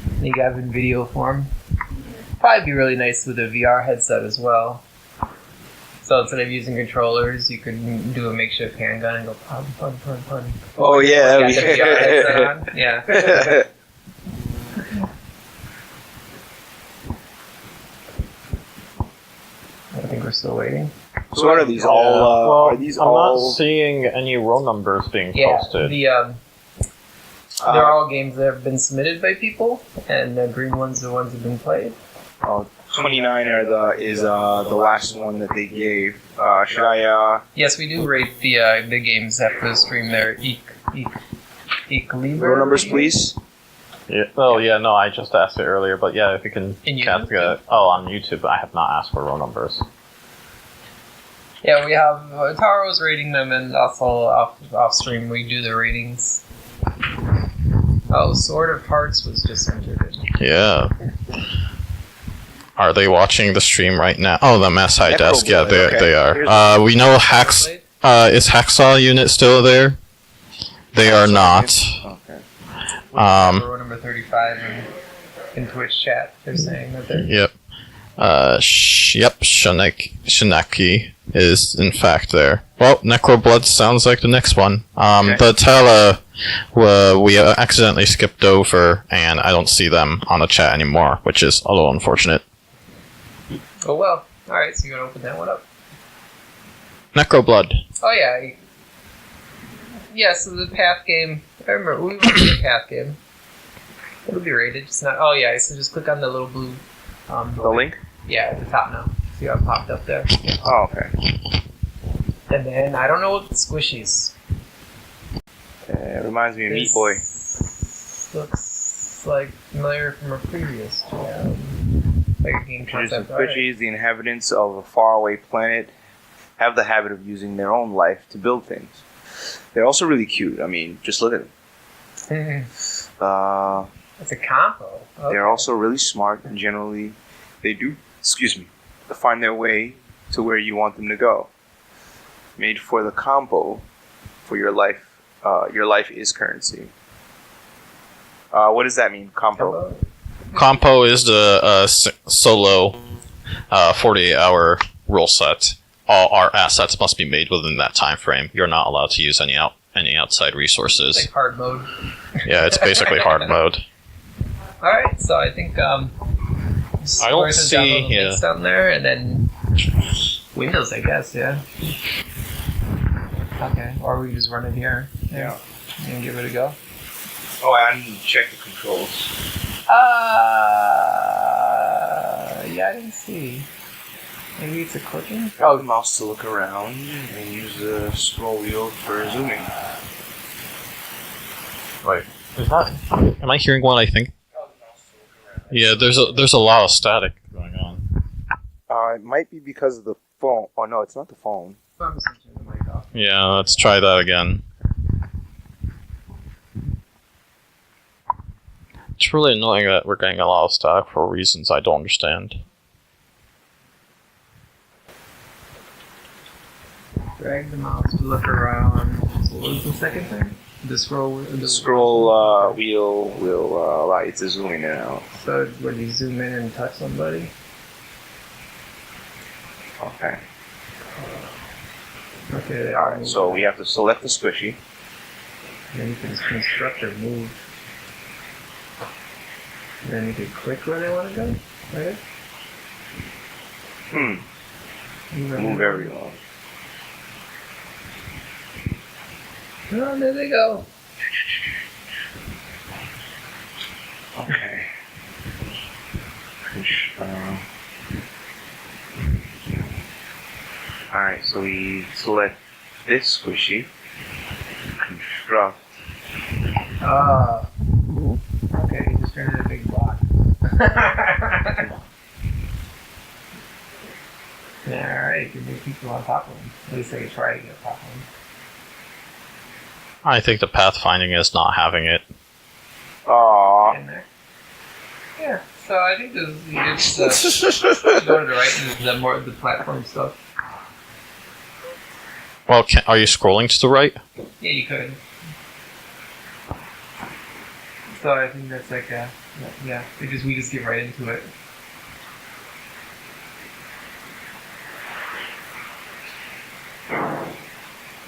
And you got it in video form. Probably be really nice with a VR headset as well. So instead of using controllers, you could do a makeshift handgun and go pun, pun, pun, pun. Oh, yeah. Got the VR headset on. Yeah. I think we're still waiting. So what are these all? Are these I'm all? not seeing any roll numbers being posted. They're all games that have been submitted by people, and the green ones are the ones that have been played. 29 is the last one that they gave. Should I? Yes, we do rate the games after the stream. They're Roll numbers, please. Yeah. Oh, yeah. No, I just asked it earlier, but yeah, if you can. On YouTube, I have not asked for roll numbers. Yeah, we have Taro's rating them, and also off stream we do the ratings. Oh, Sword of Hearts was just entered in. Yeah. Are they watching the stream right now? Oh, the Mass High Desk. Yeah, they are. We know is Hacksaw Unit still there? They are not. Okay. Row number 35 in Twitch chat. They're saying that they're. Yep. Shinaki is in fact there. Well, Necroblood sounds like the next one. The Tala we accidentally skipped over, and I don't see them on the chat anymore, which is a little unfortunate. Oh well. Alright, so you're gonna open that one up. Necroblood. Oh yeah. Yeah, so the Path game. I remember we went to the Path game. It'll be rated. It's not. Oh yeah, so just click on the little blue. The link? Yeah, at the top now. See how it popped up there? Oh, okay. And then, I don't know what the Squishies. It reminds me of Meat Boy. Looks like familiar from a previous like a game concept. Squishies, the inhabitants of a faraway planet, have the habit of using their own life to build things. They're also really cute. I mean, just look at them. It's a combo. Okay. They're also really smart, and generally, they do, find their way to where you want them to go. Made for the combo, for your life. Your life is currency. What does that mean, combo? Compo is the solo 48-hour rule set. All our assets must be made within that time frame. You're not allowed to use any outside resources. Like hard mode. Yeah, it's basically hard mode. Alright, so I think I don't see links down there, and then Windows, I guess, yeah. Okay, or we just run it here. Yeah. And give it a go. Oh, I didn't check the controls. Yeah, I didn't see. Maybe it's a clicking? Hold the mouse to look around and use the scroll wheel for zooming. Wait, is that? Am I hearing what I think? Yeah, there's a lot of static going on. It might be because of the phone. Oh no, it's not the phone. I'm just turning the mic off. Yeah, let's try that again. It's really annoying that we're getting a lot of static for reasons I don't understand. drag the mouse to look around. What was the second thing? The scroll. The scroll wheel will allow you to zoom in and out. So when you zoom in and touch somebody. Okay. Okay. Alright, so we have to select the squishy. And then you can construct or move. And then you can click where they want to go. Right? Move everyone. Oh, there they go. Okay. Alright, so we select this squishy. Construct. Okay, you just turned it a big block. Yeah, alright, you can move people on top of them. At least they can try to get on top of them. I think the pathfinding is not having it. Aww. In there. Yeah, so I think this is go to the right and the platform stuff. Well, are you scrolling to the right? Yeah, you could. So I think that's like yeah, we just get right into it.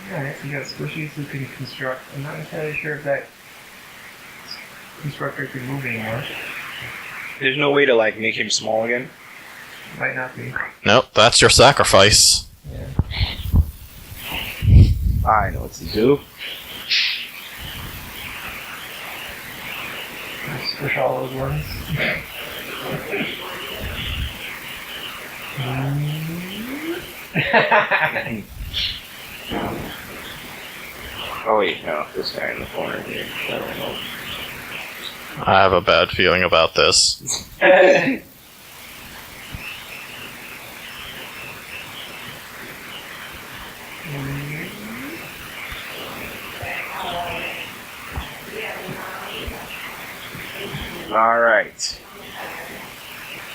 Alright, so you got squishies who can construct. I'm not entirely sure if that constructor can move anymore. There's no way to like make him small again. Might not be. Nope, that's your sacrifice. Yeah. I know what to do. Squish all those ones. Oh wait, no, this guy in the corner here. I don't know. I have a bad feeling about this. Alright.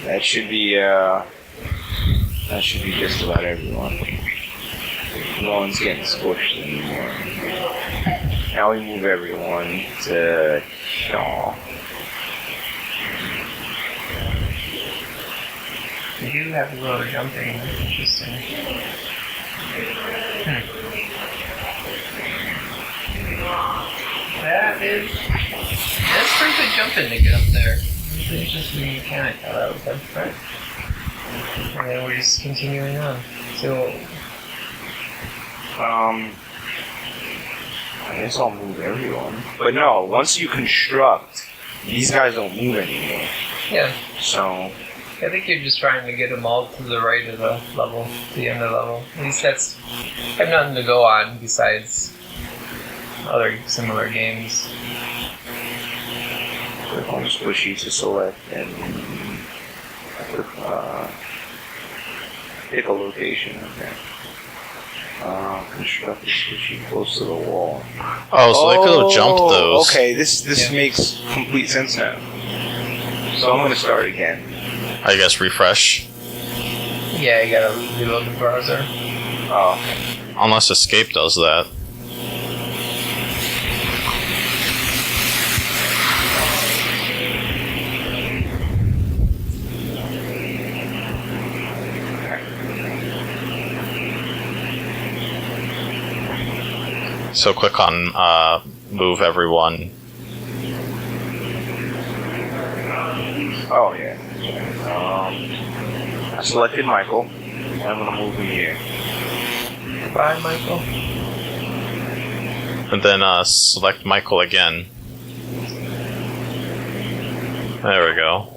That should be just about everyone. No one's getting squished anymore. Now we move everyone to Shaw. You do have a little jumping, that's interesting. That's pretty good jumping to get up there. It's an interesting mechanic how that was done, right? And then we're just continuing on. So, I guess I'll move everyone. But no, once you construct, these guys don't move anymore. yeah, So, I think you're just trying to get them all to the right of the level, the end of the level. At least I have nothing to go on besides other similar games. click on squishy to select and pick a location. Okay. Construct a squishy close to the wall. Oh, so they could have jumped those. Okay, this makes complete sense now. So I'm gonna start again. I guess refresh. Yeah, you gotta reload the browser. Oh, okay. Unless escape does that. So click on move everyone. Oh yeah. I selected Michael. I'm gonna move him here. Bye, Michael. And then select Michael again. There we go.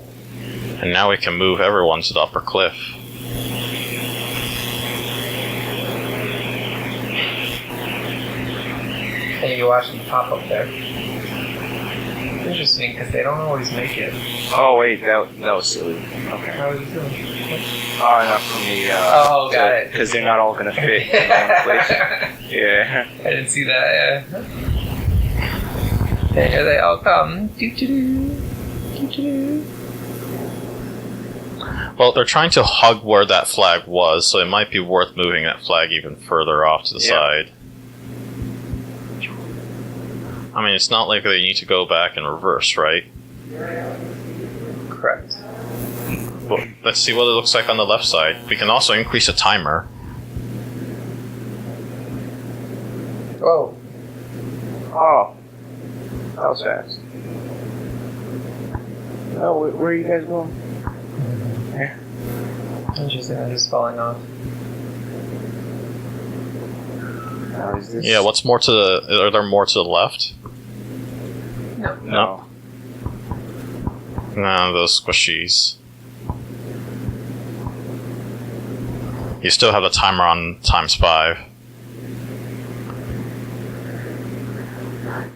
And now we can move everyone to the upper cliff. And you can watch them pop up there. Interesting, because they don't always make it. Oh wait, that was silly. Okay. How was it doing? Oh, not for me. Oh, got it. Because they're not all gonna fit in one place. Yeah. I didn't see that, yeah. And here they all come. Doo-doo-doo. Doo-doo-doo. Well, they're trying to hug where that flag was, so it might be worth moving that flag even further off to the side. I mean, it's not like they need to go back in reverse, right? Correct. Well, let's see what it looks like on the left side. We can also increase the timer. Whoa. Oh. That was fast. Oh, where are you guys going? There. Interesting, I'm just falling off. How is this? Yeah, what's more to the... Are there more to the left? No. No. No, those squishies. You still have the timer on ×5.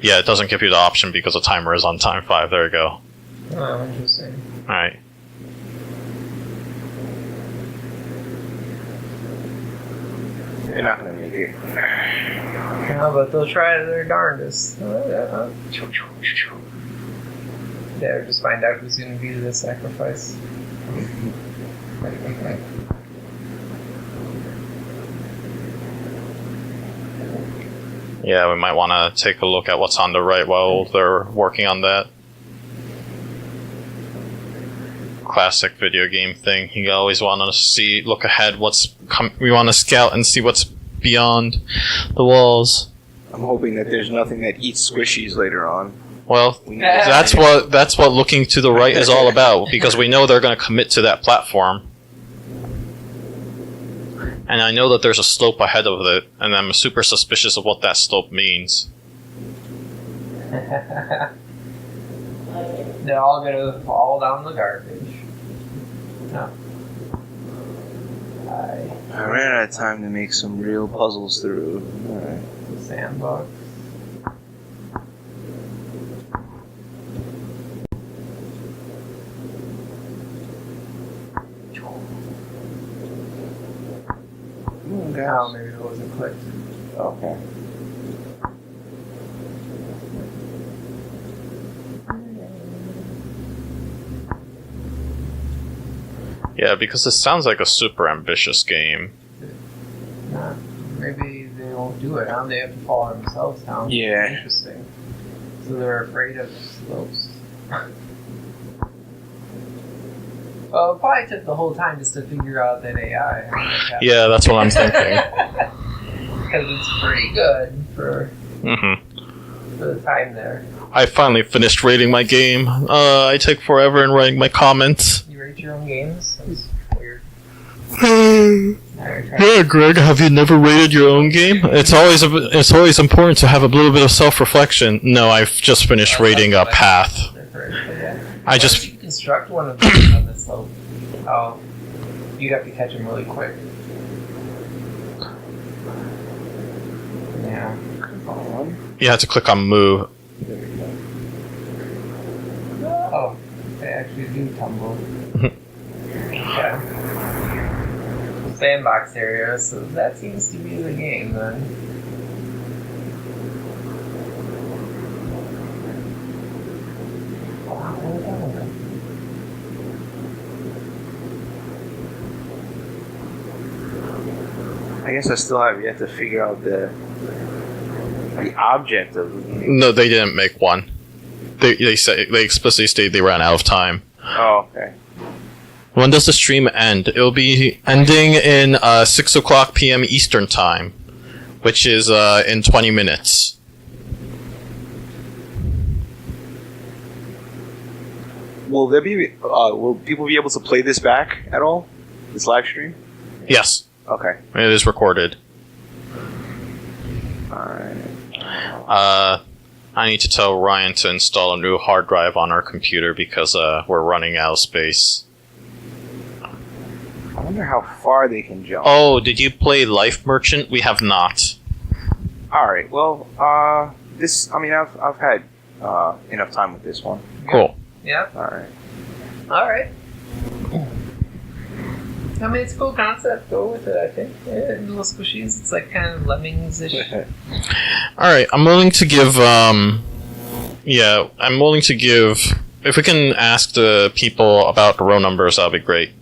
Yeah, it doesn't give you the option because the timer is on ×5. There you go. Oh, interesting. Alright. You're not gonna make it. Yeah, but they'll try their darndest. Yeah, just find out who's going to be the sacrifice. Yeah, we might want to take a look at what's on the right while they're working on that. Classic video game thing. You always want to look ahead. We want to scout and see what's beyond the walls. I'm hoping that there's nothing that eats squishies later on. Well, that's what looking to the right is all about, because we know they're going to commit to that platform. And I know that there's a slope ahead of it, and I'm super suspicious of what that slope means. They're all going to fall down the garbage. No. I ran out of time to make some real puzzles through. Alright. Sandbox. Oh, maybe it wasn't clicked. Okay. Yeah, because it sounds like a super ambitious game. Maybe they won't do it, huh? They have to fall themselves down. Yeah. Interesting. So they're afraid of slopes. Well, it probably took the whole time just to figure out that AI. Yeah, that's what I'm thinking. Because it's pretty good for the time there. I finally finished rating my game. I take forever in writing my comments. You rate your own games? That's weird. Yeah, Greg, have you never rated your own game? It's always important to have a little bit of self-reflection. No, I've just finished rating a Path. I just... You construct one of these on the slope. Oh, you'd have to catch them really quick. Yeah. You have to click on move. Oh, they actually do tumble. Okay. Sandbox area, so that seems to be the game then. I guess I still have yet to figure out the object of the game. No, they didn't make one. They explicitly stated they ran out of time. Oh, okay. When does the stream end? It'll be ending in 6 o'clock p.m. Eastern Time, which is in 20 minutes. Will people be able to play this back at all? This live stream? Yes, Okay. it is recorded. Alright. I need to tell Ryan to install a new hard drive on our computer because we're running out of space. I wonder how far they can jump. Oh, did you play Life Merchant? We have not. Alright, well, I've had enough time with this one. Cool. Yeah. Alright. Alright. I mean, it's a cool concept. Go with it, I think. Yeah, little squishies. It's like kind of lemmings-ish. Alright, I'm willing to give, if we can ask the people about the row numbers, that'll be great.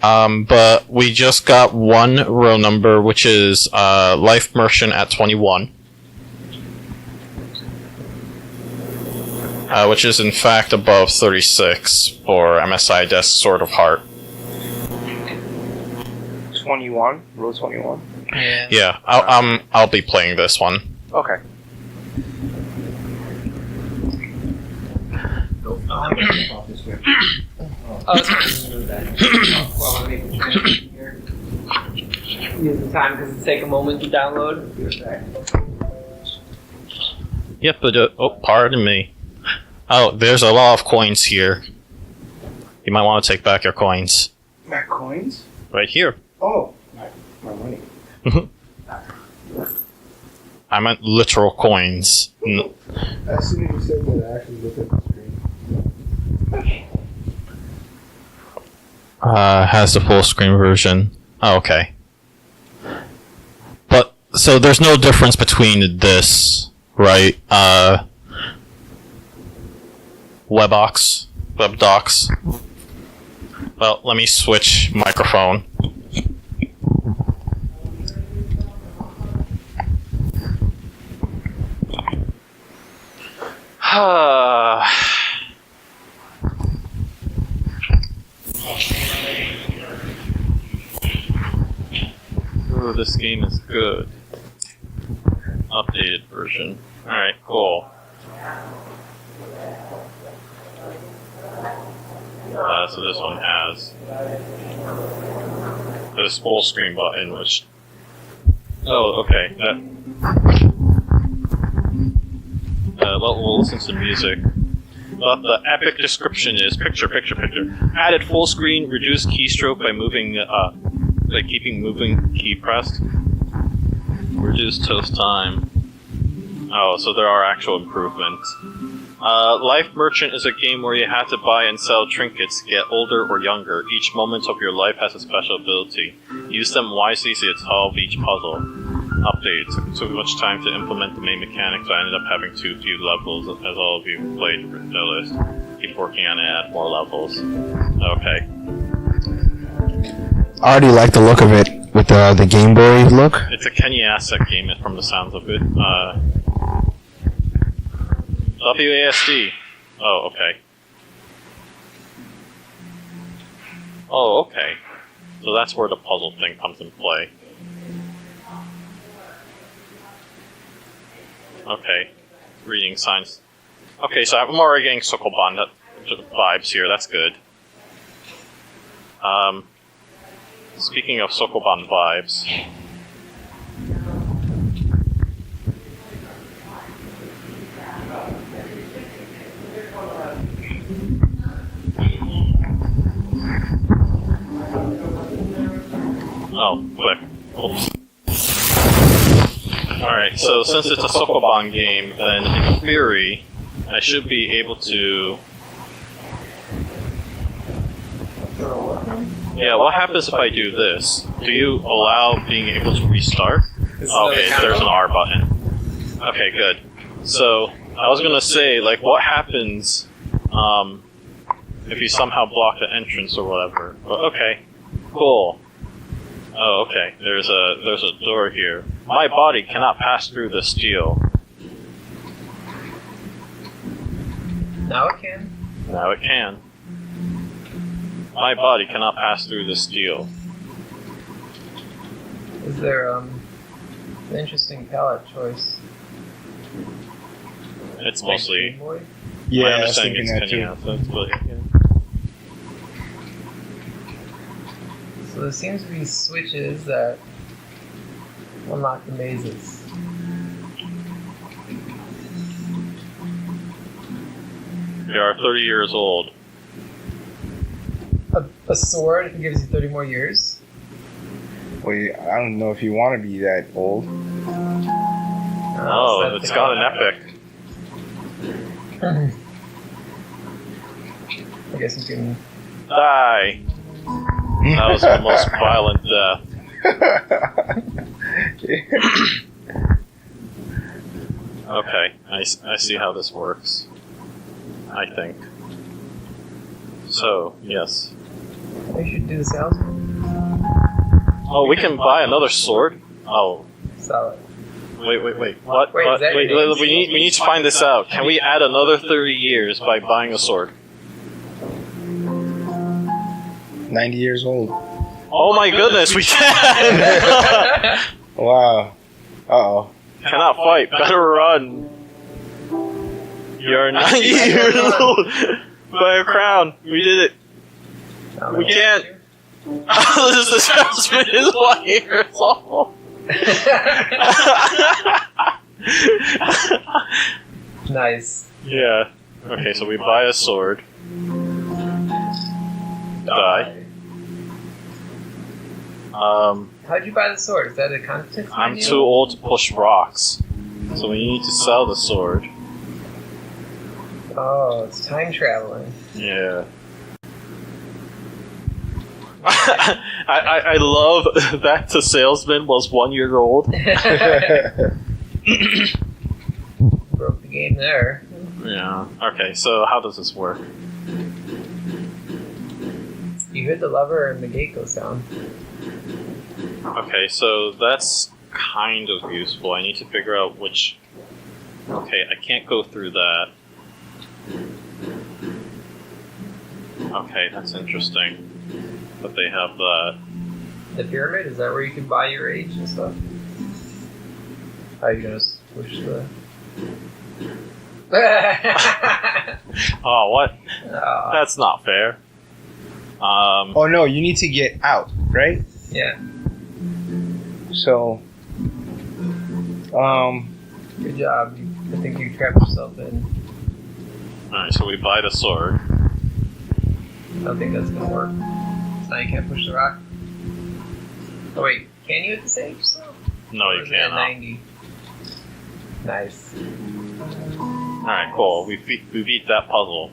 But we just got one row number, which is Life Merchant at 21. Which is in fact above 36 for MSI Desk Sword of Heart. 21, row 21. Yeah, I'll be playing this one. Okay. Oh, it's fine. Well, use the time because it take a moment to download. Yep, but pardon me. Oh, there's a lot of coins here. You might want to take back your coins. My coins? Right here. Oh, my money. I meant literal coins. As soon as you said that, I actually looked at the screen. Has the full screen version. Oh, okay. But, so there's no difference between this, right? WebDocs. Well, let me switch microphone. Ooh, this game is good. Updated version. Alright, cool. So this one has this full screen button, which... Oh, okay. We'll listen to music. But the epic description is picture. Added full screen, reduced keystroke by moving, keeping moving key pressed. Reduced toast time. Oh, so there are actual improvements. Life Merchant is a game where you have to buy and sell trinkets to get older or younger. Each moment of your life has a special ability. Use them wisely to solve each puzzle. Update. Took too much time to implement the main mechanics, so I ended up having too few levels, as all of you played the list. Keep working on it, add more levels. Okay. I already like the look of it with the Game Boy look. It's a Kenny asset game from the sounds of it. WASD. Oh, okay. Oh, okay. So that's where the puzzle thing comes in play. Okay. Reading signs. Okay, so I'm already getting Sokoban vibes here. That's good. Speaking of Sokoban vibes... Oh, click. Oops. Alright, so since it's a Sokoban game, then in theory, I should be able to... Yeah, what happens if I do this? Do you allow being able to restart? Okay, there's an R button. Okay, good. So, I was gonna say, like, what happens if you somehow block the entrance or whatever? But, okay, cool. Oh, okay. There's a door here. My body cannot pass through the steel. Now it can. Now it can. My body cannot pass through the steel. Is there an interesting palette choice? It's mostly. Game Boy? Yeah, my I was understanding thinking it's that Kenya, too. so it's really, yeah. So there seems to be switches that unlock the mazes. You are 30 years old. A sword gives you 30 more years? Wait, I don't know if you want to be that old. Oh, so it's got an epic. I guess you can... Die! That was the most violent death. Okay, I see how this works. I think. So, yes. We should do the salesman. Oh, we can buy another sword? Oh. Solid. Wait. What? Wait, is that Wait, your name? we need to find this out. Can we add another 30 years by buying a sword? 90 years old. Oh my goodness, we can! Wow. Uh-oh. Cannot fight, better run. You're 90 years old. Buy a crown. We did it. We can't. This assessment is 1 year old. Nice. Yeah. Okay, so we buy a sword. Die. How'd you buy the sword? Is that a context I'm menu? too old to push rocks. So we need to sell the sword. Oh, it's time traveling. Yeah. I love that the salesman was 1 year old. Broke the game there. Yeah. Okay, so how does this work? You hit the lever and the gate goes down. Okay, so that's kind of useful. I need to figure out which... Okay, I can't go through that. Okay, that's interesting. But they have that. The pyramid, is that where you can buy your age and stuff? How are you gonna switch the... Oh, what? Oh, That's not fair. Oh no, you need to get out, right? yeah. So, Good job. I think you trapped yourself in. Alright, so we buy the sword. I don't think that's gonna work. So now you can't push the rock. Oh wait, can you at this age still? No, Or you is it at cannot. 90. Nice. Alright, cool. We beat that puzzle.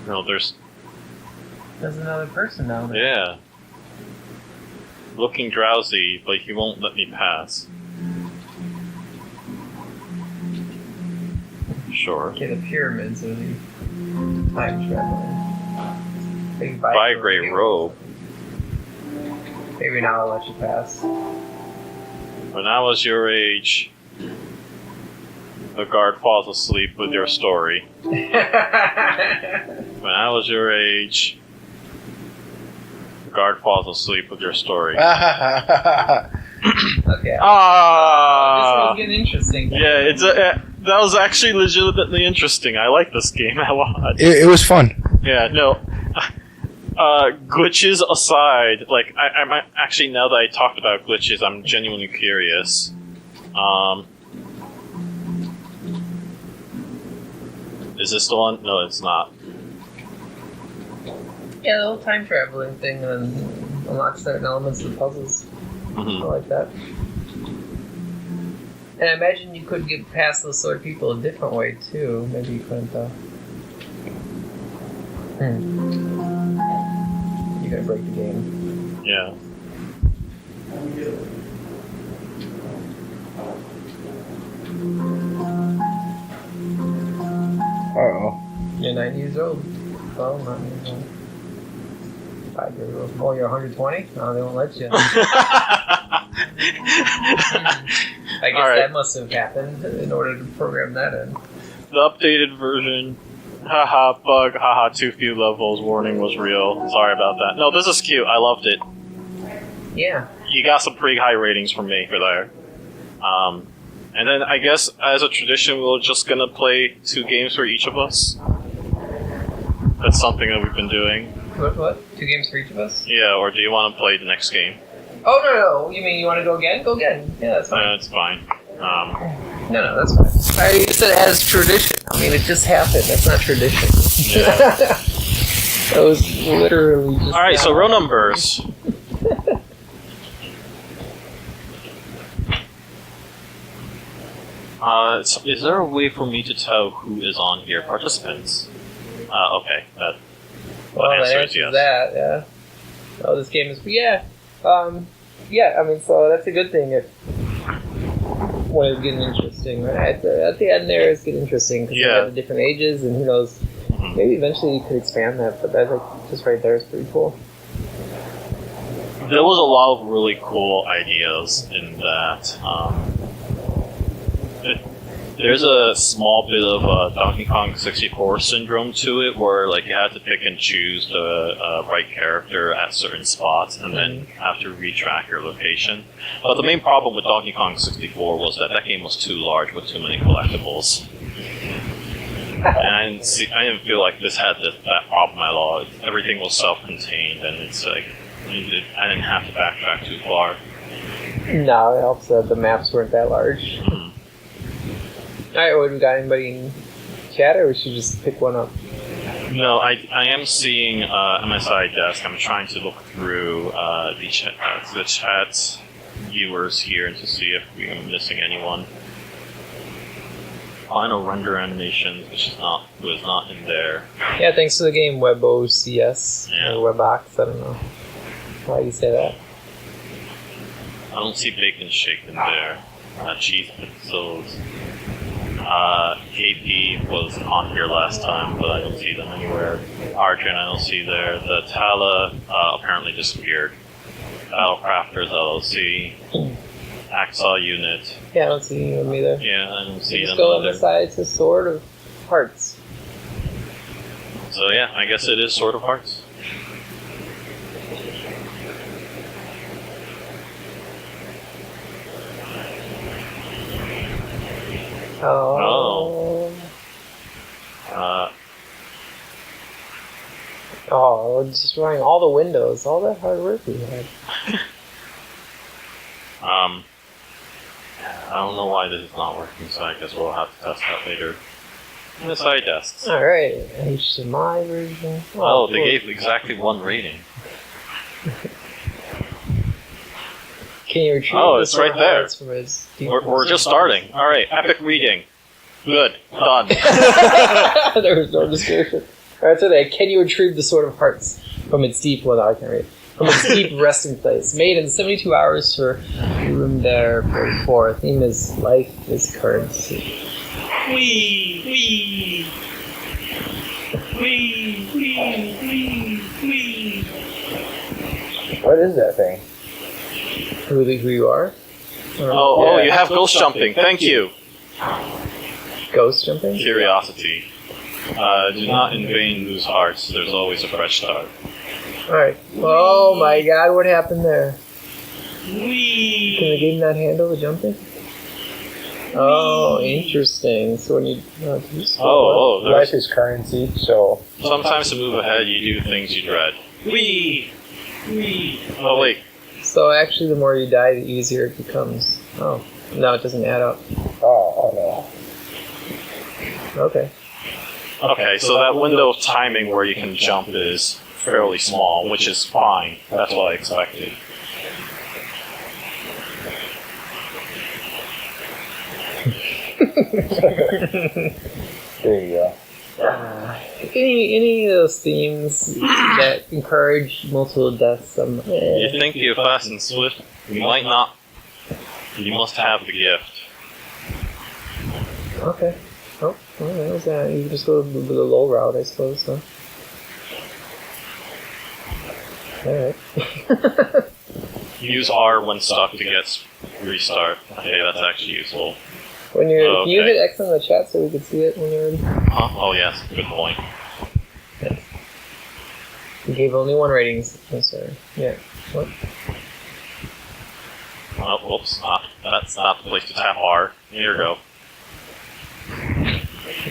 No, there's... There's another person down there. Yeah. Looking drowsy, but he won't let me pass. Sure. Okay, the pyramids are the time traveling. Big Vibrate robe. Maybe now I'll let you pass. When I was your age, the guard falls asleep with your story. When I was your age, the guard falls asleep with your story. Okay. This Ah! one's getting interesting. Yeah, that was actually legitimately interesting. I like this game a lot. It was fun. Yeah, no. Glitches aside, like I'm actually, now that I talked about glitches, I'm genuinely curious. Is this the one? No, it's not. Yeah, the whole time traveling thing and unlock certain elements of the puzzles. I Mhm. like that. And I imagine you could get past those sword people a different way too. Maybe you couldn't though. You're gonna break the game. Yeah. Uh-oh. You're 9 years old. Well, not years old. 5 years old. Oh, you're 120? No, they won't let you. I guess Alright. that must have happened in order to program that in. The updated version. Haha, bug, haha, too few levels, warning was real. Sorry about that. No, this is cute. I loved it. Yeah. You got some pretty high ratings from me for there. And then I guess as a tradition, we're just gonna play 2 games for each of us. That's something that we've been doing. What? 2 games for each of us? Yeah, or do you want to play the next game? Oh, no. You mean you want to go again? Go again. Yeah, that's fine. It's fine. No, that's fine. I said as tradition. I mean, it just happened. That's not tradition. Yeah. That was literally just... Alright, so row numbers. Is there a way for me to tell who is on here? Participants. Okay. That Well, the answer is answer yes. is that, yeah. Oh, this game is... Yeah. Yeah, I mean, so that's a good thing if... When it's getting interesting, right? At the end there, it's getting interesting, because Yeah. they have the different ages, and who knows... Maybe eventually you could expand that, but that just right there is pretty cool. There was a lot of really cool ideas in that. There's a small bit of Donkey Kong 64 syndrome to it, where like you had to pick and choose the right character at certain spots, and then have to retrack your location. But the main problem with Donkey Kong 64 was that game was too large with too many collectibles. And I didn't feel like this had that problem at all. Everything was self-contained, and it's like I didn't have to backtrack too far. No, it helps that the maps weren't that large. Alright, what, we got anybody in chat, or we should just pick one up? No, I am seeing at my side desk. I'm trying to look through the chat viewers here and to see if we're missing anyone. Final render animations, which was not in there. Yeah, thanks to the game WebOCS Yeah. or WebOx. I don't know why you say that. I don't see Bacon Shake in there. Cheese Pixels. KP was on here last time, but I don't see them anywhere. Arjun, I don't see there. The Tala apparently disappeared. Battlecrafters LLC. Axaw Unit. Yeah, I don't see them either. Yeah, I don't see Just them go on the either. side to Sword of Hearts. So yeah, I guess it is Sword of Hearts. Oh. Uh, Oh, destroying all the windows. All that hard work we had. I don't know why this is not working, so I guess we'll have to test that later. In the side desks. Alright, HDMI version. Oh, they cool. gave exactly 1 rating. Can you retrieve Oh, the it's Sword right of there. Hearts from his We're just starting. Alright, epic reading. Good. Done. There was no description. Alright, so there. Can you retrieve the Sword of Hearts from its deep, well, I can't read. From its deep resting place. Made in 72 hours for Ludum Dare 44. Theme is life is currency. Wee, wee. Wee, wee, wee, wee. What is that thing? Who you are? Oh, Yeah. you have ghost jumping. Thank you. Ghost jumping? Curiosity. Do not in vain lose hearts. There's always a fresh start. Alright. Oh my god, what happened there? Wee. Can the game not handle the jumping? Oh, interesting. So when you... Oh, Life there's is currency, so sometimes to move ahead you do things you dread. Wee. Wee. Oh wait. So actually the more you die, the easier it becomes. Oh. No, it doesn't add up. oh no. Okay. Okay, so that window of timing where you can jump is fairly small, which is fine. That's what I expected. There you go. Any of those themes that encourage multiple deaths? You think you're fast and swift? You might not. You must have the gift. Okay. Oh, well, that was that. You can just go the low route, I suppose. So. Alright. Use R when stuck to get restart. Okay, that's actually useful. When you're, Okay. Can you hit X on the chat so we can see it when you're ready? Huh? Oh yes, good point. You gave only 1 rating. Oh, sorry. Yeah. What? Oh, whoops. That's not the place to tap R. Here we go.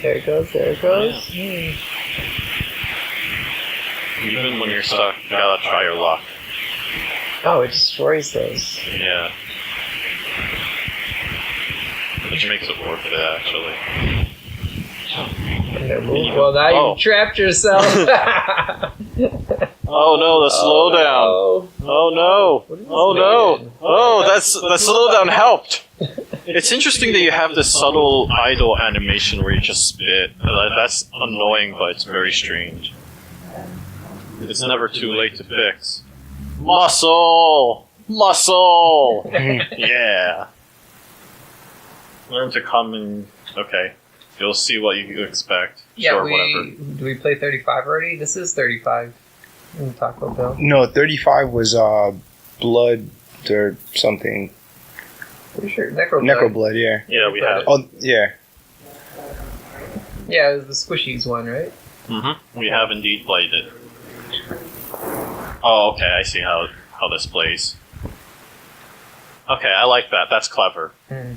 There it goes, there it goes. Even when you're stuck, you gotta try your luck. Oh, it destroys those. Yeah. Which makes it worth it, actually. And they're moving. Well, now Oh. you trapped yourself. Oh no, the slowdown. Oh no. What is this Oh no. man? Oh, the slowdown helped. It's interesting that you have this subtle idle animation where you just spit. That's annoying, but it's very strange. It's never too late to fix. Muscle! Muscle! Yeah. Learn to come and... Okay. You'll see what you expect. Yeah, Sure, whatever. do we play 35 already? This is 35 in Taco Bell. No, 35 was blood or something. Pretty sure Necroblood. Necroblood, yeah. Yeah, we have. Oh, yeah. Yeah, it was the Squishies one, right? Mm-hmm. We have indeed played it. Oh, okay. I see how this plays. Okay, I like that. That's clever. Mm.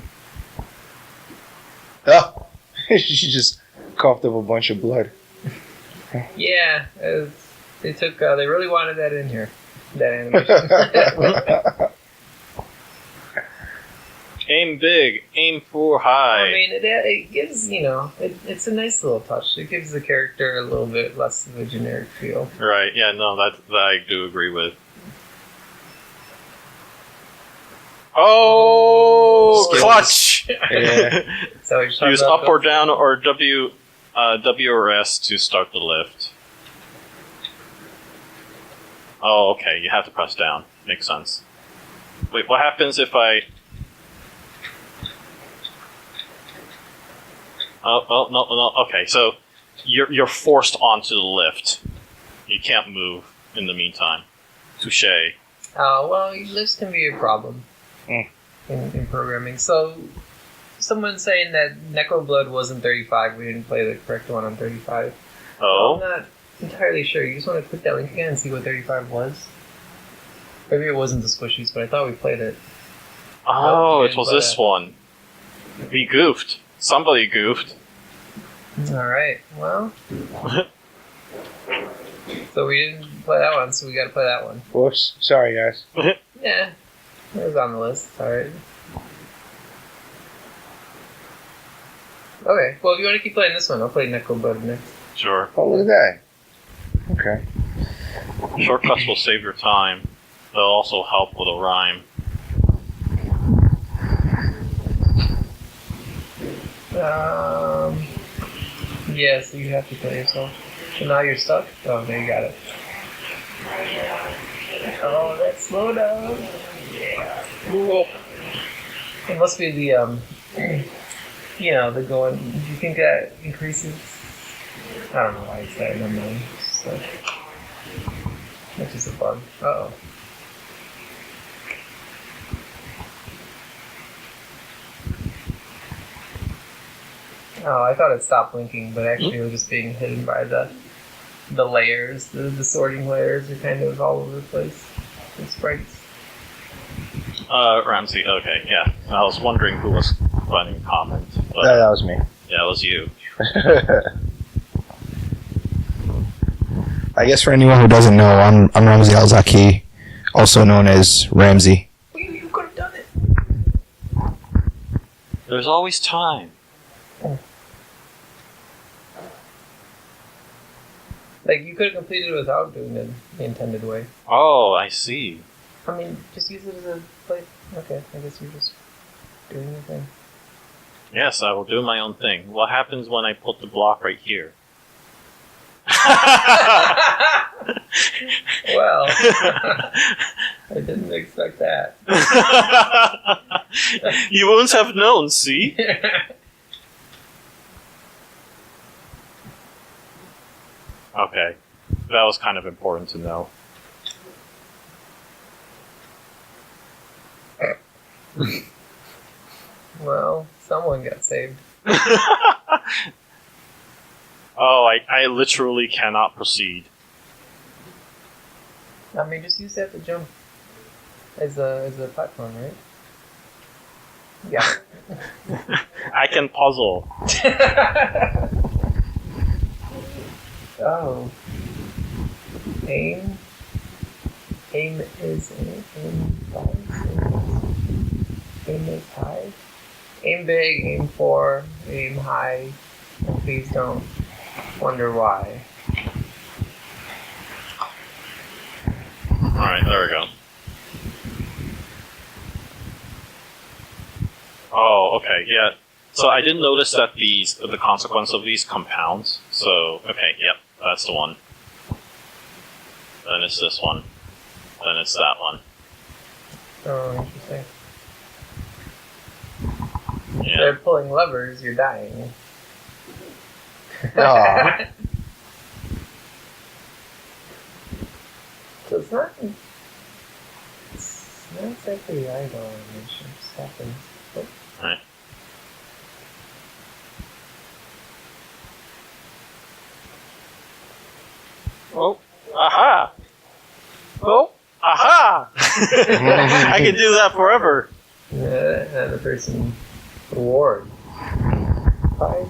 Oh, she just coughed up a bunch of blood. Yeah, they took. They really wanted that in here. That animation. Aim big, aim for high. I mean, it gives, it's a nice little touch. It gives the character a little bit less of a generic feel. Right, yeah, no, that I do agree with. Oh, Skills. clutch! Yeah. So you're talking Use about up or down or W or S to start the lift. Oh, okay, you have to press down. Makes sense. Wait, what happens if I... Oh, no, okay, so you're forced onto the lift. You can't move in the meantime. Touché. well, lifts can be a problem in programming. So, someone's saying that Necroblood wasn't 35. We didn't play the correct one on 35. Oh? I'm not entirely sure. You just want to click that link again and see what 35 was? Maybe it wasn't the Squishies, but I thought we played it. Oh, we it didn't was play this that. one. We goofed. Somebody goofed. Alright, well. So we didn't play that one, so we gotta play that one. Whoops. Sorry, guys. Yeah, it was on the list. Alright. Okay, well, if you want to keep playing this one, I'll play Necroblood next. Sure. Oh, look at that. Okay. Shortcuts will save your time. They'll also help with a rhyme. Yeah, so you have to kill yourself. So now you're stuck? Oh, there you got it. Oh, that slow down. Cool. It must be the, the going. Do you think that increases? I don't know why it's that in my mind. So, that's just a bug. Uh-oh. Oh, I thought it stopped blinking, but actually it was just being hidden by the layers. The sorting layers are kind of all over the place. The sprites. Ramsey, okay, yeah. I was wondering who was running comment. But That was me. yeah, it was you. I guess for anyone who doesn't know, I'm Ramsey Al-Zaki, also known as Ramsey. You could have done it. There's always time. Like, you could have completed it without doing it the intended way. Oh, I see. I mean, just use it as a play. Okay, I guess you're just doing your thing. Yes, I will do my own thing. What happens when I put the block right here? Well, I didn't expect that. You wouldn't have known, see? Okay. That was kind of important to know. Well, someone got saved. Oh, I literally cannot proceed. I mean, just use that to jump as a platform, right? Yeah. I can puzzle. Oh. Aim. Aim is aim is high. Aim big, aim for, aim high. And please don't wonder why. Alright, there we go. Oh, okay, yeah. So I didn't notice that the consequence of these compounds. So, okay, yep, that's the one. Then it's this one. Then it's that one. Oh, interesting. Yeah. They're pulling levers, you're dying. Aw. So it's not exactly the eyeball animation. It just happens. Oh. Alright. Oh, aha! Oh, aha! I can do that forever. And the person reward. Five.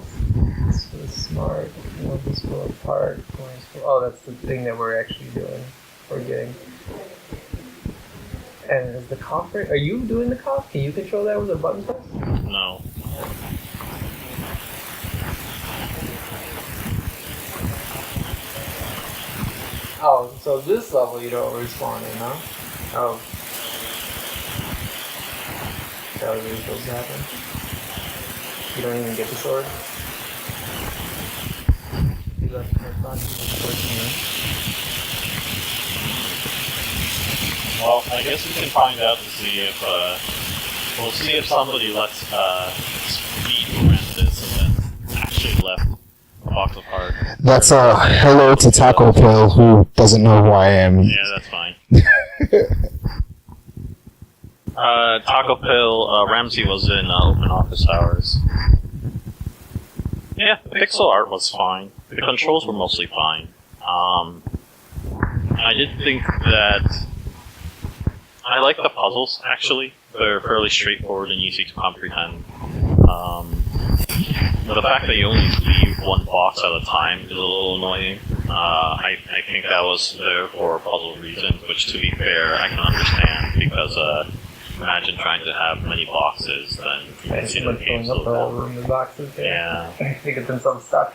This was smart. One was full apart. One is full. Oh, that's the thing that we're actually doing. We're getting. And is the cough right? Are you doing the cough? Can you control that with a button press? No. Oh, so this level you don't respawn in, huh? Oh. That was really supposed to happen. You don't even get the sword? You left the fun, unfortunately. Well, I guess we can find out to see if, we'll see if somebody lets, speed rent this and then actually left a box of heart. That's a hello to Taco Pill, who doesn't know who I am. Yeah, that's fine. Taco Pill, Ramsey was in open office hours. Yeah, the pixel art was fine. The controls were mostly fine. I did think that I like the puzzles, actually. They're fairly straightforward and easy to comprehend. But the fact that you only leave one box at a time is a little annoying. I think that was there for puzzle reasons, which, to be fair, I can understand, because imagine trying to have many boxes, then you can see the game filling up the slow whole down. room with boxes. Yeah. I think it's been some stuck.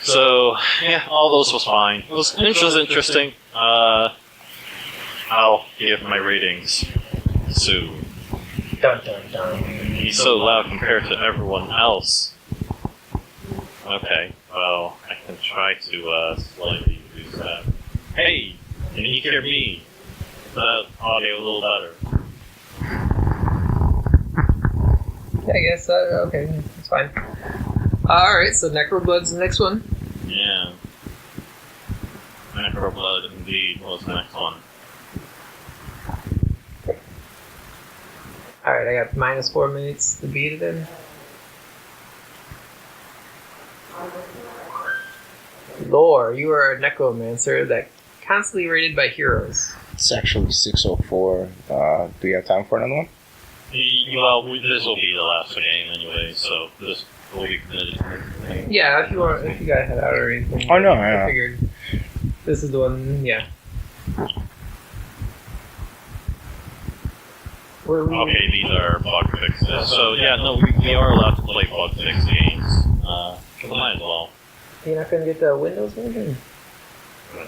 So, yeah, all those was fine. It was interesting. I'll give my ratings soon. Dun dun dun. He's so loud compared to everyone else. Okay, well, I can try to slightly reduce that. Hey, can you hear me? The audio a little better. Yeah, I guess, okay, it's fine. Alright, so Necroblood's the next one. Yeah. Necroblood indeed was the next one. Alright, I got minus 4 minutes to beat it in. Lore, you are a necromancer that constantly raided by heroes. It's actually 6:04. Do you have time for another one? Well, this will be the last game anyway, so this will be committed. Yeah, if you gotta head out or anything. Oh, no, I yeah. figured this is the one, yeah. Okay, these are bug fixes. So yeah, no, we are allowed to play bug fix games. We might as well. You're not gonna get the Windows version?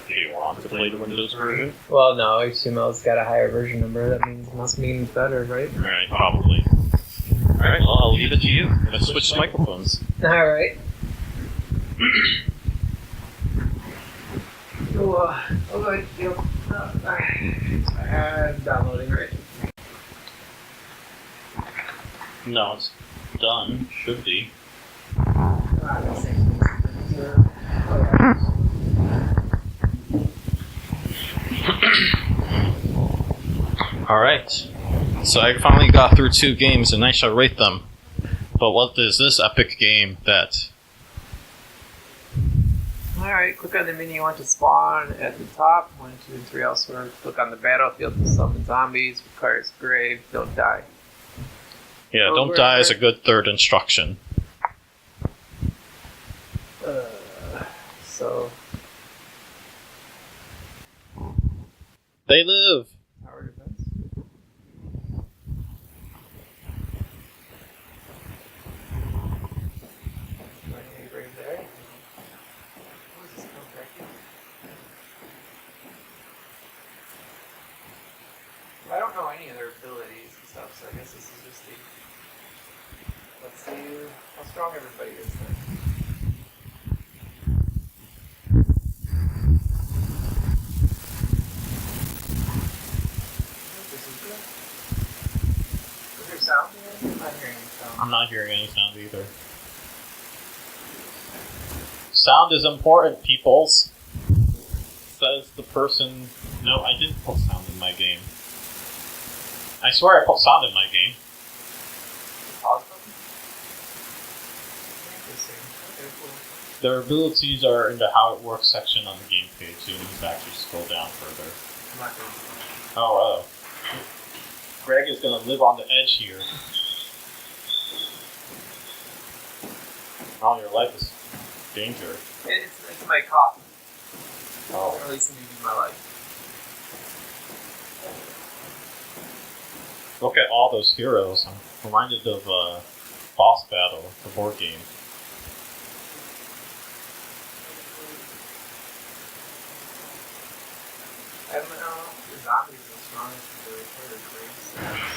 Do you want to play the Windows version? Well, no, HTML's got a higher version number. That must mean better, right? Right, probably. Alright, well, I'll leave it to you. Let's switch microphones. Alright. Downloading, right? No, it's done. Should be. Alright. So I finally got through 2 games and I shall rate them. But what is this epic game that... Alright, click on the menu you want to spawn at the top. 1, 2, and 3 elsewhere. Click on the battlefield to summon zombies. Requires grave. Don't die. Yeah, don't die is a good third instruction. So... They live! Tower defense. Grave there. What is this contract? I don't know any of their abilities and stuff, so I guess this is just the... Let's see how strong everybody is then. This is good. Is there sound here? I'm not hearing any sound. I'm not hearing any sound either. Sound is important, peoples. Says the person. No, I didn't put sound in my game. I swear I put sound in my game. Their abilities are in the how it works section on the game page, so you need to actually scroll down further. Oh. Greg is going to live on the edge here. Oh, your life is danger. It's my coffee. Oh. Or at least in my life. Look at all those heroes. I'm reminded of Boss Battle, the board game. I don't know. The zombies are the strongest of the great stats.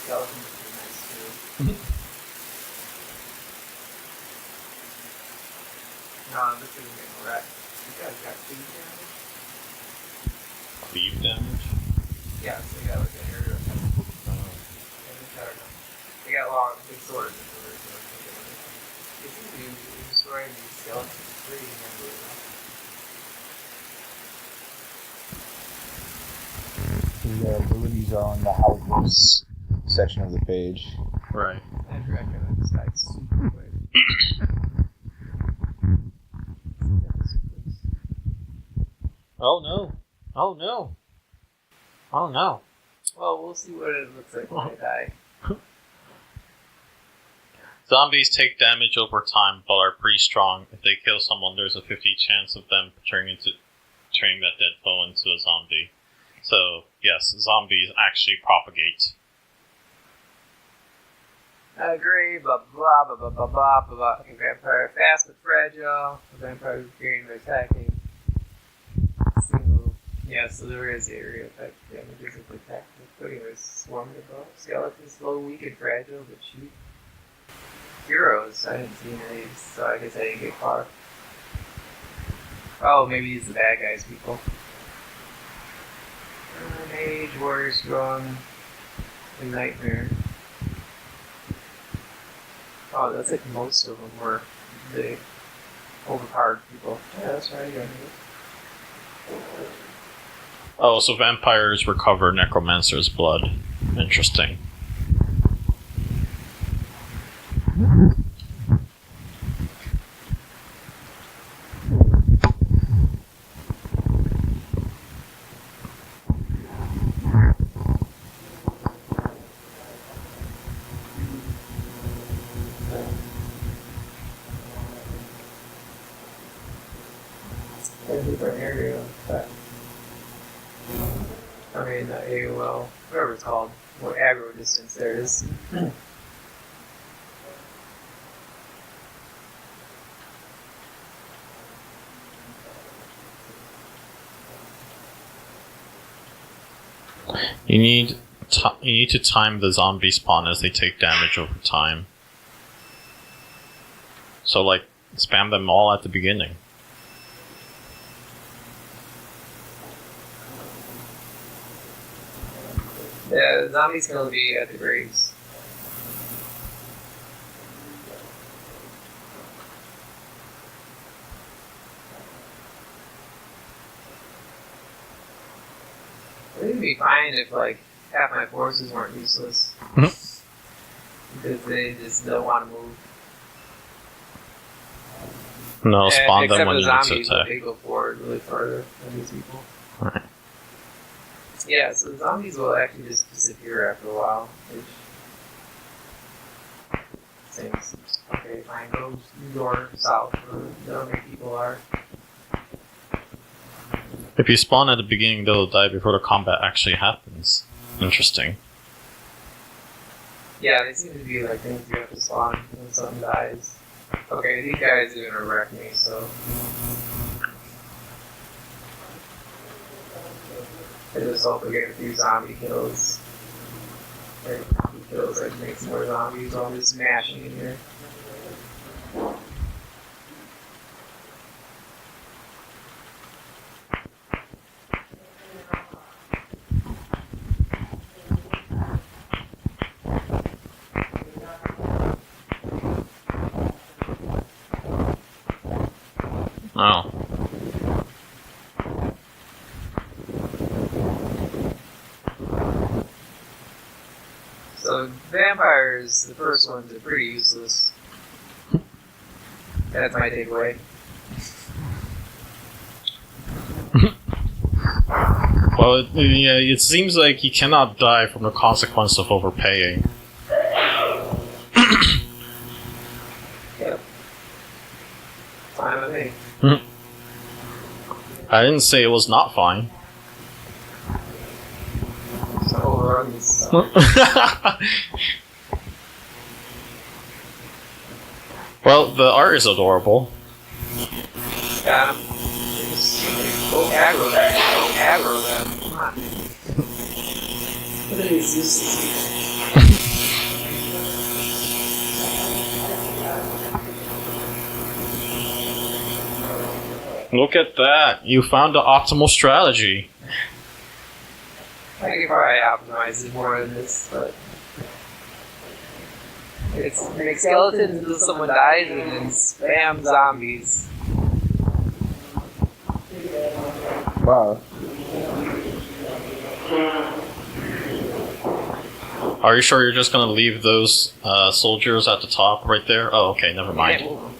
Skeletons are pretty nice too. No, this is getting wrecked. You guys got cleave damage? Cleave damage? Yeah, so you got like an area of they got long, big swords. It seems to be destroying these skeletons pretty handily. The abilities are on the how it works section of the page. Right. And reckon this guy's super quick. Oh no. Oh no. Oh no. Well, we'll see what it looks like when I die. Zombies take damage over time, but are pretty strong. If they kill someone, there's a 50 chance of them turning that dead foe into a zombie. So, yes, zombies actually propagate. I agree, blah blah blah blah blah blah blah blah. A vampire fast but fragile. A vampire who's green but attacking. Single. Yeah, so there is area effect damages if attacked. Including this swarm above. Skeletons slow, weak, and fragile, but cheap. Heroes. I didn't see any of these, so I guess I didn't get far. Oh, maybe he's the bad guys, people. Mage, warrior, strong, and nightmare. Oh, that's like most of them were the overpowered people. Yeah, that's right. Yeah. Oh, so vampires recover necromancer's blood. Interesting. Different area effect. I mean, the AOL, whatever it's called, what aggro distance there is. You need to time the zombie spawn as they take damage over time. So, like, spam them all at the beginning. Yeah, the zombies can only be at the graves. I think it'd be fine if, like, half my forces weren't useless. Because they just don't want to move. No, spawn them except when the you need to zombies, attack. they go forward really further than these people. Right. Yeah, so the zombies will actually just disappear after a while. Which seems okay, fine. Go north, south, where the other people are. If you spawn at the beginning, they'll die before the combat actually happens. Interesting. Yeah, they seem to be like things you have to spawn when something dies. Okay, these guys are gonna wreck me, so. I just hope we get a few zombie kills. Or kills, I can make some more zombies while I'm just smashing in here. Oh. So vampires, the first ones are pretty useless. That's my takeaway. Well, yeah, it seems like you cannot die from the consequence of overpaying. Yep. Fine with me. I didn't say it was not fine. So overrun this. Well, the art is adorable. Got him. Go aggro them. Go aggro them. Come on. What are these useless Look at that. You found the optimal strategy. I could probably optimize it more than this, but it's make skeletons until someone dies and then spam zombies. Wow. Are you sure you're just gonna leave those soldiers at the top right there? Oh, okay, never mind. Can't move 'em.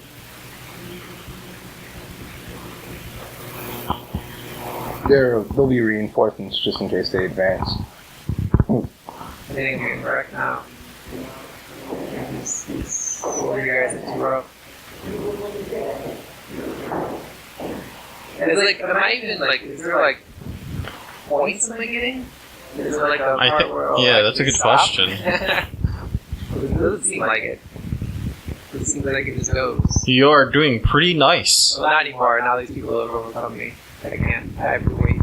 There'll be reinforcements just in case they advance. I think I'm getting wrecked now. These soldier guys are too rough. And it's like, am I even like, is there like points am I getting? Is there like a I part think, where I'll, yeah, like, that's a good stop? question. It doesn't seem like it. It seems like it just goes. You are doing pretty nice. Well, not anymore. Now these people have overcome me. I can't. I have to wait.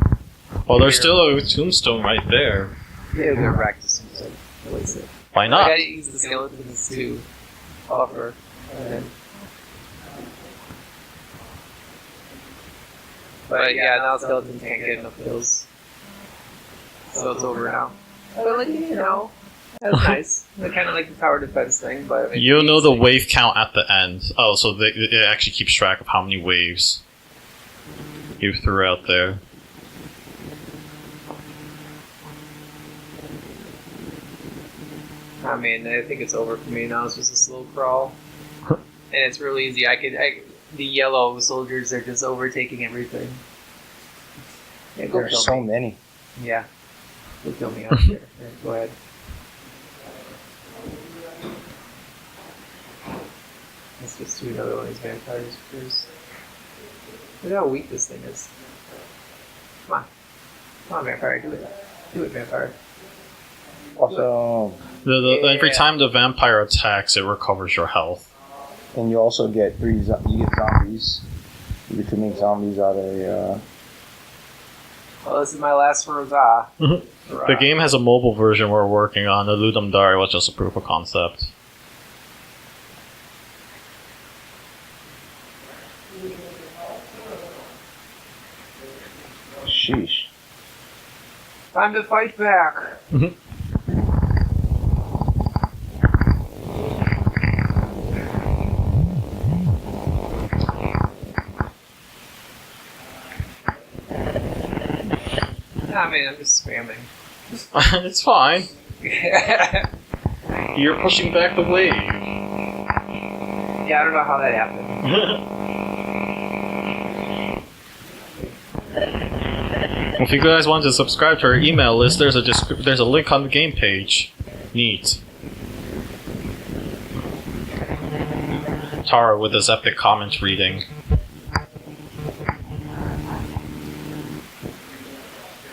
Well, there's still a tombstone right there. Yeah, they're practicing. So release it. Why I not? gotta use the skeletons to offer. But yeah, now skeletons can't get enough kills. So it's over now. But like, you know, that's nice. I kind of like the tower defense thing, but I mean, You'll know the wave count at the end. Oh, so it actually keeps track of how many waves you threw out there. I mean, I think it's over for me now. It's just a slow crawl, and it's real easy. The yellow soldiers are just overtaking everything. Yeah, go There's kill so me. many. Yeah, go kill me out here. Go ahead. Let's just do another one of these vampires first. Look how weak this thing is. Come on, vampire, do it. Do it, vampire. Also, Every time the vampire attacks, it recovers your health. and you also get you get zombies. You get to make zombies out of Well, this is my last hurrah. The game has a mobile version we're working on. The Ludum Dare was just a proof of concept. sheesh. Time to fight back. I mean, I'm just spamming. It's fine. Yeah, You're pushing back the wave. I don't know how that happened. If you guys want to subscribe to our email list, there's a link on the game page. Neat. Tara with his epic comment reading.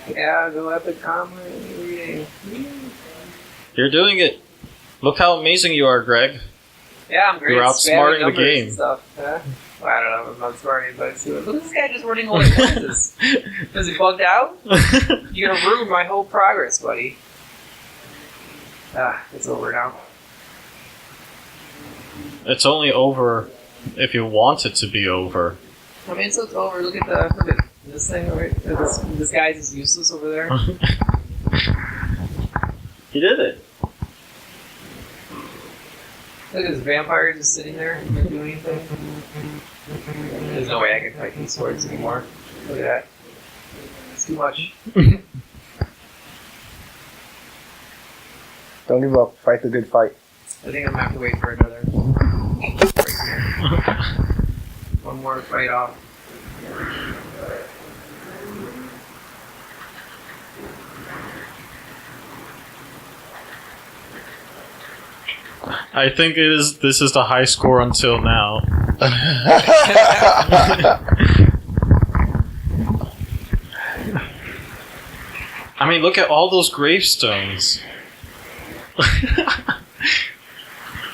Yeah, go epic comment reading. You're doing it. Look how amazing you are, Greg. Yeah, I'm great. You're at outsmarting spamming the numbers game. and stuff. Well, I don't know if I'm outsmarting, but it's look at this guy just running away. What is this? Is he bugged out? You're gonna ruin my whole progress, buddy. It's over now. It's only over if you want it to be over. I mean, so it's over. Look at this thing over here. This guy's is useless over there. He did it. Look at this vampire just sitting there, not doing anything. There's no way I can fight these swords anymore. Look at that. It's too much. Don't give up. Fight the good fight. I think I'm gonna have to wait for another break here. One more fight off. I think this is the high score until now. I mean, look at all those gravestones.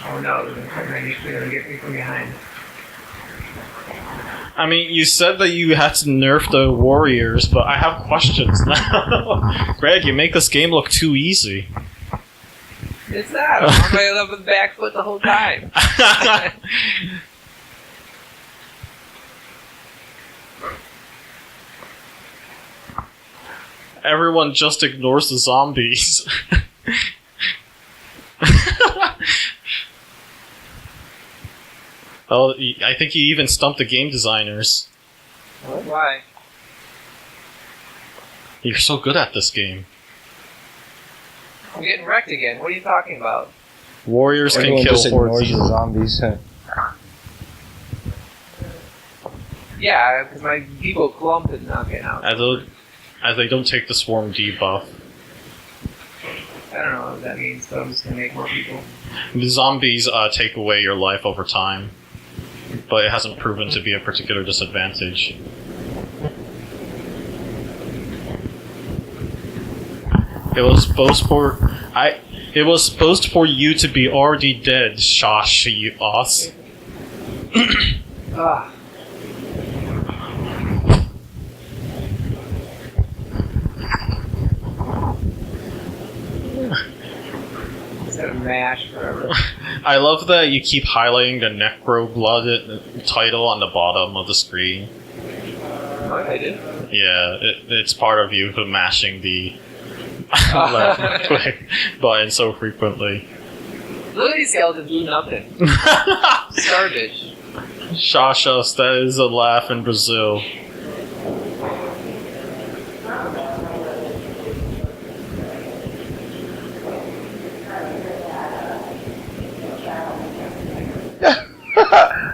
Oh no, they're gonna get me from behind. I mean, you said that you had to nerf the warriors, but I have questions now. Greg, you make this game look too easy. It's not. I'm right up with the back foot the whole time. Everyone just ignores the zombies. Oh, I think you even stumped the game designers. Why? You're so good at this game. I'm getting wrecked again. What are you talking about? Warriors Everyone can kill just hordes. ignores the zombies. Yeah, because my people clump and not get out. As they don't take the swarm debuff. I don't know what that means, but I'm just gonna make more people. The zombies take away your life over time, but it hasn't proven to be a particular disadvantage. It was supposed for you to be already dead, Shosh, you ass. Ugh. Just gotta mash forever. I love that you keep highlighting the Necroblood title on the bottom of the screen. Oh, I did? Yeah, it's part of you mashing the left click button so frequently. Look at these skeletons do nothing. Garbage. Shashas, that is a laugh in Brazil.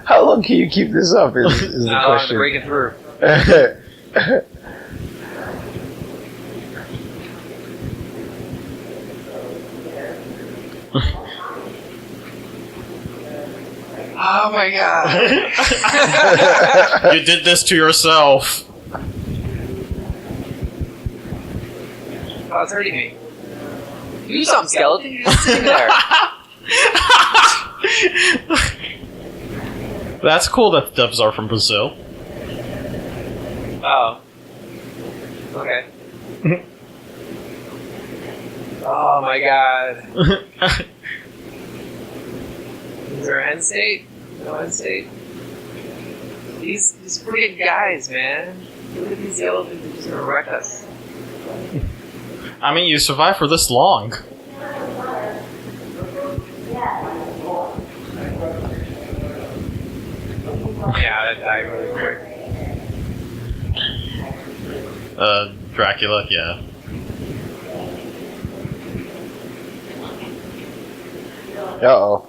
How long can you keep this up? Is the Now I'm question. breaking through. Oh my god. You did this to yourself. Oh, it's hurting me. Do something, skeleton. You're just sitting there. That's cool that the devs are from Brazil. Oh. Okay. Oh my god. Is there an end state? No end state? These freaking guys, man. Look at these skeletons, they're just gonna wreck us. I mean, you survived for this long. Yeah, that died really quick. Dracula, yeah. Uh-oh.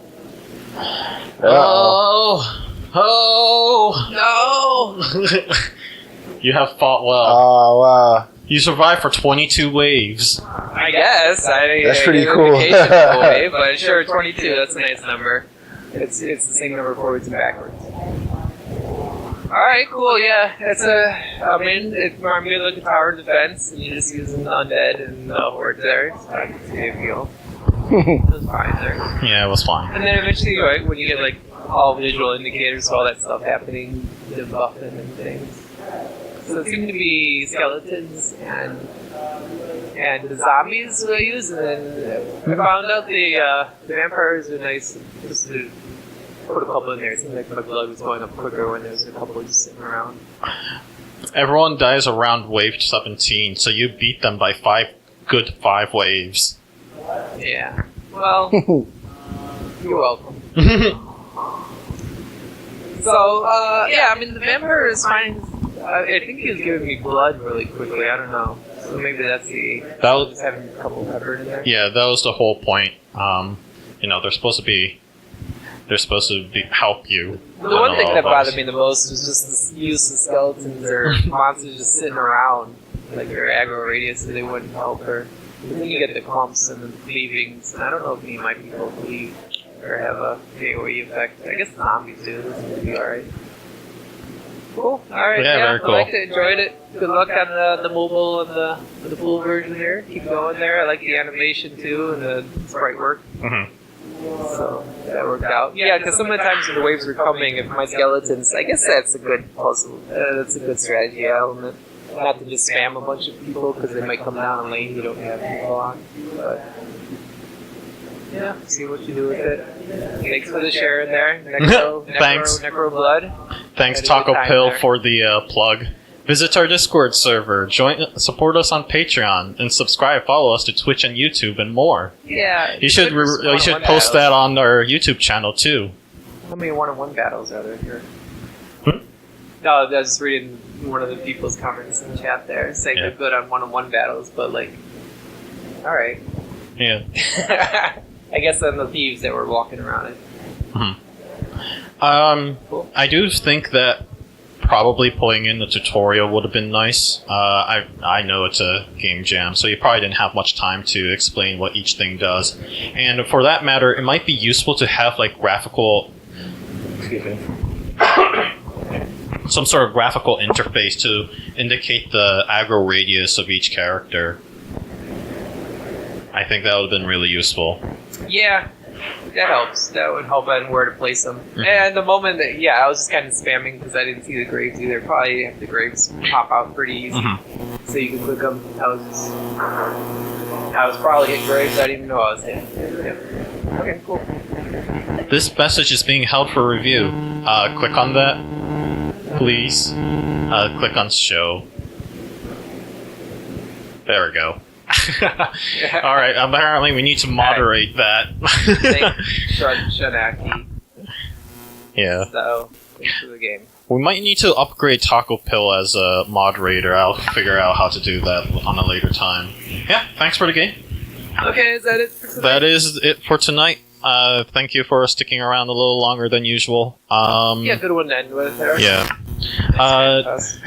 Oh! No! You have fought well. Oh, wow. You survived for 22 waves. I guess. That's I pretty gave a cool. vacation away, but sure, 22, that's a nice number. It's the same number forwards and backwards. Alright, cool, yeah. I'm gonna look at tower defense, and you just use an undead and horde there. It's not a big deal. It was fine there. Yeah, it was fine. And then eventually, right, when you get like all visual indicators of all that stuff happening, the buffing and things. So it seemed to be skeletons and the zombies who I use, and then I found out the vampires are nice. Just to put a couple in there. It seemed like my blood was going up quicker when there was a couple just sitting around. Everyone dies around wave 17, so you beat them by 5 waves. Yeah. Well, you're welcome. So, yeah, I mean, the vampire is fine. I think he was giving me blood really quickly. I don't know. So maybe that's the... That was, just having a couple peppered in there. yeah, that was the whole point. You know, they're supposed to be help you. The one thing that bothered me the most was just the use of skeletons or monsters just sitting around, like their aggro radius, so they wouldn't help her. But then you get the clumps and the leavings. I don't know if me and my people leave or have a AoE effect. I guess the zombies do. This would be alright. Cool. Alright, Yeah, very cool. I liked it, enjoyed it. Good luck on the mobile and the full version there. Keep going there. I like the animation too and the sprite work. Mm-hmm. So that worked out. Yeah, because some of the times when the waves were coming, if my skeletons, I guess that's a good puzzle. That's a good strategy element. Not to just spam a bunch of people because they might come down a lane you don't have people on. But yeah, see what you do with it. Thanks for the share in there. Thanks. Necroblood. Thanks, Had a Taco good time Pill, there. for the plug. Visit our Discord server, support us on Patreon, and subscribe, follow us to Twitch and YouTube, and more. Yeah. You should one-on-one post battles. that on our YouTube channel too. How many one-on-one battles are there here? Hmm? No, I was just reading one of the people's comments in the chat there, saying Yeah. they're good on one-on-one battles, but like, all right. Yeah. I guess on the thieves that were walking around it. Cool. I do think that probably pulling in the tutorial would have been nice. I know it's a game jam, so you probably didn't have much time to explain what each thing does. And for that matter, it might be useful to have like some sort of graphical interface to indicate the aggro radius of each character. I think that would have been really useful. Yeah, that helps. That would help on where to place them. Mhm. And the moment that, yeah, I was just kind of spamming because I didn't see the graves either. Probably have the graves pop out pretty easy, so you can click them. I was probably hitting graves. I didn't even know I was hitting. Yep. Okay, cool. This message is being held for review. Click on that, please. Click on show. There we go. Alright, apparently we need to moderate that. Shanaki. Yeah. So, thanks for the game. We might need to upgrade Taco Pill as a moderator. I'll figure out how to do that on a later time. Yeah, thanks for the game. Okay, is that it for tonight? That is it for tonight. Thank you for sticking around a little longer than usual. Yeah, good one to end with there. Yeah. Thanks, man.